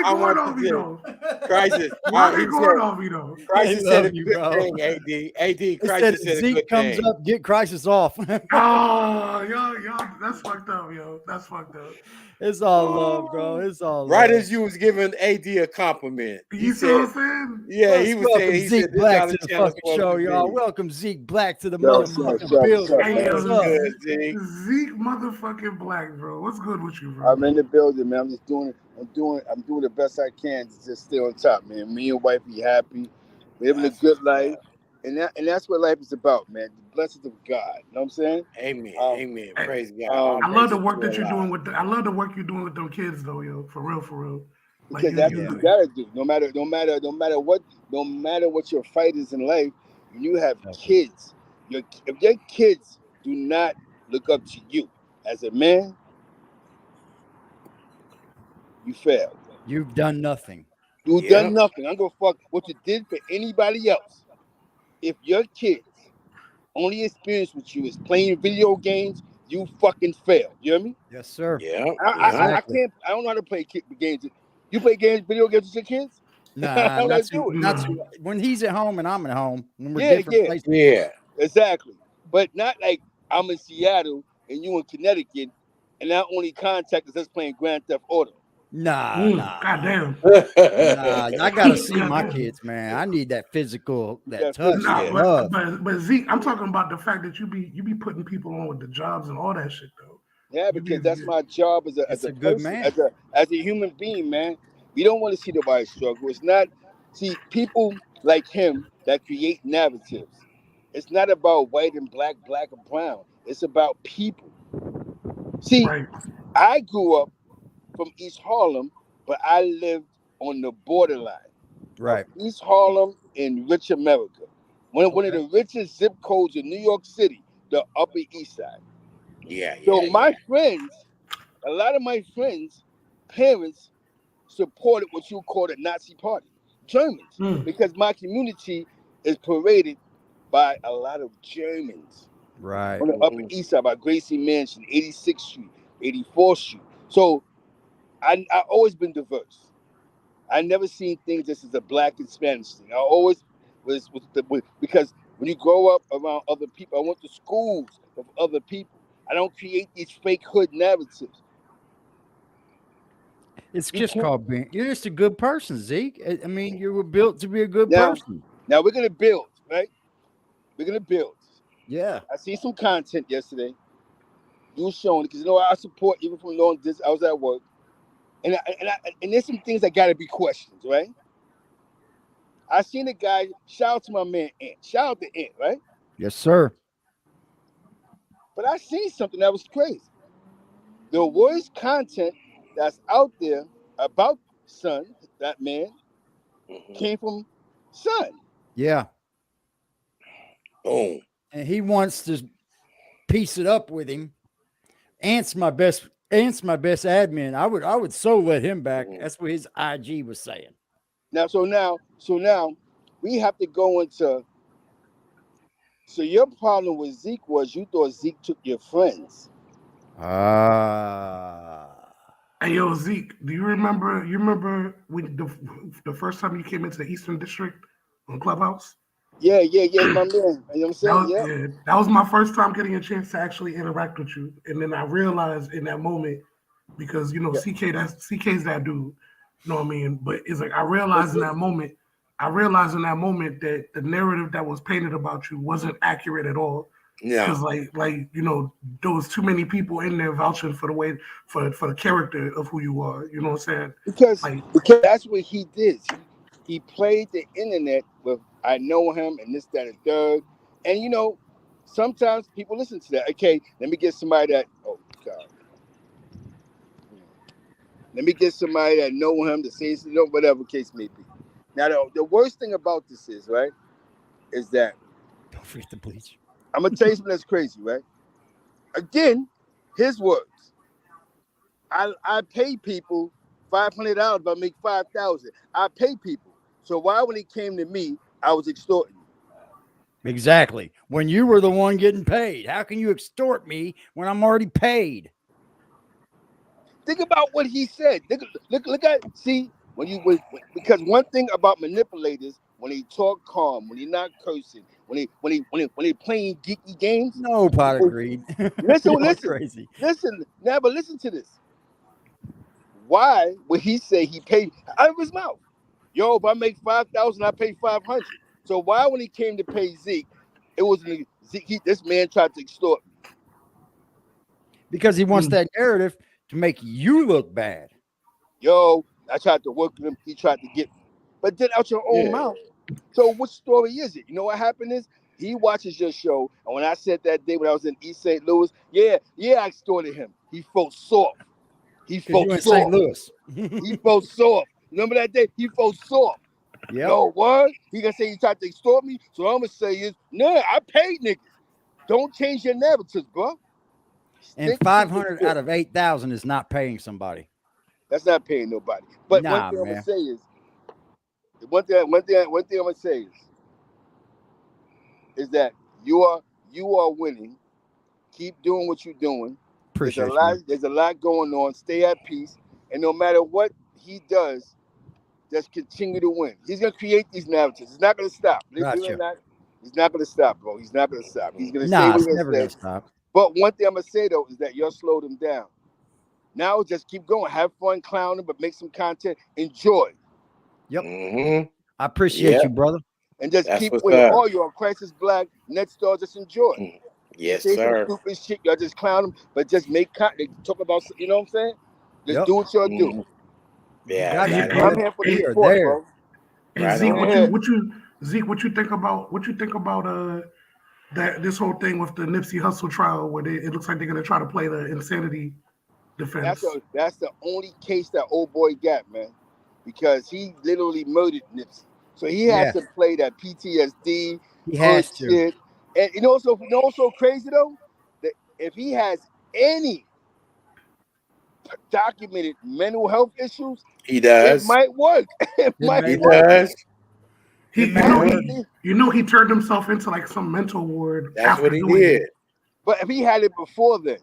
I going want on to me say- though? Crisis. Why they he going said, on me though? Crisis They said a love you, good bro. thing, AD. They Crisis said said a Zeke good comes thing. up, get Crisis off. Oh, y'all, that's fucked up, yo. That's fucked up. It's all love, bro. It's all Right love. as you was giving AD a compliment. You see what I'm saying? Yeah, he was Welcome saying, he Zeke said, this Black how to the the channel's fucking supposed show, to y'all. be. Welcome Zeke Black to the Yo, motherfucking sup, building. Hey, What's yo, up? Good, Zeke. Zeke motherfucking Black, bro. What's good with you, bro? I'm in the building, man. I'm just doing it. I'm doing the best I can to just stay on top, man. Me and wife be happy, living a good life, and that's what life is about, man. The blessings of God. You know what I'm saying? Amen. Amen. Praise God. I love the work that you're doing with. I love the work you're doing with them kids, though, yo. For real. Like Because that's what you gotta do. No matter what your fight is in life, when you have kids, if your kids do not look up to you as a man, you failed. You've done nothing. You've done nothing. I'm gonna fuck what you did for anybody else. If your kids only experience with you is playing video games, you fucking fail. You hear me? Yes, sir. Yeah. I can't. I don't know how to play games. You play video games with your kids? Nah, How not do I do it? not too. When he's at home and I'm at home, when we're Yeah, different yeah. places. Yeah. Exactly. But not like I'm in Seattle and you in Connecticut, and our only contact is us playing Grand Theft Auto. Nah. Goddamn. Nah, I gotta see my kids, man. I need that physical, that touch, that love. But Zeke, I'm talking about the fact that you be putting people on with the jobs and all that shit, though. Yeah, because that's my job as a good person, man. as a human being, man. We don't want to see nobody struggle. It's not people like him that create narratives. It's not about white and black, black and brown. It's about people. See, Right. I grew up from East Harlem, but I lived on the borderline Right. of East Harlem and rich America. One of the richest zip codes in New York City, the Upper East Side. Yeah, So yeah, my yeah. friends, a lot of my friends' parents supported what you call the Nazi Party, Germans, because my community is paraded by a lot of Germans Right. on the Upper East Side, by Gracie Mansion, 86th Street, 84th Street. So I always been diverse. I never seen things just as a black and Spanish thing. I always was because when you grow up around other people, I went to schools of other people. I don't create these fake hood narratives. It's You just can't- called being. You're just a good person, Zeke. I mean, you were built to be a good Now, person. now we're gonna build, right? We're gonna build. Yeah. I seen some content yesterday. You were showing it because I support even from long distance. I was at work, and there's some things that gotta be questioned, right? I seen a guy. Shout out to my man Ant. Shout out to Ant, right? Yes, sir. But I seen something that was crazy. The worst content that's out there about Son, that man, came from Son. Yeah. Boom. And he wants to piece it up with him. Ant's my best admin. I would so let him back. That's what his IG was saying. So now we have to go into. So your problem with Zeke was you thought Zeke took your friends. Hey, yo, Zeke, do you remember? You remember when the first time you came into the Eastern District on Clubhouse? Yeah, my man. You know what I'm saying? That was my first time getting a chance to actually interact with you, and then I realized in that moment, because CK's that dude, you know what I mean? But it's like I realized in that moment that the narrative that was painted about you wasn't accurate at all. Yeah. Because there was too many people in there vouching for the way for the character of who you are. You know what I'm saying? Because that's what he did. He played the internet with I know him and this, that, and third. And sometimes people listen to that. Okay, let me get somebody that let me get somebody that know him to say whatever case may be. Now the worst thing about this is that don't forget the bleach. I'm gonna tell you something that's crazy, right? Again, his words. I pay people $500 if I make 5,000. I pay people. So why when he came to me, I was extorting you? Exactly. When you were the one getting paid, how can you extort me when I'm already paid? Think about what he said. Look at because one thing about manipulators, when they talk calm, when they're not cursing, when they playing geeky games. No pot of greed. Listen. Now, but listen to this. Why would he say he paid out of his mouth? Yo, if I make 5,000, I pay 500. So why when he came to pay Zeke, it wasn't Zeke? This man tried to extort me because he wants that narrative to make you look bad. Yo, I tried to work with him. He tried to get me. But then out your own mouth. So what story is it? You know what happened is he watches your show. And when I said that day when I was in East St. Louis, I extorted him. He felt soft. He felt soft. St. Louis. He felt soft. Remember that day? He felt soft. Yeah. Yo, what? He gonna say he tried to extort me? So what I'm gonna say is, no, I paid niggas. Don't change your narratives, bro. And 500 out of 8,000 is not paying somebody. That's not paying nobody. But nah, one thing man. I'm gonna say is, one thing I'm gonna say is that you are winning. Keep doing what you're doing. There's a lot going on. Stay at peace, and no matter what he does, just continue to win. He's gonna create these narratives. He's not gonna stop. Gotcha. He's not gonna stop, bro. He's not gonna stop. He's gonna say what he's he's never gonna stop. But one thing I'm gonna say though is that you'll slow them down. Now just keep going. Have fun clowning, but make some content. Enjoy. Yep. Mm-hmm. I appreciate you, brother. And just keep winning. All you on Crisis Black, Next Door, just enjoy. Yes, say sir. Some stupid shit, y'all just clown them, but just make content. Talk about, you know what I'm saying? Just do what y'all do. Yeah, I'm here for the support, bro. Hey, Zeke, what you think about that this whole thing with the Nipsey Hussle trial, where it looks like they're gonna try to play the insanity defense. That's the only case that old boy got, man, because he literally murdered Nipsey. So he has to play that PTSD, He has to. shit. And you know so crazy though, that if he has any documented mental health issues, He does. it might work. It might He work. does. You know he turned himself into like some mental ward. That's what he did. But if he had it before then,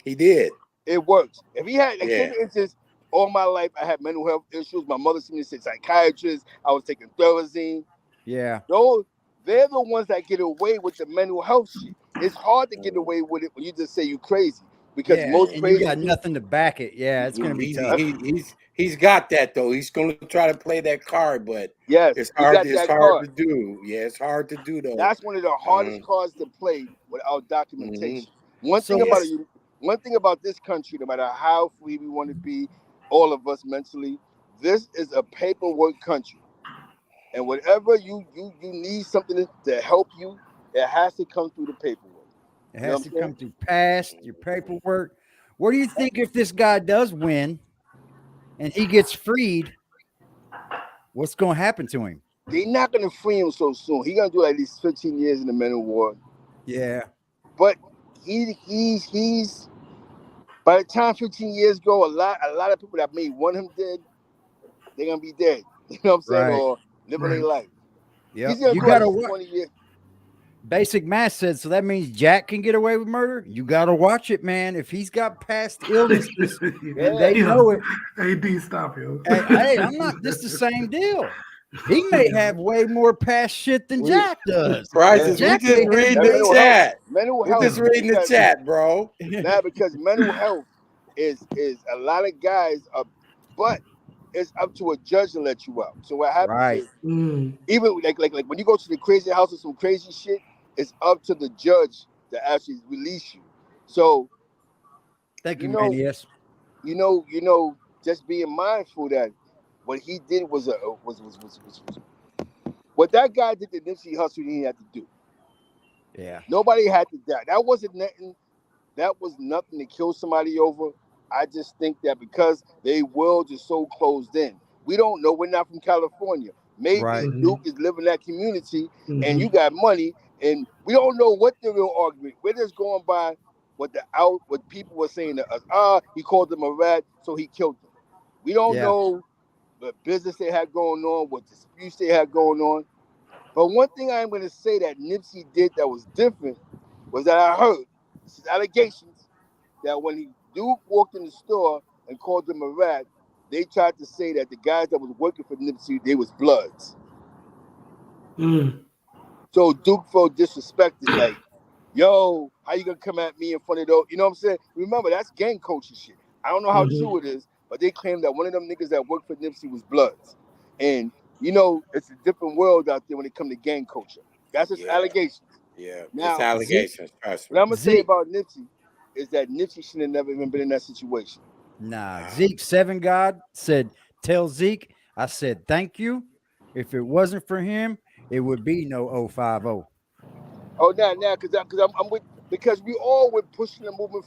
he did. It works. If he had, like, for instance, all my life I had mental health issues. My mother sent me to psychiatrist. I was taking Thorazine. Yeah. They're the ones that get away with the mental health shit. It's hard to get away with it when you just say you crazy, because most crazy you got nothing to back it. Yeah, it's gonna be tough. He's got that though. He's gonna try to play that card, but it's hard to do. Yeah, it's hard to do though. That's one of the hardest cards to play without documentation. One thing about this country, no matter how free we want to be, all of us mentally, this is a paperwork country. And whatever you need something to help you, it has to come through the paperwork. It has to come through past your paperwork. What do you think if this guy does win and he gets freed? What's going to happen to him? They're not going to free him so soon. He's going to do at least 15 years in the mental ward. Yeah. But he's by the time 15 years go, a lot of people that may want him dead, they're going to be dead. You know what I'm saying? Right. Or living their life. Yeah. He's going to You got to 20 years. Basic Math said, so that means Jack can get away with murder? You got to watch it, man. If he's got past illnesses, they know it. AD, stop you. Hey, I'm not. This is the same deal. He may have way more past shit than Jack does. Right? We just reading the chat. Mental health. We're just reading the chat, bro. Nah, because mental health is a lot of guys but it's up to a judge to let you out. So what happens is, even like when you go to the crazy house with some crazy shit, it's up to the judge to actually release you. So thank you, man. Yes. You know, just being mindful that what he did was what that guy did to Nipsey Hussle, he didn't have to do. Yeah. Nobody had to die. That wasn't nothing. That was nothing to kill somebody over. I just think that because their world is so closed in, we don't know. We're not from California. Maybe Duke is living in that community, and you got money, and we don't know what the real argument. We're just going by what people were saying to us. He called them a rat, so he killed them. We don't know the business they had going on, what disputes they had going on. But one thing I'm going to say that Nipsey did that was different was that I heard, this is allegations, that when Duke walked in the store and called them a rat, they tried to say that the guys that was working for Nipsey, they was Bloods. So Duke felt disrespected, like, yo, how you gonna come at me in front of those? You know what I'm saying? Remember, that's gang culture shit. I don't know how true it is, but they claim that one of them niggas that worked for Nipsey was Bloods. And, you know, it's a different world out there when it comes to gang culture. That's just allegations. Yeah, now, it's allegations. What I'm gonna say about Nipsey is that Nipsey should have never even been in that situation. Nah, Zeke 7 God said, tell Zeke, I said, thank you. If it wasn't for him, it would be no 050. Oh, now, I'm with, because we all were pushing the movement.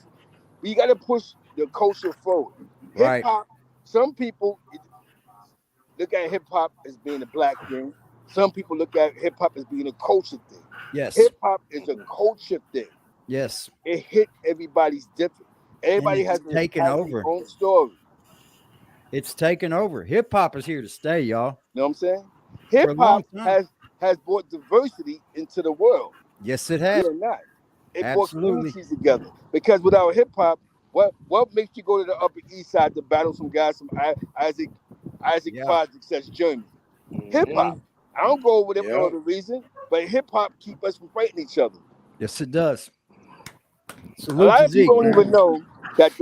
We got to push the culture forward. Hip hop, some people look at hip hop as being a black thing. Some people look at hip hop as being a culture thing. Yes. Hip hop is a culture thing. Yes. It hit everybody's different. Everybody has taken over their own story. It's taken over. Hip hop is here to stay, y'all. You know what I'm saying? Hip hop has brought diversity into the world. Yes, it has. Or not. It brought communities together. Because without hip hop, what makes you go to the Upper East Side to battle some guys from Isaac Projects that's Germany? Hip hop. I don't go over there for no other reason, but hip hop keep us from fighting each other. Yes, it does. A lot of people don't even know that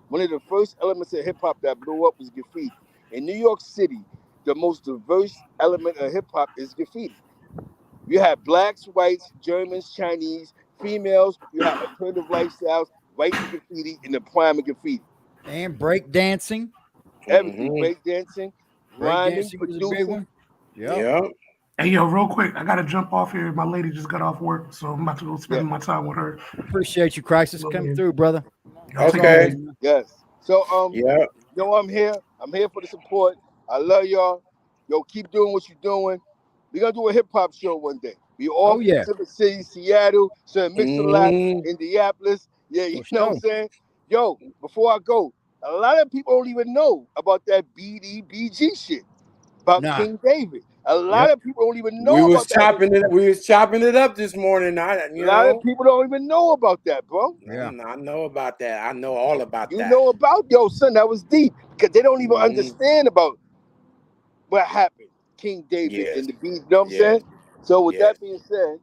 one of the first elements of hip hop that blew up was graffiti. In New York City, the most diverse element of hip hop is graffiti. You have blacks, whites, Germans, Chinese, females. You have alternative lifestyles, right to graffiti in the prime of graffiti. And break dancing. Everything, break dancing, rhyming, producing. Yeah. Hey, yo, real quick, I gotta jump off here. My lady just got off work, so I'm about to go spend my time with her. Appreciate you, Crisis, coming through, brother. Okay. Yes. So Yeah. yo, I'm here. I'm here for the support. I love y'all. Yo, keep doing what you're doing. We're gonna do a hip hop show one day. We all from different cities, Seattle, St. Mix-a-Lot, Indianapolis. Yeah, you know what I'm saying? Yo, before I go, a lot of people don't even know about that BDBG shit. About King David. A lot of people don't even know about that. We was chopping it up this morning. A lot of people don't even know about that, bro. Yeah, I know about that. I know all about that. You know about, yo, son, that was deep. Because they don't even understand about what happened. King David and the beat, you know what I'm saying? So with that being said,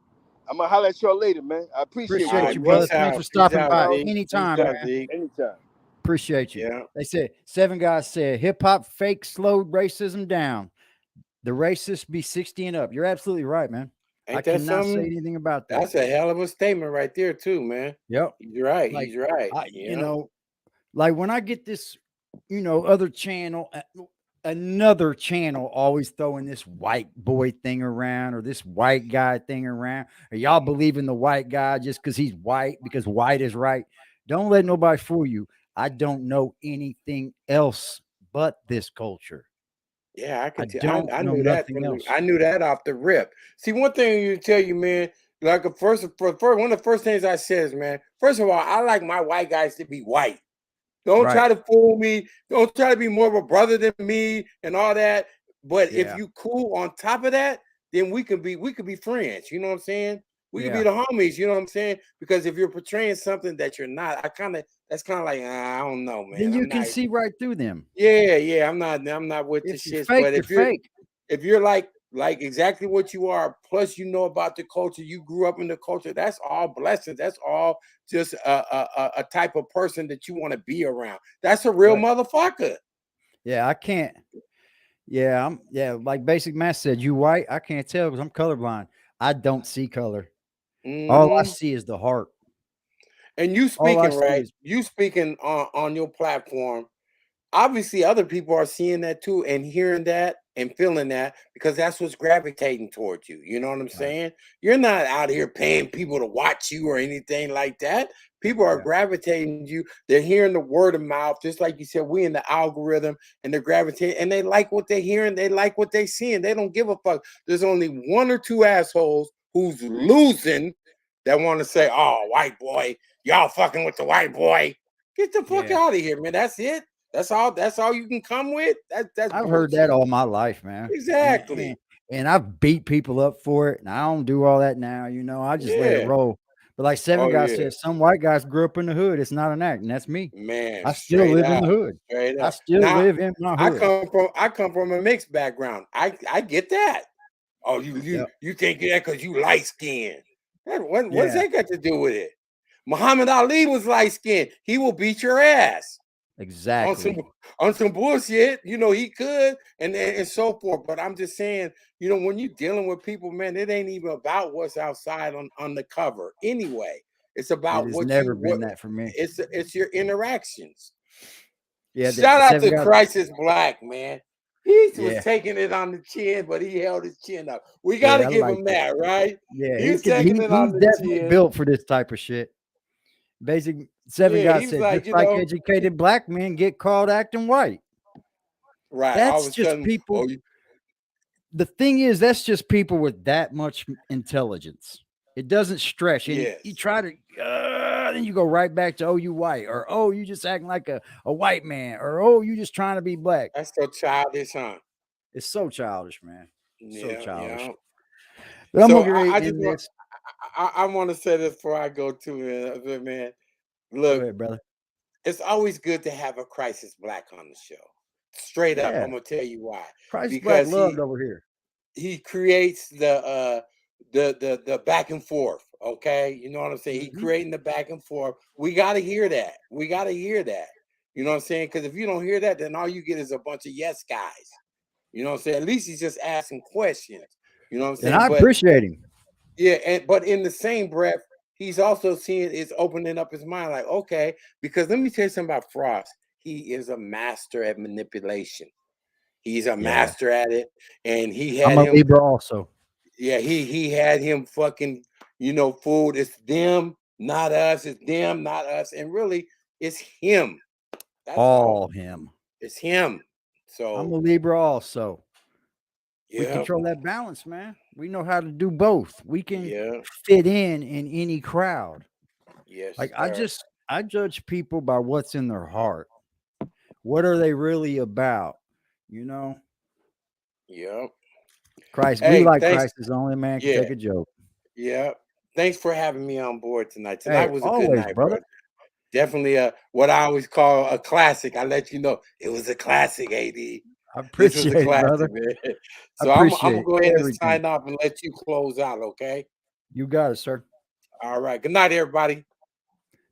I'm gonna holler at y'all later, man. I appreciate you, brother. Thanks for stopping by. Zeke. Anytime, Peace out, man. Zeke. Anytime. Appreciate you. Yeah. They said 7 guys said hip hop fake slowed racism down. The racists be 60 and up. You're absolutely right, man. I cannot say anything about that. That's a hell of a statement right there, too, man. Yep. He's right. Like, He's right. You know, like when I get this, you know, other channel, another channel always throwing this white boy thing around or this white guy thing around, or y'all believe in the white guy just because he's white, because white is right. Don't let nobody fool you. I don't know anything else but this culture. Yeah, I could. I knew that. I knew that off the rip. See, one thing you tell you, man. Like one of the first things I says, man. First of all, I like my white guys to be white. Don't try to fool me. Don't try to be more of a brother than me and all that. But if you cool on top of that, then we could be friends. You know what I'm saying? We could be the homies. You know what I'm saying? Because if you're portraying something that you're not, that's kind of like I don't know, man. Then you can see right through them. Yeah. I'm not with the shit. But if you're like exactly what you are, plus you know about the culture, you grew up in the culture. That's all blessings. That's all just a type of person that you want to be around. That's a real motherfucker. Yeah, I can't. Yeah, like Basic Matt said, you white. I can't tell because I'm colorblind. I don't see color. All I see is the heart. And you speaking, right? You speaking on your platform. Obviously, other people are seeing that too and hearing that and feeling that because that's what's gravitating towards you. You know what I'm saying? You're not out here paying people to watch you or anything like that. People are gravitating to you. They're hearing the word of mouth, just like you said, we in the algorithm, and they're gravitating, and they like what they're hearing. They like what they're seeing. They don't give a fuck. There's only 1 or 2 assholes who's losing that want to say, oh, white boy, y'all fucking with the white boy. Get the fuck out of here, man. That's it. That's all you can come with. That's I've heard that all my life, man. Exactly. And I've beat people up for it, and I don't do all that now. You know, I just let it roll. But like 7 guys said, some white guys grew up in the hood. It's not an act, and that's me. Man, I still live in the hood. I still live in my hood. I come from a mixed background. I get that. Oh, you can't get that because you light skinned. What's that got to do with it? Muhammad Ali was light skinned. He will beat your ass. Exactly. On some bullshit, you know, he could and so forth. But I'm just saying, you know, when you're dealing with people, man, it ain't even about what's outside on the cover. Anyway, it's about what never been that for me. It's your interactions. Yeah. Shout out to Crisis Black, man. He was taking it on the chin, but he held his chin up. We got to give him that, right? Yeah, he's taking it on the definitely chin. built for this type of shit. Basic 7 guys said, like, just like educated black men get called acting white. Right. That's just people. The thing is, that's just people with that much intelligence. It doesn't stretch. And you try to, then you go right back to, oh, you white, or oh, you just acting like a white man, or oh, you just trying to be black. That's so childish, huh? It's so childish, man. So childish. Yeah. But I'm I want to say this before I go to man. Look, go ahead, brother. It's always good to have a Crisis Black on the show. Straight up, I'm gonna tell you why. Crisis Black loved over here. He creates the back and forth. Okay, you know what I'm saying? He creating the back and forth. We got to hear that. We got to hear that. You know what I'm saying? Because if you don't hear that, then all you get is a bunch of yes guys. You know what I'm saying? At least he's just asking questions. You know what I'm saying? And I appreciate him. Yeah, but in the same breath, he's also seeing it's opening up his mind. Like, okay, because let me tell you something about Frost. He is a master at manipulation. He's a master at it, and he had I'm a Libra also. Yeah, he had him fucking, fooled. It's them, not us. It's them, not us. And really, it's him. That's all him. It's him. So I'm a Libra also. We yeah, control that balance, man. We know how to do both. We can yeah, fit in any crowd. yes. Like sir. I judge people by what's in their heart. What are they really about? You know, Yep. Christ. We Hey, like thanks. Christ is only man can Yeah, take a joke. yeah. Thanks for having me on board tonight. Tonight Hey, was a good always, night, brother. brother. Definitely what I always call a classic. I let you know it was a classic, AD. I This was a appreciate it, classic, brother. man. I So I'm appreciate gonna go ahead and everything. sign off and let you close out, okay? You got it, sir. All right. Good night, everybody.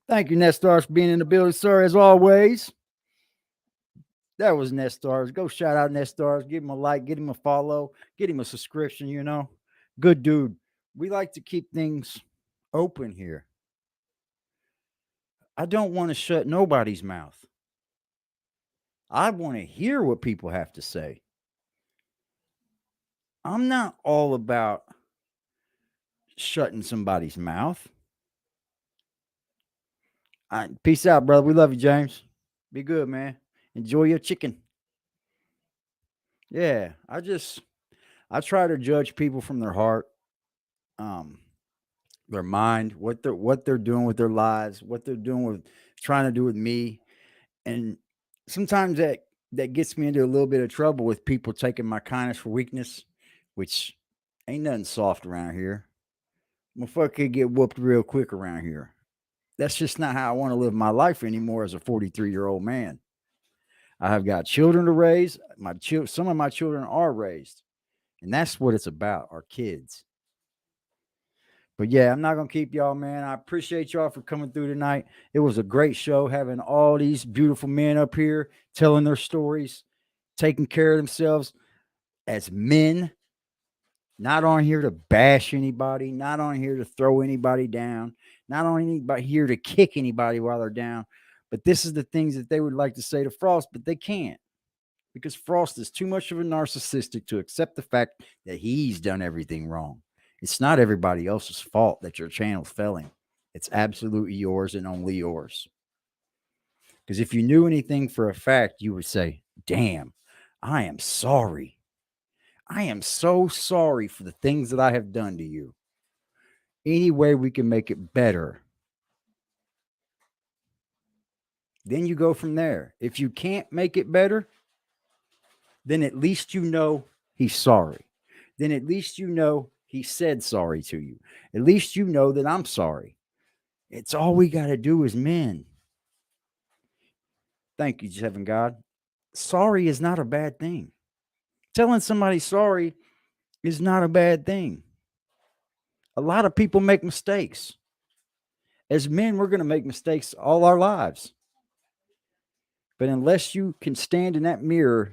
Thank you, Nestars, for being in the building, sir, as always. That was Nestars. Go shout out Nestars. Give him a like, get him a follow, get him a subscription, Good dude. We like to keep things open here. I don't want to shut nobody's mouth. I want to hear what people have to say. I'm not all about shutting somebody's mouth. Peace out, brother. We love you, James. Be good, man. Enjoy your chicken. Yeah, I try to judge people from their heart, their mind, what they're doing with their lives, what they're doing with trying to do with me. And sometimes that gets me into a little bit of trouble with people taking my kindness for weakness, which ain't nothing soft around here. Motherfucker could get whooped real quick around here. That's just not how I want to live my life anymore as a 43-year-old man. I have got children to raise. Some of my children are raised. And that's what it's about, our kids. But yeah, I'm not going to keep y'all, man. I appreciate y'all for coming through tonight. It was a great show having all these beautiful men up here telling their stories, taking care of themselves as men. Not on here to bash anybody, not on here to throw anybody down, not on anybody here to kick anybody while they're down. But this is the things that they would like to say to Frost, but they can't. Because Frost is too much of a narcissistic to accept the fact that he's done everything wrong. It's not everybody else's fault that your channel's failing. It's absolutely yours and only yours. Because if you knew anything for a fact, you would say, damn, I am sorry. I am so sorry for the things that I have done to you. Any way we can make it better. Then you go from there. If you can't make it better, then at least you know he's sorry. Then at least you know he said sorry to you. At least you know that I'm sorry. It's all we got to do as men. Thank you, Heaven God. Sorry is not a bad thing. Telling somebody sorry is not a bad thing. A lot of people make mistakes. As men, we're going to make mistakes all our lives. But unless you can stand in that mirror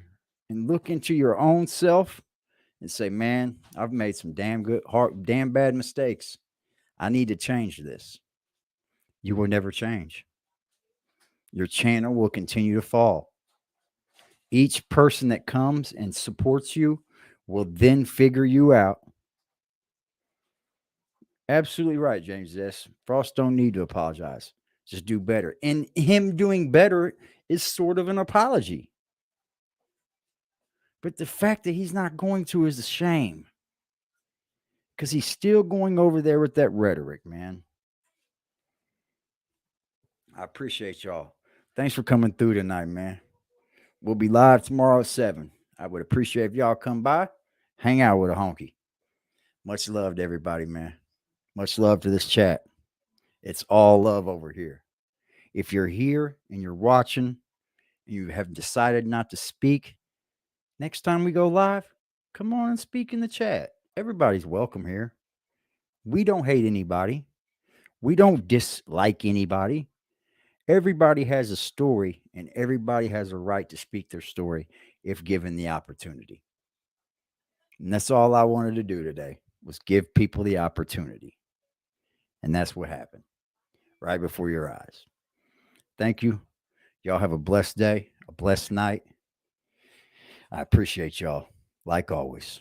and look into your own self and say, man, I've made some damn bad mistakes. I need to change this. You will never change. Your channel will continue to fall. Each person that comes and supports you will then figure you out. Absolutely right, James S. Frost don't need to apologize. Just do better. And him doing better is sort of an apology. But the fact that he's not going to is a shame. Because he's still going over there with that rhetoric, man. I appreciate y'all. Thanks for coming through tonight, man. We'll be live tomorrow at 7. I would appreciate if y'all come by, hang out with a honky. Much love to everybody, man. Much love to this chat. It's all love over here. If you're here and you're watching, and you have decided not to speak, next time we go live, come on and speak in the chat. Everybody's welcome here. We don't hate anybody. We don't dislike anybody. Everybody has a story, and everybody has a right to speak their story if given the opportunity. And that's all I wanted to do today, was give people the opportunity. And that's what happened right before your eyes. Thank you. Y'all have a blessed day, a blessed night. I appreciate y'all, like always.